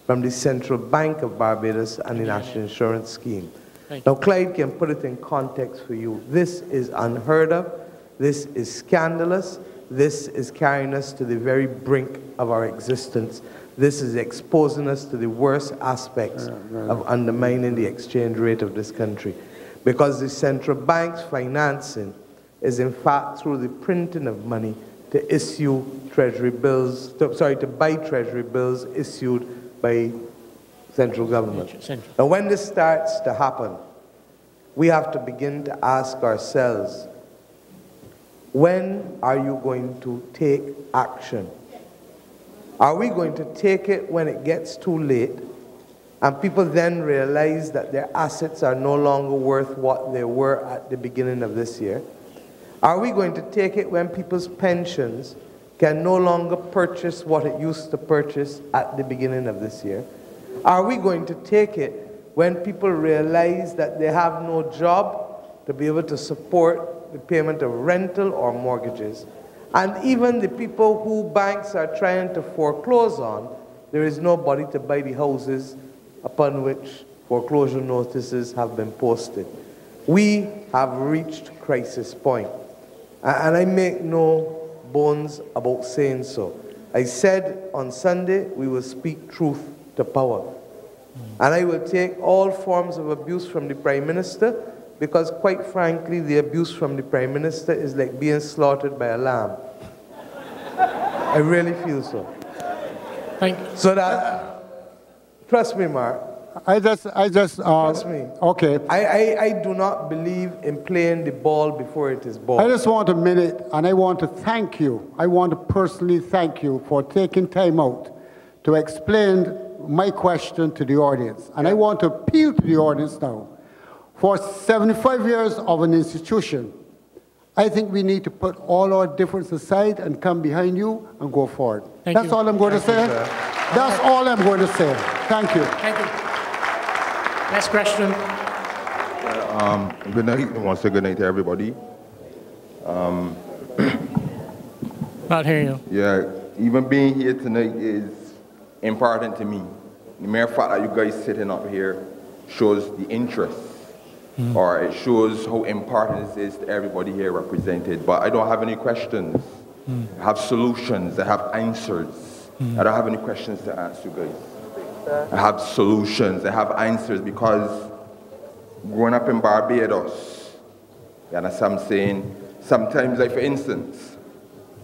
[SPEAKER 8] from the Central Bank of Barbados and the National Insurance Scheme. Now, Clyde can put it in context for you. This is unheard of. This is scandalous. This is carrying us to the very brink of our existence. This is exposing us to the worst aspects of undermining the exchange rate of this country. Because the central bank's financing is in fact through the printing of money to issue treasury bills, to buy treasury bills issued by central government. Now when this starts to happen, we have to begin to ask ourselves, when are you going to take action? Are we going to take it when it gets too late and people then realize that their assets are no longer worth what they were at the beginning of this year? Are we going to take it when people's pensions can no longer purchase what it used to purchase at the beginning of this year? Are we going to take it when people realize that they have no job to be able to support the payment of rental or mortgages? And even the people who banks are trying to foreclose on, there is nobody to buy the houses upon which foreclosure notices have been posted. We have reached crisis point. And I make no bones about saying so. I said on Sunday, we will speak truth to power. And I will take all forms of abuse from the Prime Minister, because quite frankly, the abuse from the Prime Minister is like being slaughtered by a lamb. I really feel so.
[SPEAKER 6] Thank you.
[SPEAKER 8] So that, trust me, Mark.
[SPEAKER 10] Trust
[SPEAKER 8] me.
[SPEAKER 10] Okay.
[SPEAKER 8] I do not believe in playing the ball before it is ball.
[SPEAKER 10] I just want a minute, and I want to thank you. I want to personally thank you for taking time out to explain my question to the audience. And I want to appeal to the audience now. For 75 years of an institution, I think we need to put all our differences aside and come behind you and go forward. That's all I'm going to say. That's all I'm going to say. Thank you.
[SPEAKER 6] Thank you. Next question.
[SPEAKER 15] Good night. I want to say good night to everybody.
[SPEAKER 6] Not hearing you.
[SPEAKER 15] Yeah, even being here tonight is important to me. The mere fact that you guys sitting up here shows the interest, or it shows how important this is to everybody here represented. But I don't have any questions. I have solutions. I have answers. I don't have any questions to ask you guys. I have solutions. I have answers, because growing up in Barbados, you understand what I'm saying? Sometimes, like for instance,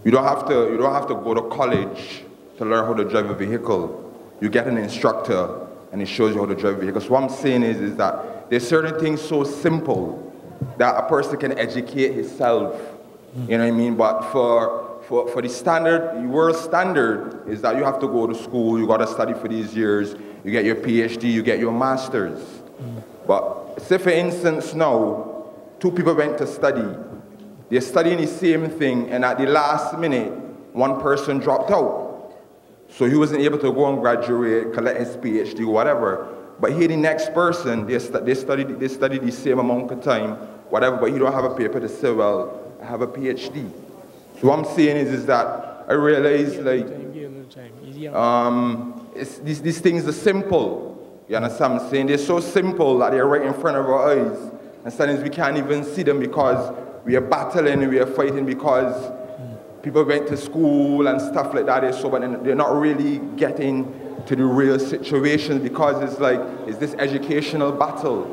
[SPEAKER 15] you don't have to go to college to learn how to drive a vehicle. You get an instructor and it shows you how to drive a vehicle. So what I'm saying is that there's certain things so simple that a person can educate himself. You know what I mean? But for for the standard, the world standard is that you have to go to school, you got to study for these years, you get your PhD, you get your master's. But say for instance now, two people went to study. They're studying the same thing, and at the last minute, one person dropped out. So he wasn't able to go and graduate, collect his PhD, whatever. But here the next person, they studied the same amount of time, whatever, but he don't have a paper to say, well, I have a PhD. So what I'm saying is that I realize like, these things are simple. You understand what I'm saying? They're so simple that they're right in front of our eyes. And sometimes we can't even see them because we are battling and we are fighting because people went to school and stuff like that. So, but they're not really getting to the real situation because it's like, it's this educational battle.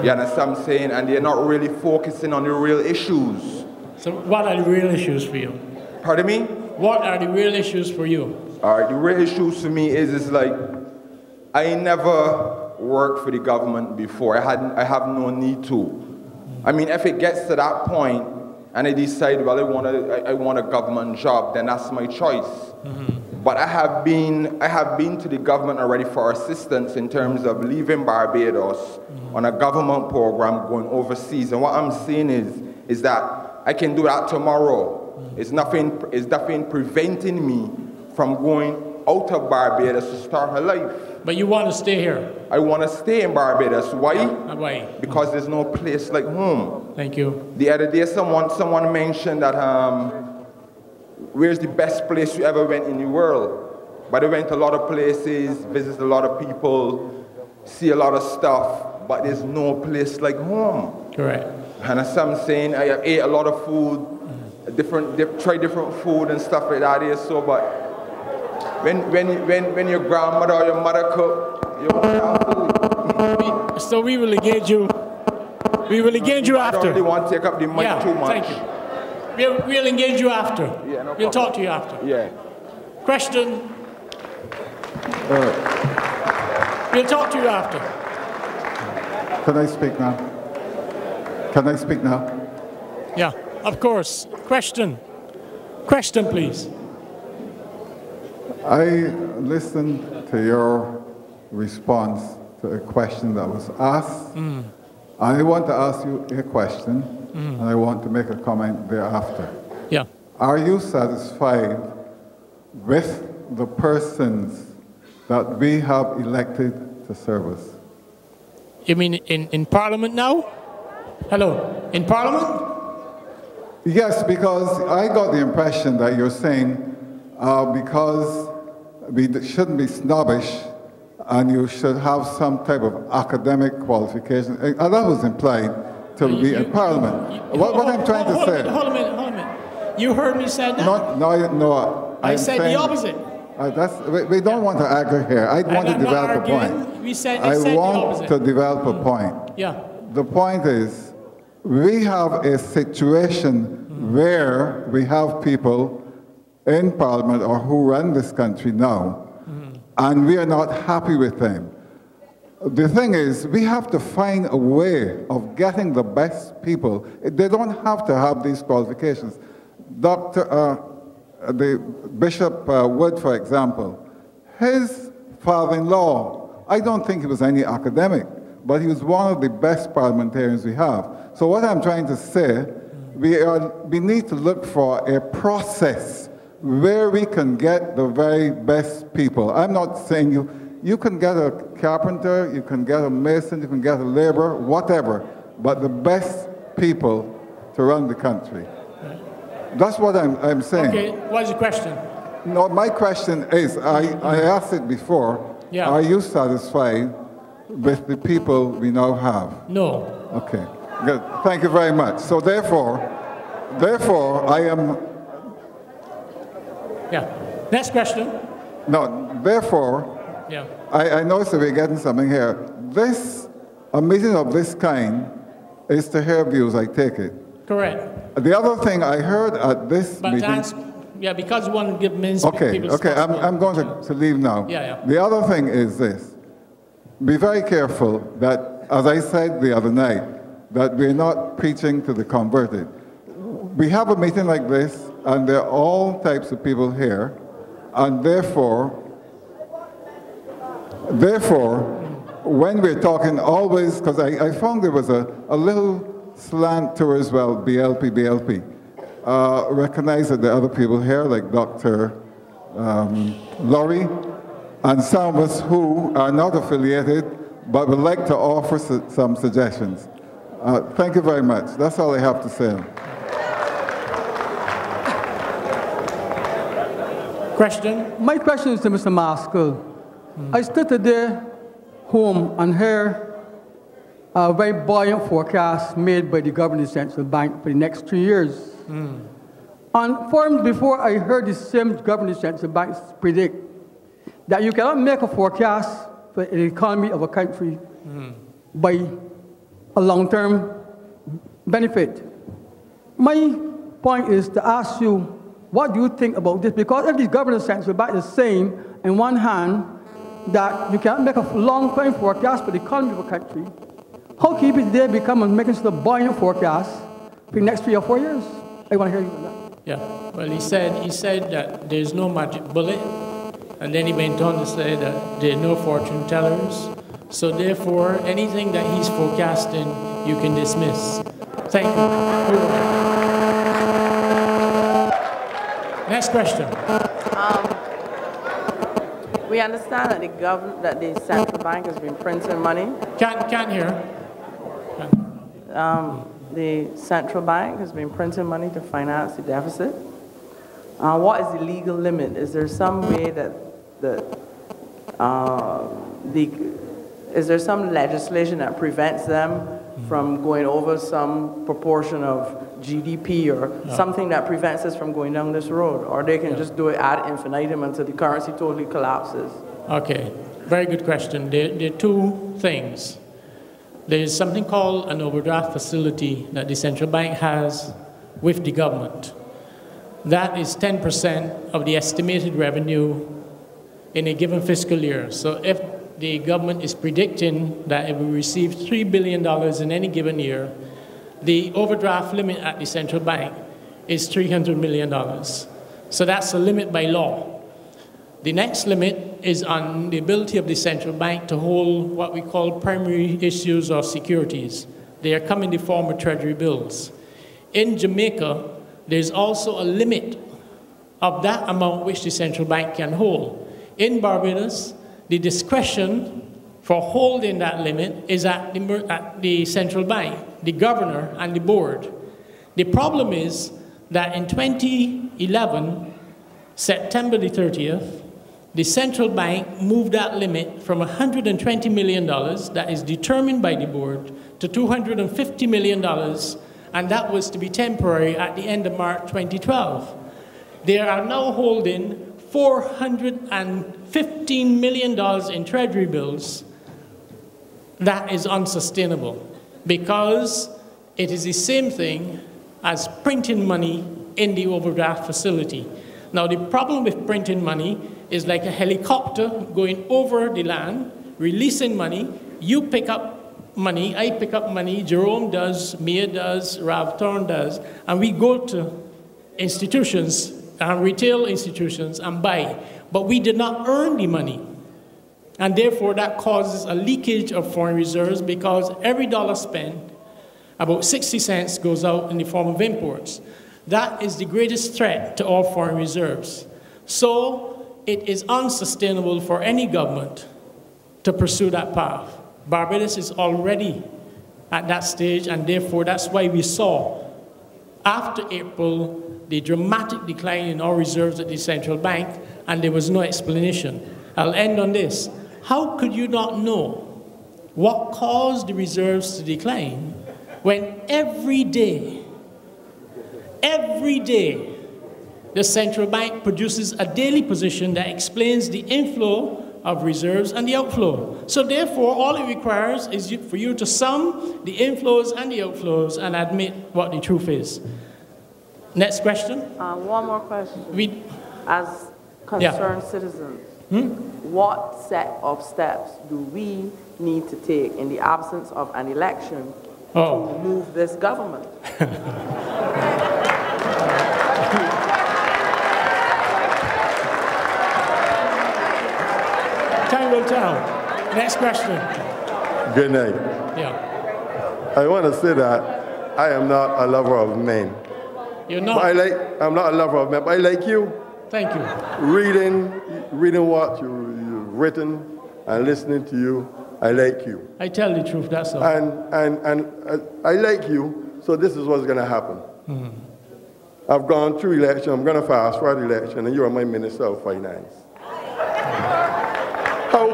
[SPEAKER 15] You understand what I'm saying? And they're not really focusing on the real issues.
[SPEAKER 6] So what are the real issues for you?
[SPEAKER 15] Pardon me?
[SPEAKER 6] What are the real issues for you?
[SPEAKER 15] All right, the real issues for me is like, I never worked for the government before. I have no need to. I mean, if it gets to that point and I decide, well, I want a government job, then that's my choice. But I have been to the government already for assistance in terms of leaving Barbados on a government program going overseas. And what I'm saying is that I can do that tomorrow. It's nothing preventing me from going out of Barbados to start a life.
[SPEAKER 6] But you want to stay here?
[SPEAKER 15] I want to stay in Barbados. Why?
[SPEAKER 6] Why?
[SPEAKER 15] Because there's no place like home.
[SPEAKER 6] Thank you.
[SPEAKER 15] The other day someone mentioned that where's the best place you ever went in the world? But I went to a lot of places, visited a lot of people, see a lot of stuff, but there's no place like home.
[SPEAKER 6] Correct.
[SPEAKER 15] And as I'm saying, I ate a lot of food, tried different food and stuff like that here. So, but when your grandmother or your mother cook, you want to have food.
[SPEAKER 6] So we will engage you. We will engage you after.
[SPEAKER 15] I don't really want to take up the mic too much.
[SPEAKER 6] Thank you. We'll engage you after.
[SPEAKER 15] Yeah, no
[SPEAKER 6] we'll
[SPEAKER 15] problem.
[SPEAKER 6] talk to you after.
[SPEAKER 15] Yeah.
[SPEAKER 6] Question. We'll talk to you after.
[SPEAKER 16] Can I speak now? Can I speak now?
[SPEAKER 6] Yeah, of course. Question. Question, please.
[SPEAKER 16] I listened to your response to a question that was asked. I want to ask you a question, and I want to make a comment thereafter.
[SPEAKER 6] Yeah.
[SPEAKER 16] Are you satisfied with the persons that we have elected to serve us?
[SPEAKER 6] You mean in Parliament now? Hello? In Parliament?
[SPEAKER 16] Yes, because I got the impression that you're saying because we shouldn't be snobbish and you should have some type of academic qualification. And that was implied to be in Parliament. What I'm trying to say...
[SPEAKER 6] Hold a minute. You heard me say that?
[SPEAKER 16] No,
[SPEAKER 6] I said the opposite.
[SPEAKER 16] We don't want to argue here. I want to develop a point. I want to develop a point.
[SPEAKER 6] Yeah.
[SPEAKER 16] The point is, we have a situation where we have people in Parliament or who run this country now, and we are not happy with them. The thing is, we have to find a way of getting the best people. They don't have to have these qualifications. The Bishop Wood, for example, his father-in-law, I don't think he was any academic, but he was one of the best parliamentarians we have. So what I'm trying to say, we need to look for a process where we can get the very best people. I'm not saying you can get a carpenter, you can get a mason, you can get a laborer, whatever, but the best people to run the country. That's what I'm saying.
[SPEAKER 6] Okay, what's the question?
[SPEAKER 16] No, my question is, I asked it before,
[SPEAKER 6] Yeah.
[SPEAKER 16] Are you satisfied with the people we now have?
[SPEAKER 6] No.
[SPEAKER 16] Okay, good. Thank you very much. So therefore, I am...
[SPEAKER 6] Yeah. Next question.
[SPEAKER 16] No, therefore,
[SPEAKER 6] Yeah.
[SPEAKER 16] I notice that we're getting something here. A meeting of this kind is to hear views, I take it.
[SPEAKER 6] Correct.
[SPEAKER 16] The other thing I heard at this
[SPEAKER 6] But
[SPEAKER 16] meeting...
[SPEAKER 6] yeah, because you want to give men
[SPEAKER 16] Okay, I'm going to leave now.
[SPEAKER 6] Yeah.
[SPEAKER 16] The other thing is this. Be very careful that, as I said the other night, that we're not preaching to the converted. We have a meeting like this, and there are all types of people here, and therefore, when we're talking always, because I found there was a little slant towards, well, BLP. Recognize that there are other people here, like Dr. Laurie, and some of us who are not affiliated, but would like to offer some suggestions. Thank you very much. That's all I have to say.
[SPEAKER 6] Question?
[SPEAKER 17] My question is to Mr. Maskell. I stood today home and heard a very buoyant forecast made by the governing central bank for the next 3 years. And forms before, I heard the same governing central banks predict that you cannot make a forecast for the economy of a country by a long-term benefit. My point is to ask you, what do you think about this? Because if the governing central bank is saying, in one hand, that you cannot make a long-term forecast for the economy of a country, how can it they become and making such a buoyant forecast for the next 3 or 4 years? I want to hear you on that.
[SPEAKER 6] Yeah, well, he said that there's no magic bullet, and then he went on to say that there are no fortune tellers, so therefore anything that he's forecasting you can dismiss. Thank you. Next question.
[SPEAKER 18] We understand that the central bank has been printing money.
[SPEAKER 6] Can't hear.
[SPEAKER 18] The central bank has been printing money to finance the deficit. What is the legal limit? Is there some way is there some legislation that prevents them from going over some proportion of GDP or something that prevents us from going down this road? Or they can just do it ad infinitum until the currency totally collapses?
[SPEAKER 6] Okay, very good question. There are two things. There is something called an overdraft facility that the central bank has with the government. That is 10% of the estimated revenue in a given fiscal year. So if the government is predicting that it will receive $3 billion in any given year, the overdraft limit at the central bank is $300 million. So that's a limit by law. The next limit is on the ability of the central bank to hold what we call primary issues or securities. They come in the form of treasury bills. In Jamaica, there's also a limit of that amount which the central bank can hold. In Barbados, the discretion for holding that limit is at the central bank, the governor, and the board. The problem is that in 2011, September the 30th, the central bank moved that limit from $120 million, that is determined by the board, to $250 million, and that was to be temporary at the end of March 2012. They are now holding $415 million in treasury bills. That is unsustainable because it is the same thing as printing money in the overdraft facility. Now, the problem with printing money is like a helicopter going over the land, releasing money. You pick up money, I pick up money, Jerome does, Mia does, Rav Thorne does, and we go to institutions, retail institutions, and buy. But we did not earn the money. And therefore, that causes a leakage of foreign reserves because every dollar spent, about 60 cents goes out in the form of imports. That is the greatest threat to all foreign reserves. So it is unsustainable for any government to pursue that path. Barbados is already at that stage, and therefore that's why we saw, after April, the dramatic decline in our reserves at the central bank, and there was no explanation. I'll end on this. How could you not know what caused the reserves to decline when every day, the central bank produces a daily position that explains the inflow of reserves and the outflow? So therefore, all it requires is for you to sum the inflows and the outflows and admit what the truth is. Next question.
[SPEAKER 18] One more question. As concerned citizens, what set of steps do we need to take in the absence of an election to move this government?
[SPEAKER 6] time will tell. Next question.
[SPEAKER 19] Good night.
[SPEAKER 6] Yeah.
[SPEAKER 19] I want to say that I am not a lover of men.
[SPEAKER 6] You're not?
[SPEAKER 19] I'm not a lover of men, but I like you.
[SPEAKER 6] Thank you.
[SPEAKER 19] Reading what you've written and listening to you, I like you.
[SPEAKER 6] I tell the truth, that's all.
[SPEAKER 19] And I like you, so this is what's going to happen. I've gone through election, I'm going to fast for the election, and you are my Minister of Finance. How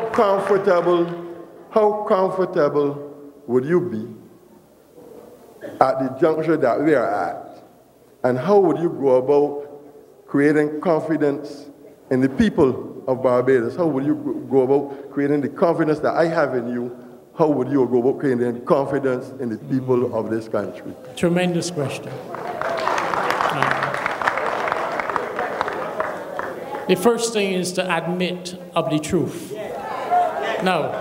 [SPEAKER 19] comfortable would you be at the juncture that we are at? And how would you go about creating confidence in the people of Barbados? How would you go about creating the confidence that I have in you? How would you go about creating confidence in the people of this country?
[SPEAKER 6] Tremendous question. The first thing is to admit of the truth. Now,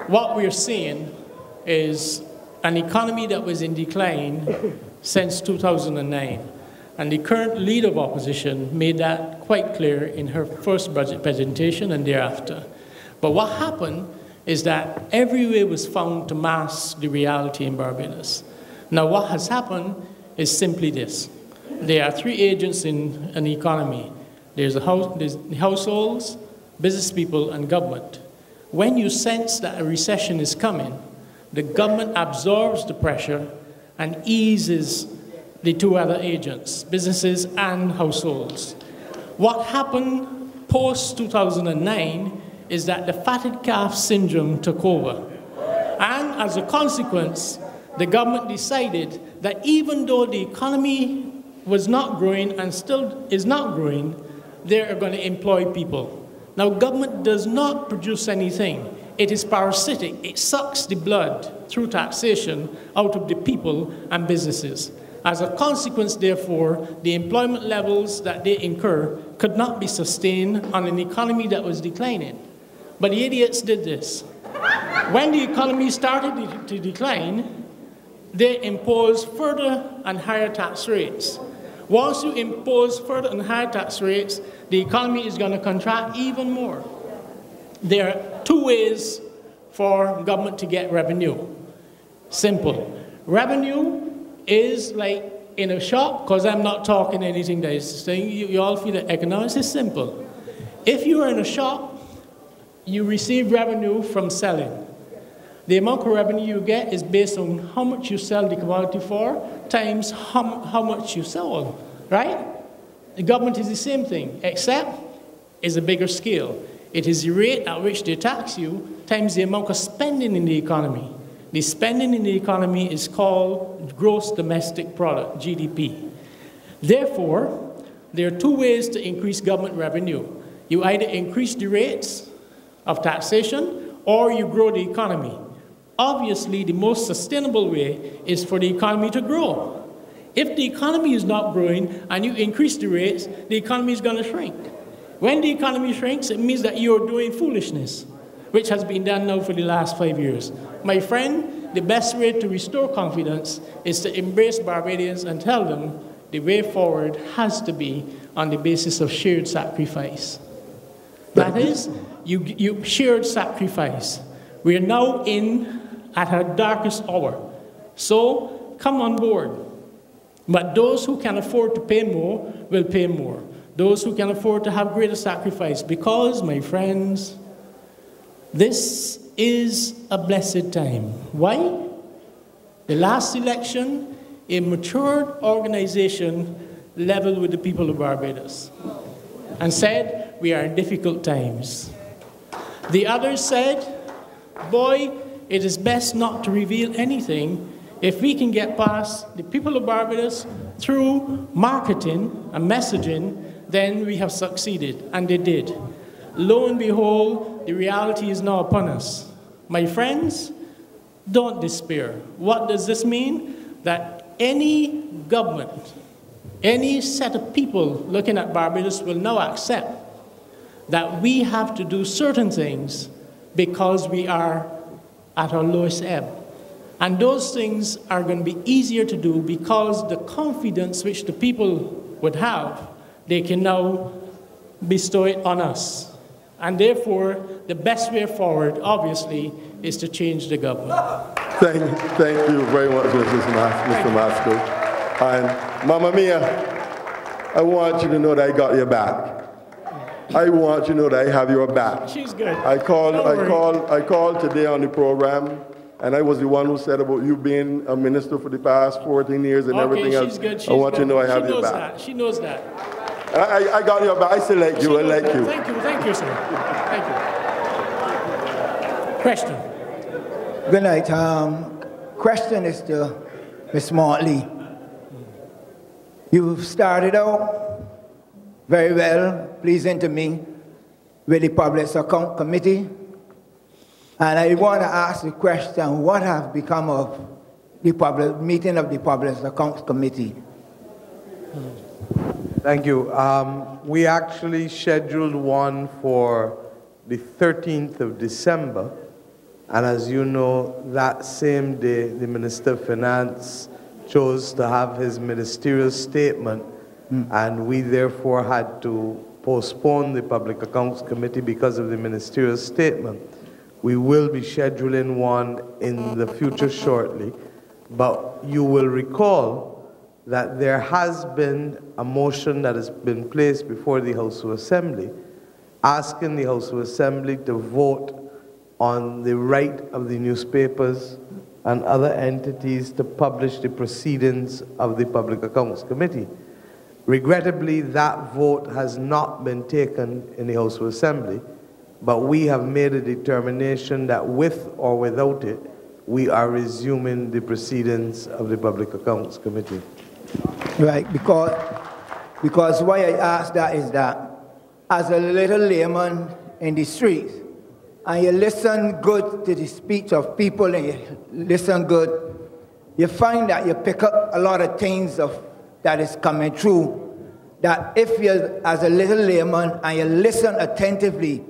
[SPEAKER 6] what we're seeing is an economy that was in decline since 2009. And the current leader of opposition made that quite clear in her first budget presentation and thereafter. But what happened is that every way was found to mask the reality in Barbados. Now, what has happened is simply this. There are three agents in an economy. There's the households, business people, and government. When you sense that a recession is coming, the government absorbs the pressure and eases the two other agents, businesses and households. What happened post-2009 is that the fatted calf syndrome took over. And as a consequence, the government decided that even though the economy was not growing and still is not growing, they are going to employ people. Now, government does not produce anything. It is parasitic. It sucks the blood through taxation out of the people and businesses. As a consequence, therefore, the employment levels that they incur could not be sustained on an economy that was declining. But the idiots did this. When the economy started to decline, they imposed further and higher tax rates. Once you impose further and higher tax rates, the economy is going to contract even more. There are two ways for government to get revenue. Simple. Revenue is like in a shop, because I'm not talking anything that is saying, you all feel that economics is simple. If you are in a shop, you receive revenue from selling. The amount of revenue you get is based on how much you sell the commodity for times how much you sell, right? The government is the same thing, except it's a bigger scale. It is the rate at which they tax you times the amount of spending in the economy. The spending in the economy is called gross domestic product, GDP. Therefore, there are two ways to increase government revenue. You either increase the rates of taxation or you grow the economy. Obviously, the most sustainable way is for the economy to grow. If the economy is not growing and you increase the rates, the economy is going to shrink. When the economy shrinks, it means that you're doing foolishness, which has been done now for the last 5 years. My friend, the best way to restore confidence is to embrace Barbadians and tell them the way forward has to be on the basis of shared sacrifice. That is, you shared sacrifice. We are now at our darkest hour. So come on board. But those who can afford to pay more will pay more. Those who can afford to have greater sacrifice, because, my friends, this is a blessed time. Why? The last election, a matured organization leveled with the people of Barbados and said, we are in difficult times. The others said, boy, it is best not to reveal anything. If we can get past the people of Barbados through marketing and messaging, then we have succeeded, and they did. Lo and behold, the reality is now upon us. My friends, don't despair. What does this mean? That any government, any set of people looking at Barbados will now accept that we have to do certain things because we are at our lowest ebb. And those things are going to be easier to do because the confidence which the people would have, they can now bestow it on us. And therefore, the best way forward, obviously, is to change the government.
[SPEAKER 19] Thank you very much, Mr. Masco. And Mama Mia, I want you to know that I got your back. I want you to know that I have your back.
[SPEAKER 6] She's good.
[SPEAKER 19] I called today on the program, and I was the one who said about you being a minister for the past 14 years and everything else.
[SPEAKER 6] Good.
[SPEAKER 19] I want you to know I have your back.
[SPEAKER 6] She knows that.
[SPEAKER 19] I got your back. I select you. I like you.
[SPEAKER 6] Thank you, sir. Thank you. Question.
[SPEAKER 20] Good night. Question is to Ms. Mottley. You've started out very well, pleasing to me, with the Public Account Committee. And I want to ask the question, what have become of the meeting of the Public Accounts Committee?
[SPEAKER 8] Thank you. We actually scheduled one for the 13th of December. And as you know, that same day, the Minister of Finance chose to have his ministerial statement. And we therefore had to postpone the Public Accounts Committee because of the ministerial statement. We will be scheduling one in the future shortly, but you will recall that there has been a motion that has been placed before the House of Assembly asking the House of Assembly to vote on the right of the newspapers and other entities to publish the proceedings of the Public Accounts Committee. Regrettably, that vote has not been taken in the House of Assembly, but we have made a determination that with or without it, we are resuming the proceedings of the Public Accounts Committee.
[SPEAKER 20] Right, because why I ask that is that as a little layman in the streets, and you listen good to the speech of people and you listen good, you find that you pick up a lot of things that is coming through, that if you, as a little layman, and you listen attentively,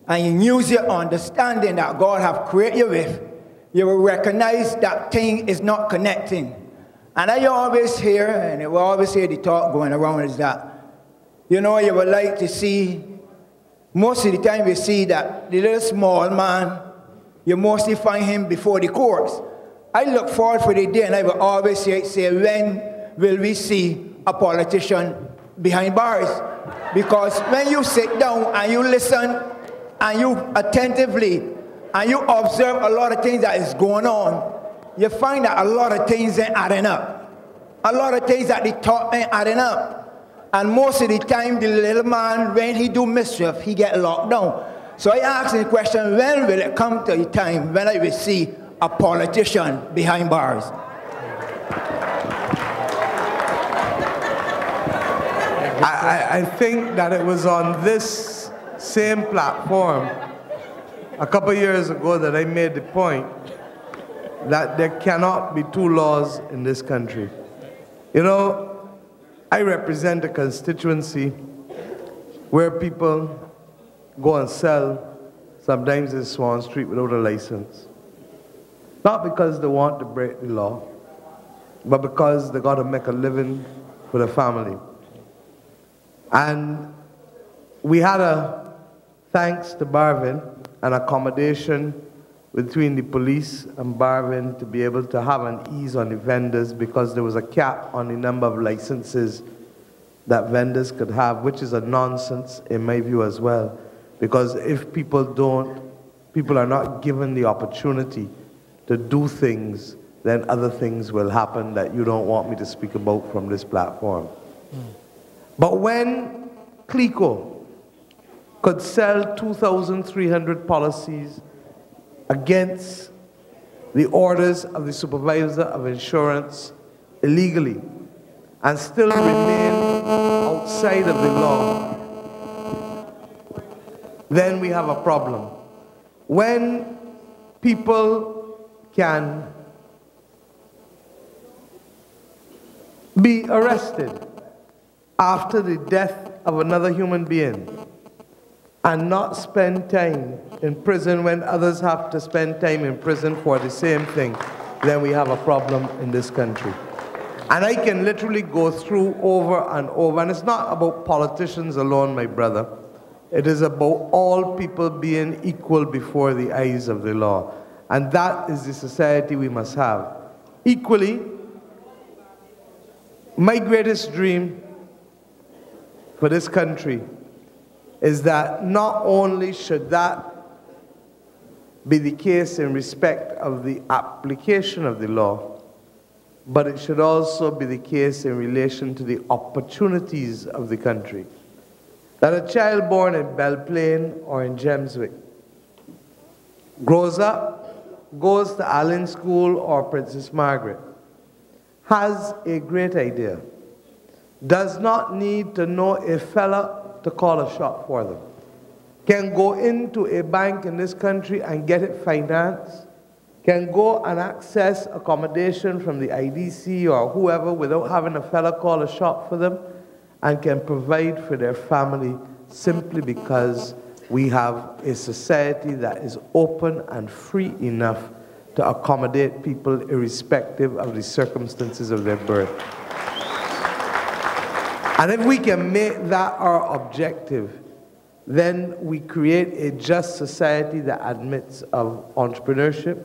[SPEAKER 20] and you use your understanding that God have created you with, you will recognize that thing is not connecting. And I always hear, and I will always hear the talk going around is that, you know, you would like to see, most of the time you see that the little small man, you mostly find him before the courts. I look forward for the day, and I will always say, when will we see a politician behind bars? Because when you sit down and you listen and you attentively and you observe a lot of things that is going on, you find that a lot of things ain't adding up. A lot of things that they talk ain't adding up. And most of the time, the little man, when he do mischief, he get locked down. So I ask the question, when will it come to a time when I will see a politician behind bars?
[SPEAKER 8] I think that it was on this same platform a couple years ago that I made the point that there cannot be two laws in this country. You know, I represent a constituency where people go and sell, sometimes in Swan Street without a license. Not because they want to break the law, but because they got to make a living for the family. And we had thanks to Barvin, an accommodation between the police and Barvin to be able to have an ease on the vendors because there was a cap on the number of licenses that vendors could have, which is a nonsense in my view as well. Because if people are not given the opportunity to do things, then other things will happen that you don't want me to speak about from this platform. But when CLICO could sell 2,300 policies against the orders of the supervisor of insurance illegally and still remain outside of the law, then we have a problem. When people can be arrested after the death of another human being and not spend time in prison when others have to spend time in prison for the same thing, then we have a problem in this country. And I can literally go through over and over, and it's not about politicians alone, my brother. It is about all people being equal before the eyes of the law. And that is the society we must have. Equally, my greatest dream for this country is that not only should that be the case in respect of the application of the law, but it should also be the case in relation to the opportunities of the country. That a child born in Belle Plaine or in Gemswick grows up, goes to Allen School or Princess Margaret, has a great idea, does not need to know a fella to call a shot for them, can go into a bank in this country and get it financed, can go and access accommodation from the IDC or whoever without having a fella call a shot for them, and can provide for their family simply because we have a society that is open and free enough to accommodate people irrespective of the circumstances of their birth. And if we can make that our objective, then we create a just society that admits of entrepreneurship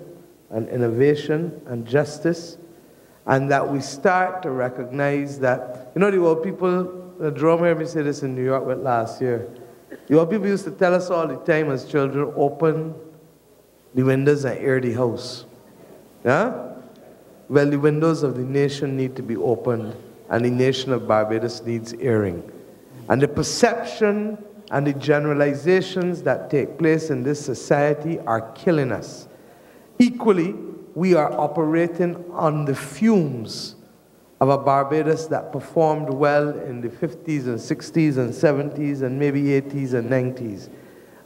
[SPEAKER 8] and innovation and justice, and that we start to recognize that, you know, the old people, Jerome heard me say this in New York last year, the old people used to tell us all the time as children, open the windows and air the house. Yeah? Well, the windows of the nation need to be opened, and the nation of Barbados needs airing. And the perception and the generalizations that take place in this society are killing us. Equally, we are operating on the fumes of a Barbados that performed well in the 50s and 60s and 70s and maybe 80s and 90s.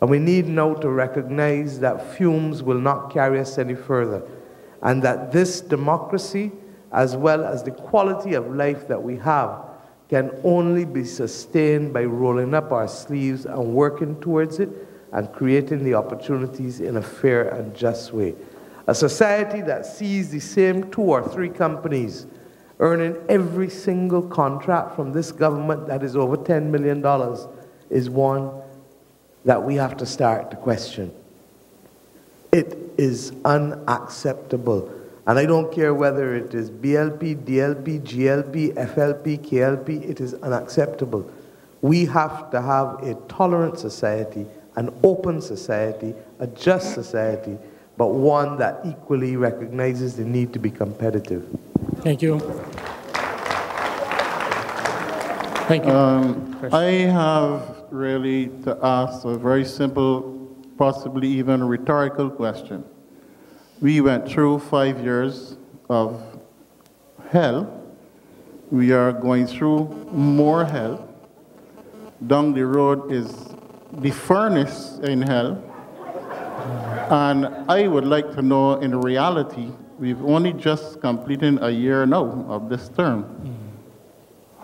[SPEAKER 8] And we need now to recognize that fumes will not carry us any further, and that this democracy, as well as the quality of life that we have, can only be sustained by rolling up our sleeves and working towards it and creating the opportunities in a fair and just way. A society that sees the same 2 or 3 companies earning every single contract from this government that is over $10 million is one that we have to start to question. It is unacceptable. And I don't care whether it is BLP, DLP, GLP, FLP, KLP, it is unacceptable. We have to have a tolerant society, an open society, a just society, but one that equally recognizes the need to be competitive.
[SPEAKER 6] Thank you. Thank you.
[SPEAKER 10] I have really to ask a very simple, possibly even rhetorical question. We went through 5 years of hell. We are going through more hell. Down the road is the furnace in hell. And I would like to know, in reality, we've only just completed a year now of this term.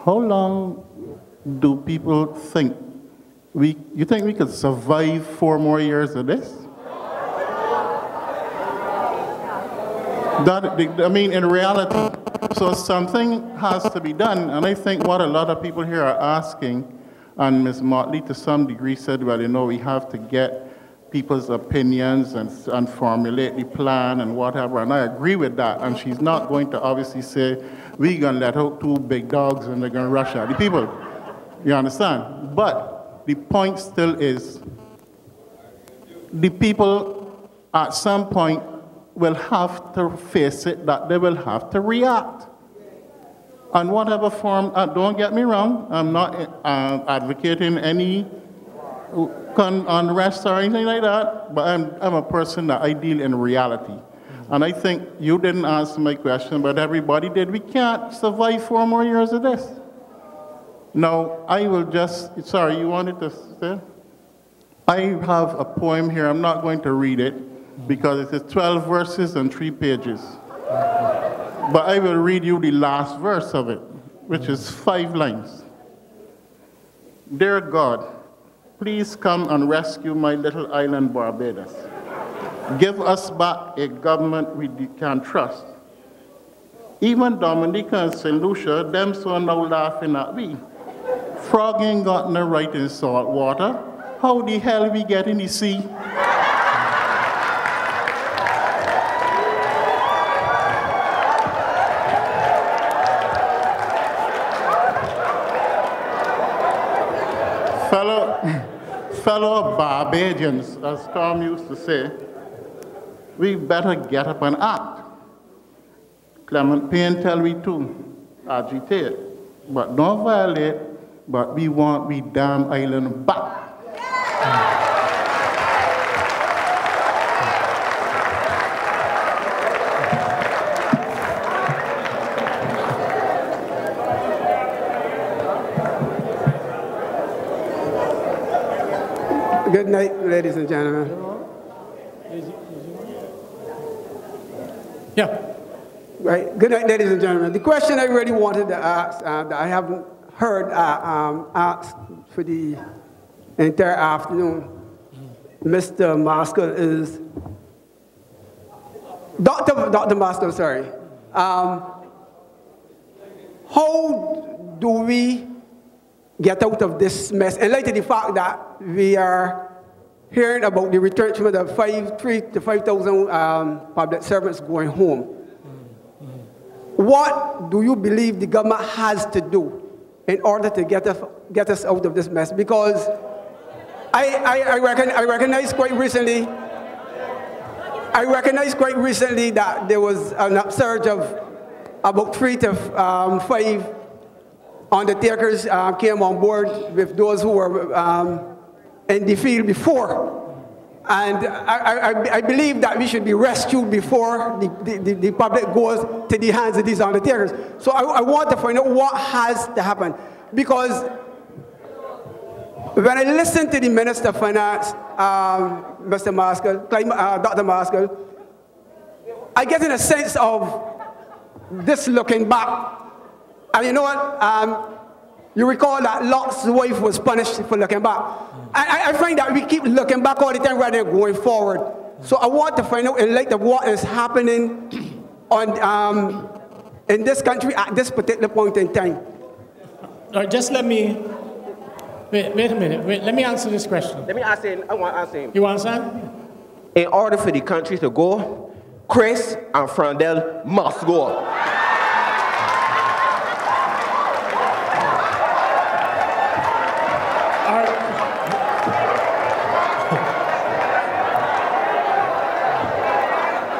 [SPEAKER 10] How long do people think? You think we could survive 4 more years of this? I mean, in reality, so something has to be done. And I think what a lot of people here are asking, and Ms. Mottley to some degree said, well, you know, we have to get people's opinions and formulate the plan and whatever, and I agree with that. And she's not going to obviously say, we're going to let out 2 big dogs and they're going to rush at the people. You understand? But the point still is, the people at some point will have to face it, that they will have to react. And whatever form, don't get me wrong, I'm not advocating any unrest or anything like that, but I'm a person that I deal in reality. And I think you didn't answer my question, but everybody did. We can't survive 4 more years of this. Now, I will just, sorry, you wanted to say? I have a poem here. I'm not going to read it because it is 12 verses and 3 pages. But I will read you the last verse of it, which is 5 lines. Dear God, please come and rescue my little island Barbados. Give us back a government we can trust. Even Dominica and St. Lucia, them so now laughing at me. Frog ain't got no right in salt water. how the hell we get in the sea? Fellow Barbadians, as Tom used to say, we better get up and act. Clement Payne tell we to agitate, but don't violate, but we want we damn island back.
[SPEAKER 21] Good night, ladies and gentlemen.
[SPEAKER 6] Yeah.
[SPEAKER 21] Right. Good night, ladies and gentlemen. The question I really wanted to ask, that I haven't heard asked for the entire afternoon, Mr. Maskell, is Dr. Maskell, sorry. How do we get out of this mess, in light of the fact that we are hearing about the retrenchment of 3,000 to 5,000 public servants going home? What do you believe the government has to do in order to get us out of this mess? Because I recognize quite recently that there was an upsurge of about 3 to 5 undertakers came on board with those who were in the field before. And I believe that we should be rescued before the public goes to the hands of these undertakers. So I want to find out what has to happen. Because when I listen to the Minister of Finance, Mr. Maskell, Dr. Maskell, I get in a sense of this looking back. And you know what? You recall that Lot's wife was punished for looking back. I find that we keep looking back all the time rather than going forward. So I want to find out, in light of what is happening in this country at this particular point in time.
[SPEAKER 6] Just let me, wait a minute. Let me answer this question.
[SPEAKER 12] Let me ask him. I want to answer him.
[SPEAKER 6] You want to answer?
[SPEAKER 12] In order for the country to go, Chris and Frandel must go.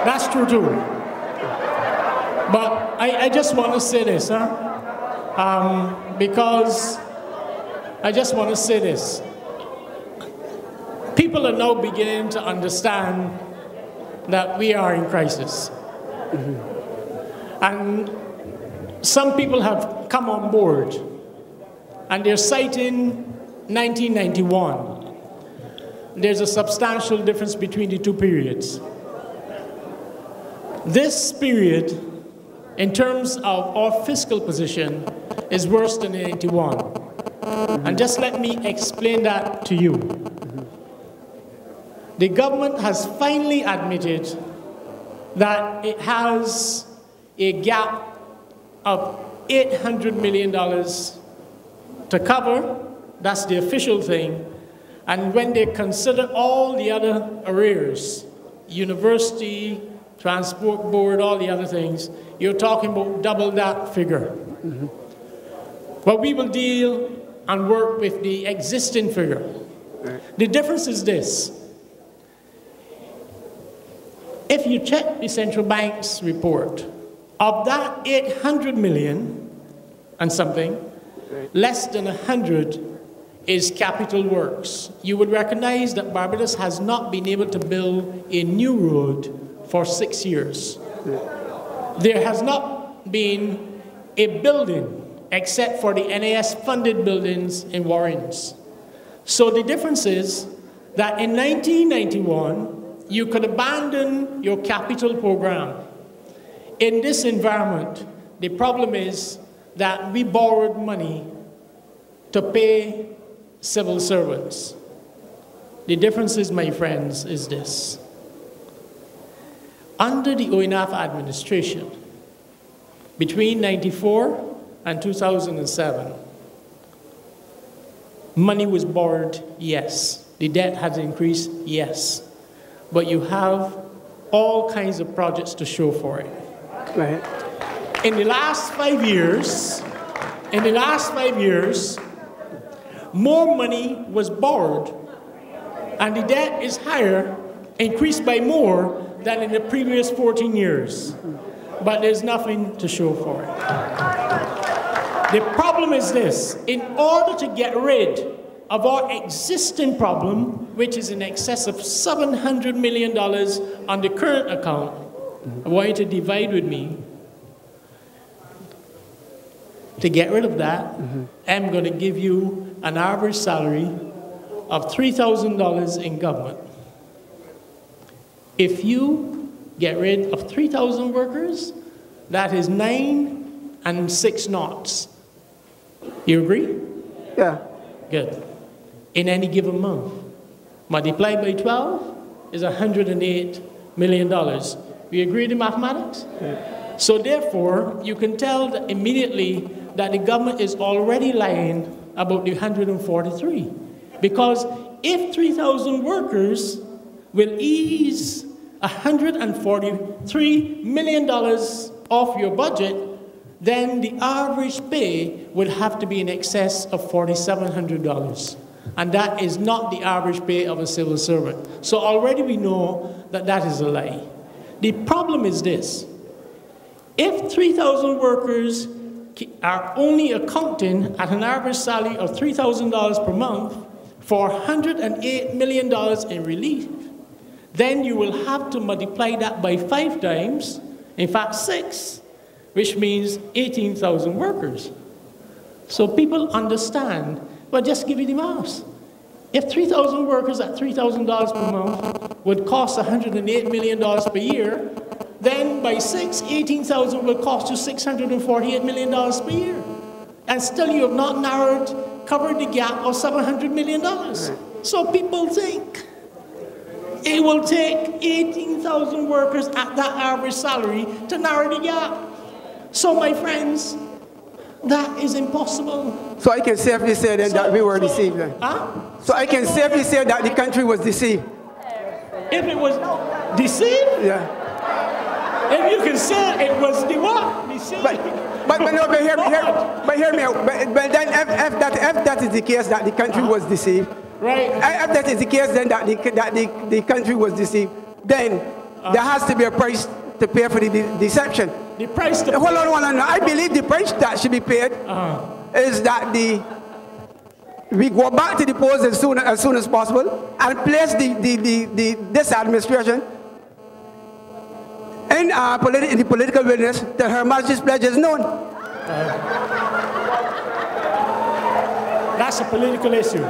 [SPEAKER 6] That's true too. But I just want to say this, because I just want to say this. People are now beginning to understand that we are in crisis. And some people have come on board and they're citing 1991. There's a substantial difference between the two periods. This period, in terms of our fiscal position, is worse than 91. And just let me explain that to you. The government has finally admitted that it has a gap of $800 million to cover. That's the official thing. And when they consider all the other arrears, university, transport board, all the other things, you're talking about double that figure. But we will deal and work with the existing figure. The difference is this. If you check the central bank's report, of that 800 million and something, less than 100 is capital works. You would recognize that Barbados has not been able to build a new road for 6 years. There has not been a building except for the NAS-funded buildings in Warrens. So the difference is that in 1991, you could abandon your capital program. In this environment, the problem is that we borrowed money to pay civil servants. The difference is, my friends, is this. Under the OINAF administration, between 1994 and 2007, money was borrowed, yes. The debt has increased, yes. But you have all kinds of projects to show for it.
[SPEAKER 21] Right.
[SPEAKER 6] In the last 5 years, more money was borrowed, and the debt is higher, increased by more than in the previous 14 years. But there's nothing to show for it. The problem is this: in order to get rid of our existing problem, which is in excess of $700 million on the current account, I want you to divide with me. To get rid of that, I'm going to give you an average salary of $3,000 in government. If you get rid of 3,000 workers, that is 9 and 6 knots. You agree?
[SPEAKER 21] Yeah.
[SPEAKER 6] Good. In any given month. Multiplied by 12 is $108 million. We agree to mathematics? Yeah. So therefore, you can tell that immediately that the government is already lying about the 143. Because if 3,000 workers will ease $143 million off your budget, then the average pay would have to be in excess of $4,700. And that is not the average pay of a civil servant. So already we know that that is a lie. The problem is this: if 3,000 workers are only accounting at an average salary of $3,000 per month for $108 million in relief, then you will have to multiply that by 5 times, in fact 6, which means 18,000 workers. So people understand, but just give you the maths. If 3,000 workers at $3,000 per month would cost $108 million per year, then by 6, 18,000 will cost you $648 million per year. And still you have not covered the gap of $700 million. So people think it will take 18,000 workers at that average salary to narrow the gap. So my friends, that is impossible.
[SPEAKER 21] So I can safely say then that we were deceived then.
[SPEAKER 6] Huh?
[SPEAKER 21] So I can safely say that the country was deceived.
[SPEAKER 6] If it was deceived?
[SPEAKER 21] Yeah.
[SPEAKER 6] If you can say it was the what? Deceived.
[SPEAKER 21] But hear me out. But then if that is the case, that the country was deceived,
[SPEAKER 6] right?
[SPEAKER 21] If that is the case, then that the country was deceived, then there has to be a price to pay for the deception.
[SPEAKER 6] The price to
[SPEAKER 21] hold on. I believe the price that should be paid is that we go back to the polls as soon as possible and place this administration in the political wilderness till Her Majesty's pledge is known.
[SPEAKER 6] That's a political issue.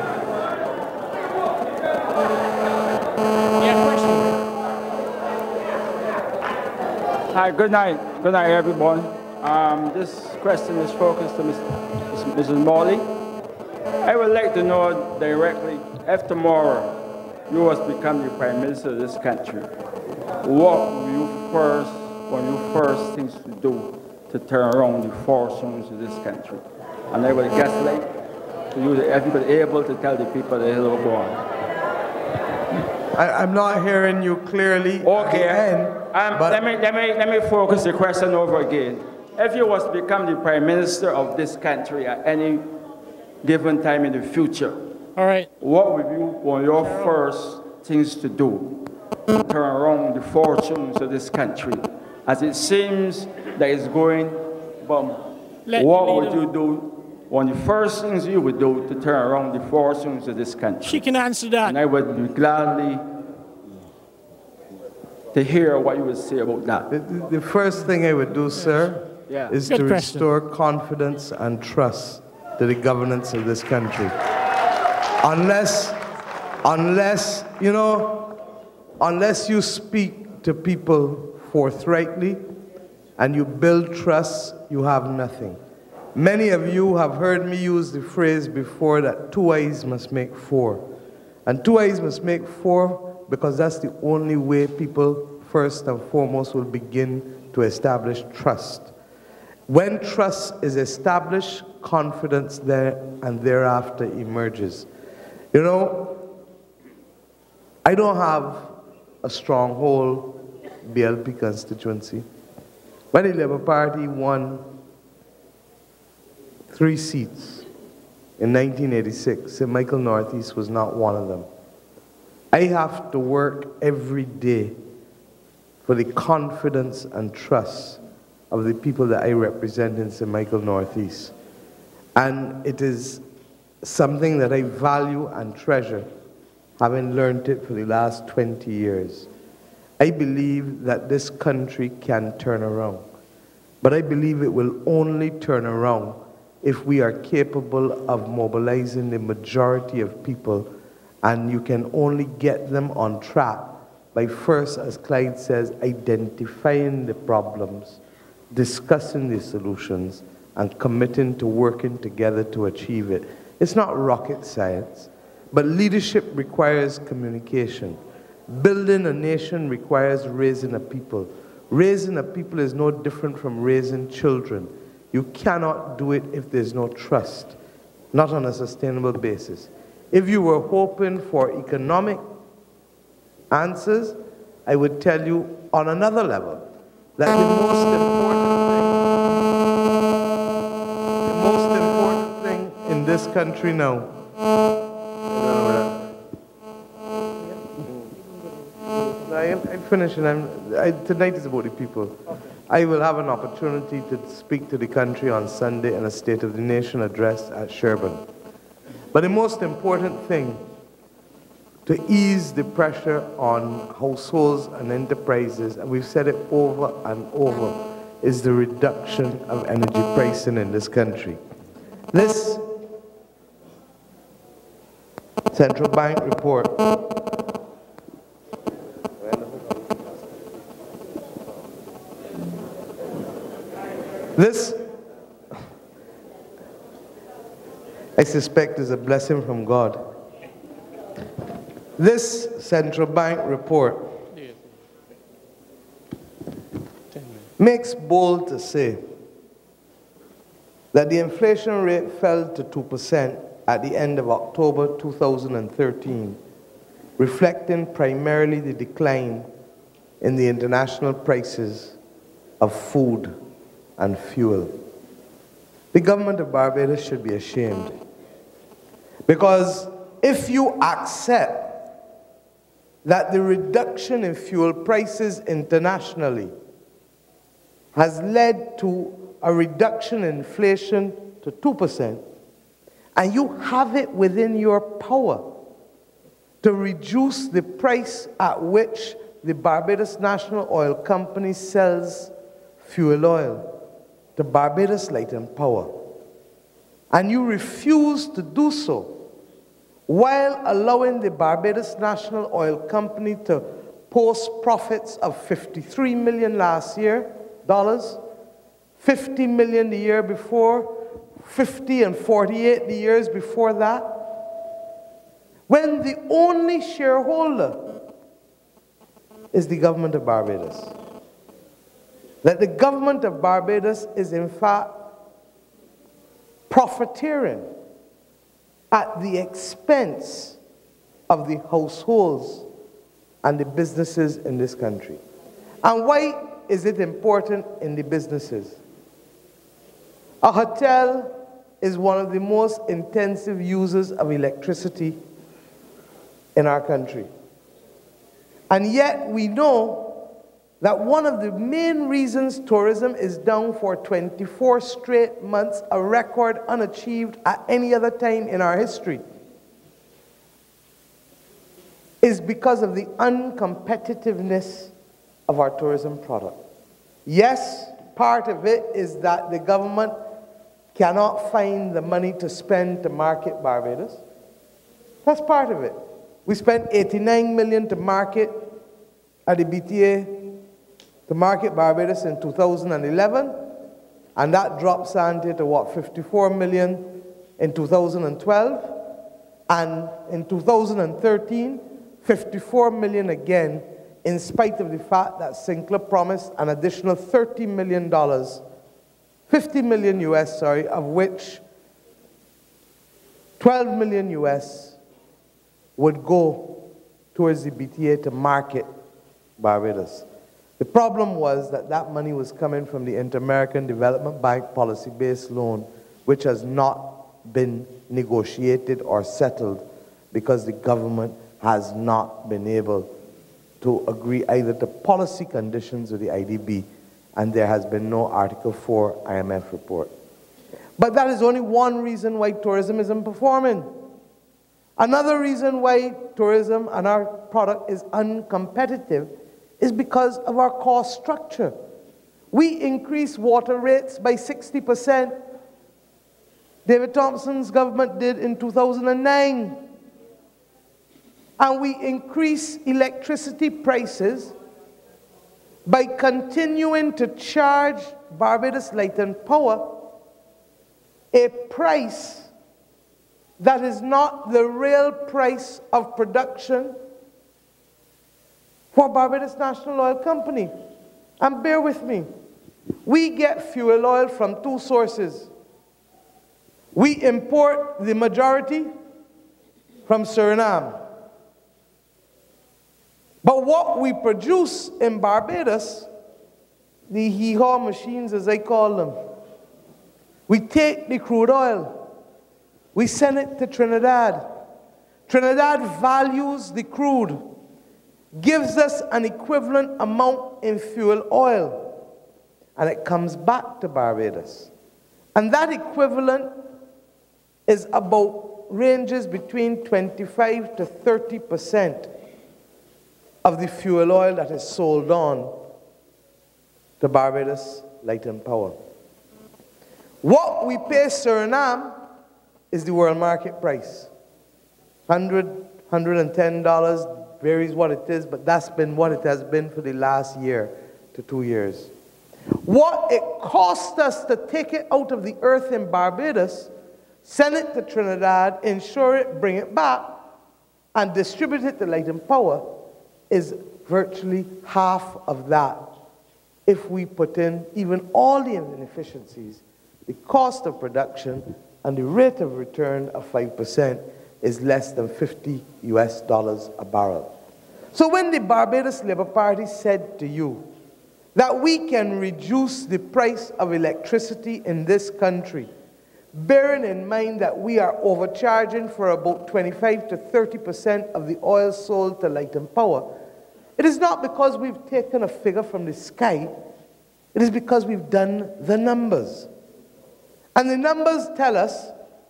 [SPEAKER 6] Yeah, question.
[SPEAKER 2] Hi, good night. Good night, everyone. This question is focused to Mrs. Mottley. I would like to know directly, if tomorrow you was become the Prime Minister of this country, what will you first things to do to turn around the fortunes of this country? And I would guess like to you, if you were able to tell the people that it'll go on.
[SPEAKER 8] I'm not hearing you clearly.
[SPEAKER 2] Okay. Let me focus the question over again. If you was to become the Prime Minister of this country at any given time in the future,
[SPEAKER 6] all right,
[SPEAKER 2] what would you want your first things to do to turn around the fortunes of this country? As it seems that it's going bum. What would you do? One of the first things you would do to turn around the fortunes of this country?
[SPEAKER 6] She can answer that.
[SPEAKER 2] And I would be gladly to hear what you would say about that.
[SPEAKER 8] The first thing I would do, sir, is to restore confidence and trust to the governance of this country. Unless you speak to people forthrightly and you build trust, you have nothing. Many of you have heard me use the phrase before that 2 eyes must make 4. And 2 eyes must make 4 because that's the only way people, first and foremost, will begin to establish trust. When trust is established, confidence there and thereafter emerges. You know, I don't have a stronghold BLP constituency. When the Labour Party won 3 seats in 1986, St. Michael Northeast was not one of them. I have to work every day for the confidence and trust of the people that I represent in St. Michael Northeast. And it is something that I value and treasure, having learned it for the last 20 years. I believe that this country can turn around, but I believe it will only turn around if we are capable of mobilizing the majority of people, and you can only get them on track by first, as Clyde says, identifying the problems, discussing the solutions, and committing to working together to achieve it. It's not rocket science, but leadership requires communication. Building a nation requires raising a people. Raising a people is no different from raising children. You cannot do it if there's no trust, not on a sustainable basis. If you were hoping for economic answers, I would tell you on another level that the most important thing in this country now, I'm finishing. Tonight is about the people. I will have an opportunity to speak to the country on Sunday in a State of the Nation address at Sherburne. But the most important thing to ease the pressure on households and enterprises, and we've said it over and over, is the reduction of energy pricing in this country. This central bank report I suspect is a blessing from God. This central bank report makes bold to say that the inflation rate fell to 2% at the end of October 2013, reflecting primarily the decline in the international prices of food and fuel. The government of Barbados should be ashamed, because if you accept that the reduction in fuel prices internationally has led to a reduction in inflation to 2%, and you have it within your power to reduce the price at which the Barbados National Oil Company sells fuel oil to Barbados Light and Power, and you refuse to do so while allowing the Barbados National Oil Company to post profits of $53 million last year, $50 million the year before, 50 and 48 the years before that, when the only shareholder is the government of Barbados. That the government of Barbados is in fact profiteering at the expense of the households and the businesses in this country. And why is it important in the businesses? A hotel is one of the most intensive users of electricity in our country. And yet we know that one of the main reasons tourism is down for 24 straight months, a record unachieved at any other time in our history, is because of the uncompetitiveness of our tourism product. Yes, part of it is that the government cannot find the money to spend to market Barbados. That's part of it. We spent $89 million to market at the BTA, to market Barbados in 2011, and that drops ante to what, $54 million in 2012, and in 2013, $54 million again, in spite of the fact that Sinclair promised an additional $30 million, 50 million US, sorry, of which 12 million US would go towards the BTA to market Barbados. The problem was that that money was coming from the Inter-American Development Bank policy-based loan, which has not been negotiated or settled because the government has not been able to agree either to policy conditions with the IDB, and there has been no Article 4 IMF report. But that is only one reason why tourism isn't performing. Another reason why tourism and our product is uncompetitive is because of our cost structure. We increased water rates by 60%. David Thompson's government did in 2009. And we increased electricity prices by continuing to charge Barbados Light and Power a price that is not the real price of production for Barbados National Oil Company. And bear with me. We get fuel oil from two sources. We import the majority from Suriname. But what we produce in Barbados, the hee-haw machines as I call them, we take the crude oil, we send it to Trinidad. Trinidad values the crude, gives us an equivalent amount in fuel oil, and it comes back to Barbados. And that equivalent is about, ranges between 25 to 30% of the fuel oil that is sold on to Barbados Light and Power. What we pay Suriname is the world market price. $100, $110, varies what it is, but that's been what it has been for the last year to 2 years. What it cost us to take it out of the earth in Barbados, send it to Trinidad, insure it, bring it back, and distribute it to Light and Power is virtually half of that. If we put in even all the inefficiencies, the cost of production and the rate of return of 5% is less than $50 a barrel. So when the Barbados Labour Party said to you that we can reduce the price of electricity in this country, bearing in mind that we are overcharging for about 25 to 30% of the oil sold to Light and Power, it is not because we've taken a figure from the sky, it is because we've done the numbers. And the numbers tell us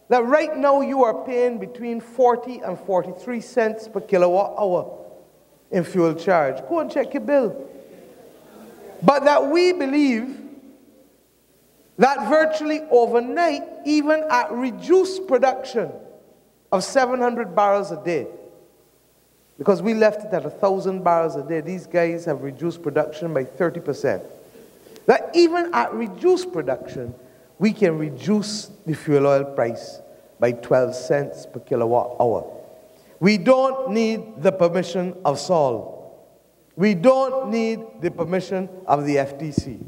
[SPEAKER 8] that right now you are paying between 40 and 43 cents per kilowatt hour in fuel charge. Go and check your bill. But that we believe that virtually overnight, even at reduced production of 700 barrels a day, because we left it at 1,000 barrels a day, these guys have reduced production by 30%. That even at reduced production, we can reduce the fuel oil price by 12 cents per kilowatt hour. We don't need the permission of Saul. We don't need the permission of the FTC.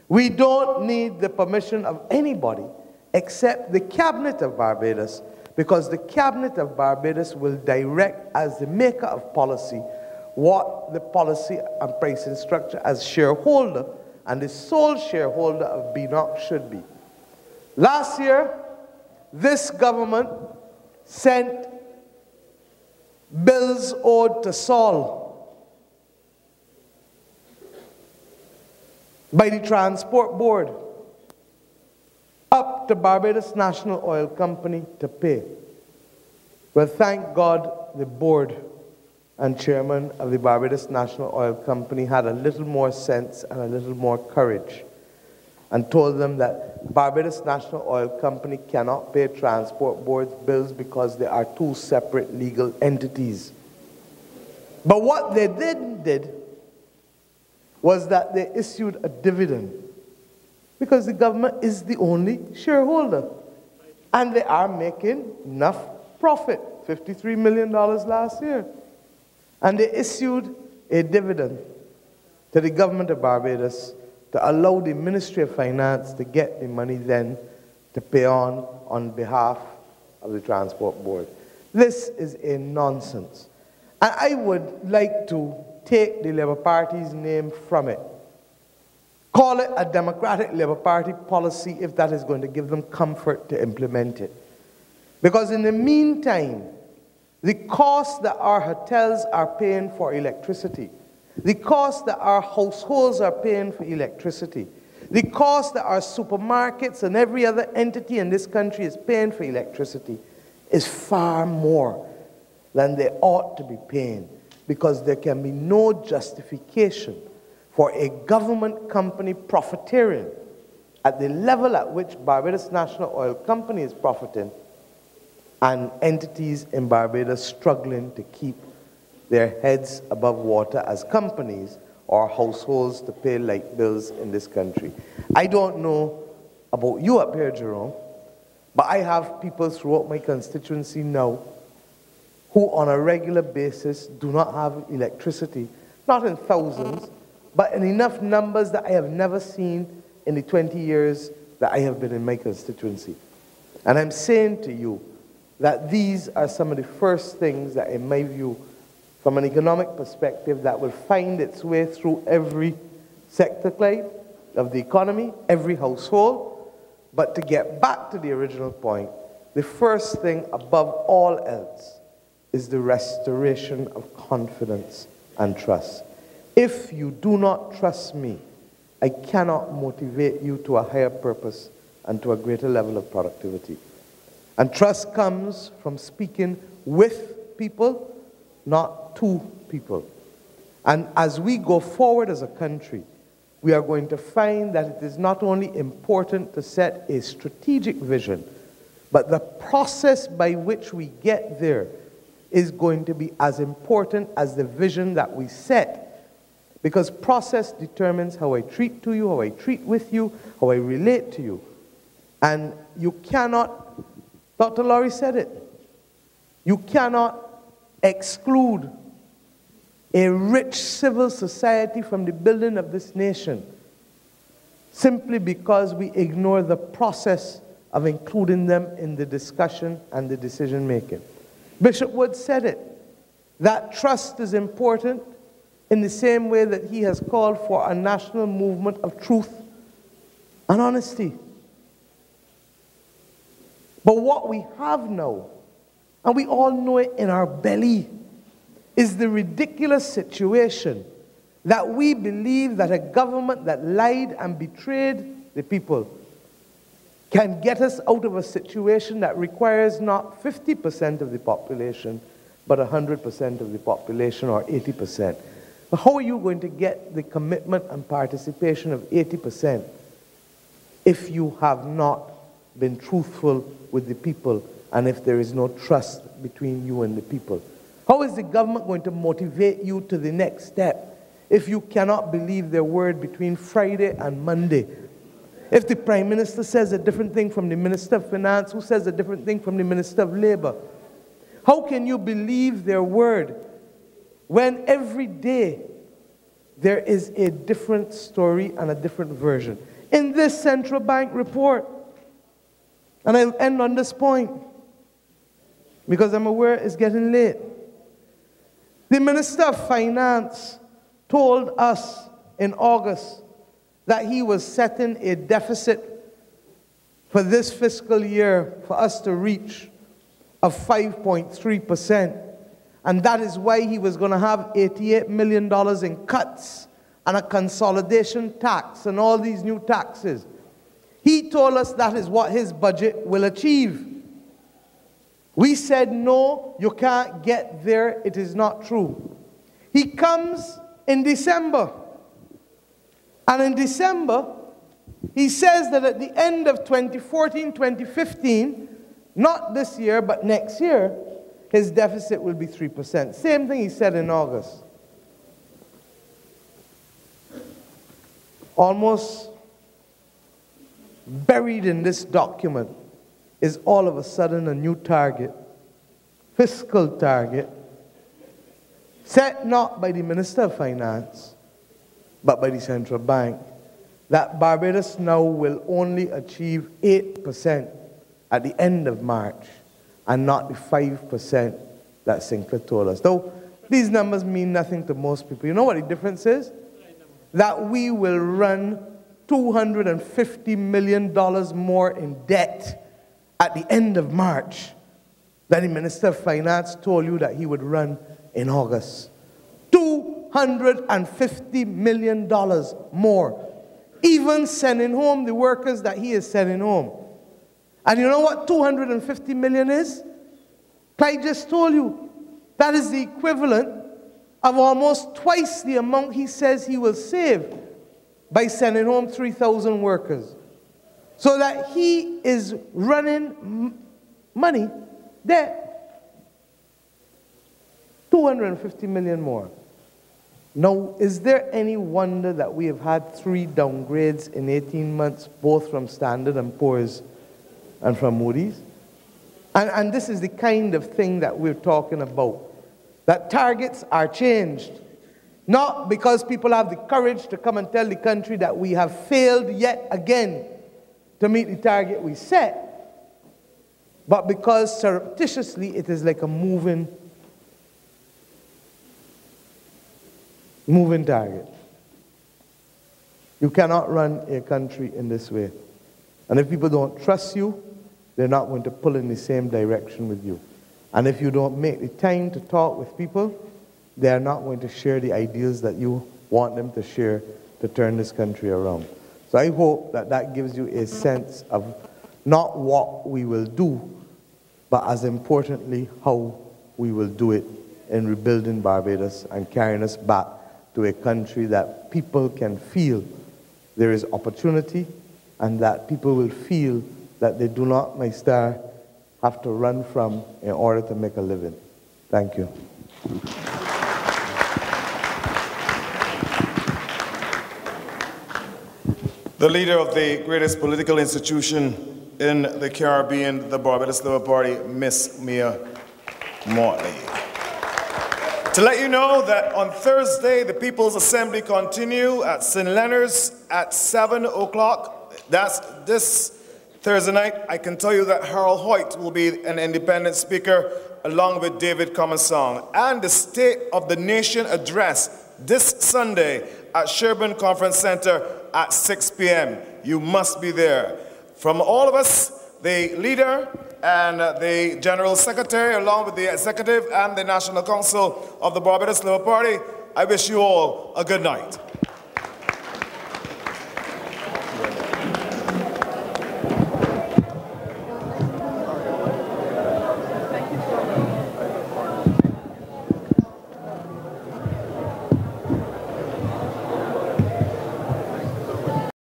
[SPEAKER 8] We don't need the permission of anybody except the Cabinet of Barbados, because the Cabinet of Barbados will direct, as the maker of policy, what the policy and pricing structure as shareholder and the sole shareholder of BNOC should be. Last year, this government sent bills owed to Saul by the Transport Board up to Barbados National Oil Company to pay. Well, thank God the board and chairman of the Barbados National Oil Company had a little more sense and a little more courage and told them that Barbados National Oil Company cannot pay Transport Board's bills because they are two separate legal entities. But what they did was that they issued a dividend, because the government is the only shareholder. And they are making enough profit, $53 million last year. And they issued a dividend to the government of Barbados to allow the Ministry of Finance to get the money then to pay on behalf of the Transport Board. This is a nonsense. And I would like to take the Labour Party's name from it. Call it a Democratic Labour Party policy if that is going to give them comfort to implement it. Because in the meantime, the cost that our hotels are paying for electricity, the cost that our households are paying for electricity, the cost that our supermarkets and every other entity in this country is paying for electricity is far more than they ought to be paying, because there can be no justification for a government company profiteering at the level at which Barbados National Oil Company is profiting, and entities in Barbados struggling to keep their heads above water as companies or households to pay light bills in this country. I don't know about you up here, Jerome, but I have people throughout my constituency now who on a regular basis do not have electricity, not in thousands, but in enough numbers that I have never seen in the 20 years that I have been in my constituency. And I'm saying to you that these are some of the first things that, in my view, from an economic perspective, that will find its way through every sector, Clyde, of the economy, every household. But to get back to the original point, the first thing above all else is the restoration of confidence and trust. If you do not trust me, I cannot motivate you to a higher purpose and to a greater level of productivity. And trust comes from speaking with people, not to people. And as we go forward as a country, we are going to find that it is not only important to set a strategic vision, but the process by which we get there is going to be as important as the vision that we set. Because process determines how I treat to you, how I treat with you, how I relate to you. And you cannot, Dr. Laurie said it, you cannot exclude a rich civil society from the building of this nation simply because we ignore the process of including them in the discussion and the decision making. Bishop Wood said it, that trust is important in the same way that he has called for a national movement of truth and honesty. But what we have now, and we all know it in our belly, is the ridiculous situation that we believe that a government that lied and betrayed the people can get us out of a situation that requires not 50% of the population, but 100% of the population, or 80%. But how are you going to get the commitment and participation of 80% if you have not been truthful with the people, and if there is no trust between you and the people? How is the government going to motivate you to the next step if you cannot believe their word between Friday and Monday? If the Prime Minister says a different thing from the Minister of Finance, who says a different thing from the Minister of Labor? How can you believe their word when every day there is a different story and a different version? In this central bank report, and I'll end on this point because I'm aware it's getting late. The Minister of Finance told us in August that he was setting a deficit for this fiscal year for us to reach of 5.3%. And that is why he was going to have $88 million in cuts and a consolidation tax and all these new taxes. He told us that is what his budget will achieve. We said, no, you can't get there. It is not true. He comes in December. And in December, he says that at the end of 2014, 2015, not this year, but next year, his deficit will be 3%. Same thing he said in August. Almost buried in this document is all of a sudden a new target, fiscal target, set not by the Minister of Finance, but by the central bank, that Barbados now will only achieve 8% at the end of March, and not the 5% that Sinclair told us. Though these numbers mean nothing to most people. You know what the difference is? That we will run $250 million more in debt at the end of March than the Minister of Finance told you that he would run in August. $250 million more. Even sending home the workers that he is sending home. And you know what 250 million is? Clyde just told you. That is the equivalent of almost twice the amount he says he will save by sending home 3,000 workers. So that he is running money debt. 250 million more. Now, is there any wonder that we have had 3 downgrades in 18 months, both from Standard & Poor's and from Moody's? And this is the kind of thing that we're talking about. That targets are changed. Not because people have the courage to come and tell the country that we have failed yet again to meet the target we set, but because surreptitiously it is like a moving target. You cannot run a country in this way. And if people don't trust you, they're not going to pull in the same direction with you. And if you don't make the time to talk with people, they are not going to share the ideas that you want them to share to turn this country around. So I hope that that gives you a sense of not what we will do, but as importantly, how we will do it in rebuilding Barbados and carrying us back to a country that people can feel there is opportunity, and that people will feel that they do not, my star, have to run from in order to make a living. Thank you.
[SPEAKER 1] The leader of the greatest political institution in the Caribbean, the Barbados Labour Party, Miss Mia Mottley. To let you know that on Thursday, the People's Assembly continue at St. Leonard's at 7 o'clock. That's this Thursday night. I can tell you that Harold Hoyt will be an independent speaker along with David Comensong. And the State of the Nation address this Sunday at Sherburne Conference Center at 6 p.m. You must be there. From all of us, the leader and the General Secretary, along with the Executive and the National Council of the Barbados Labour Party, I wish you all a good night.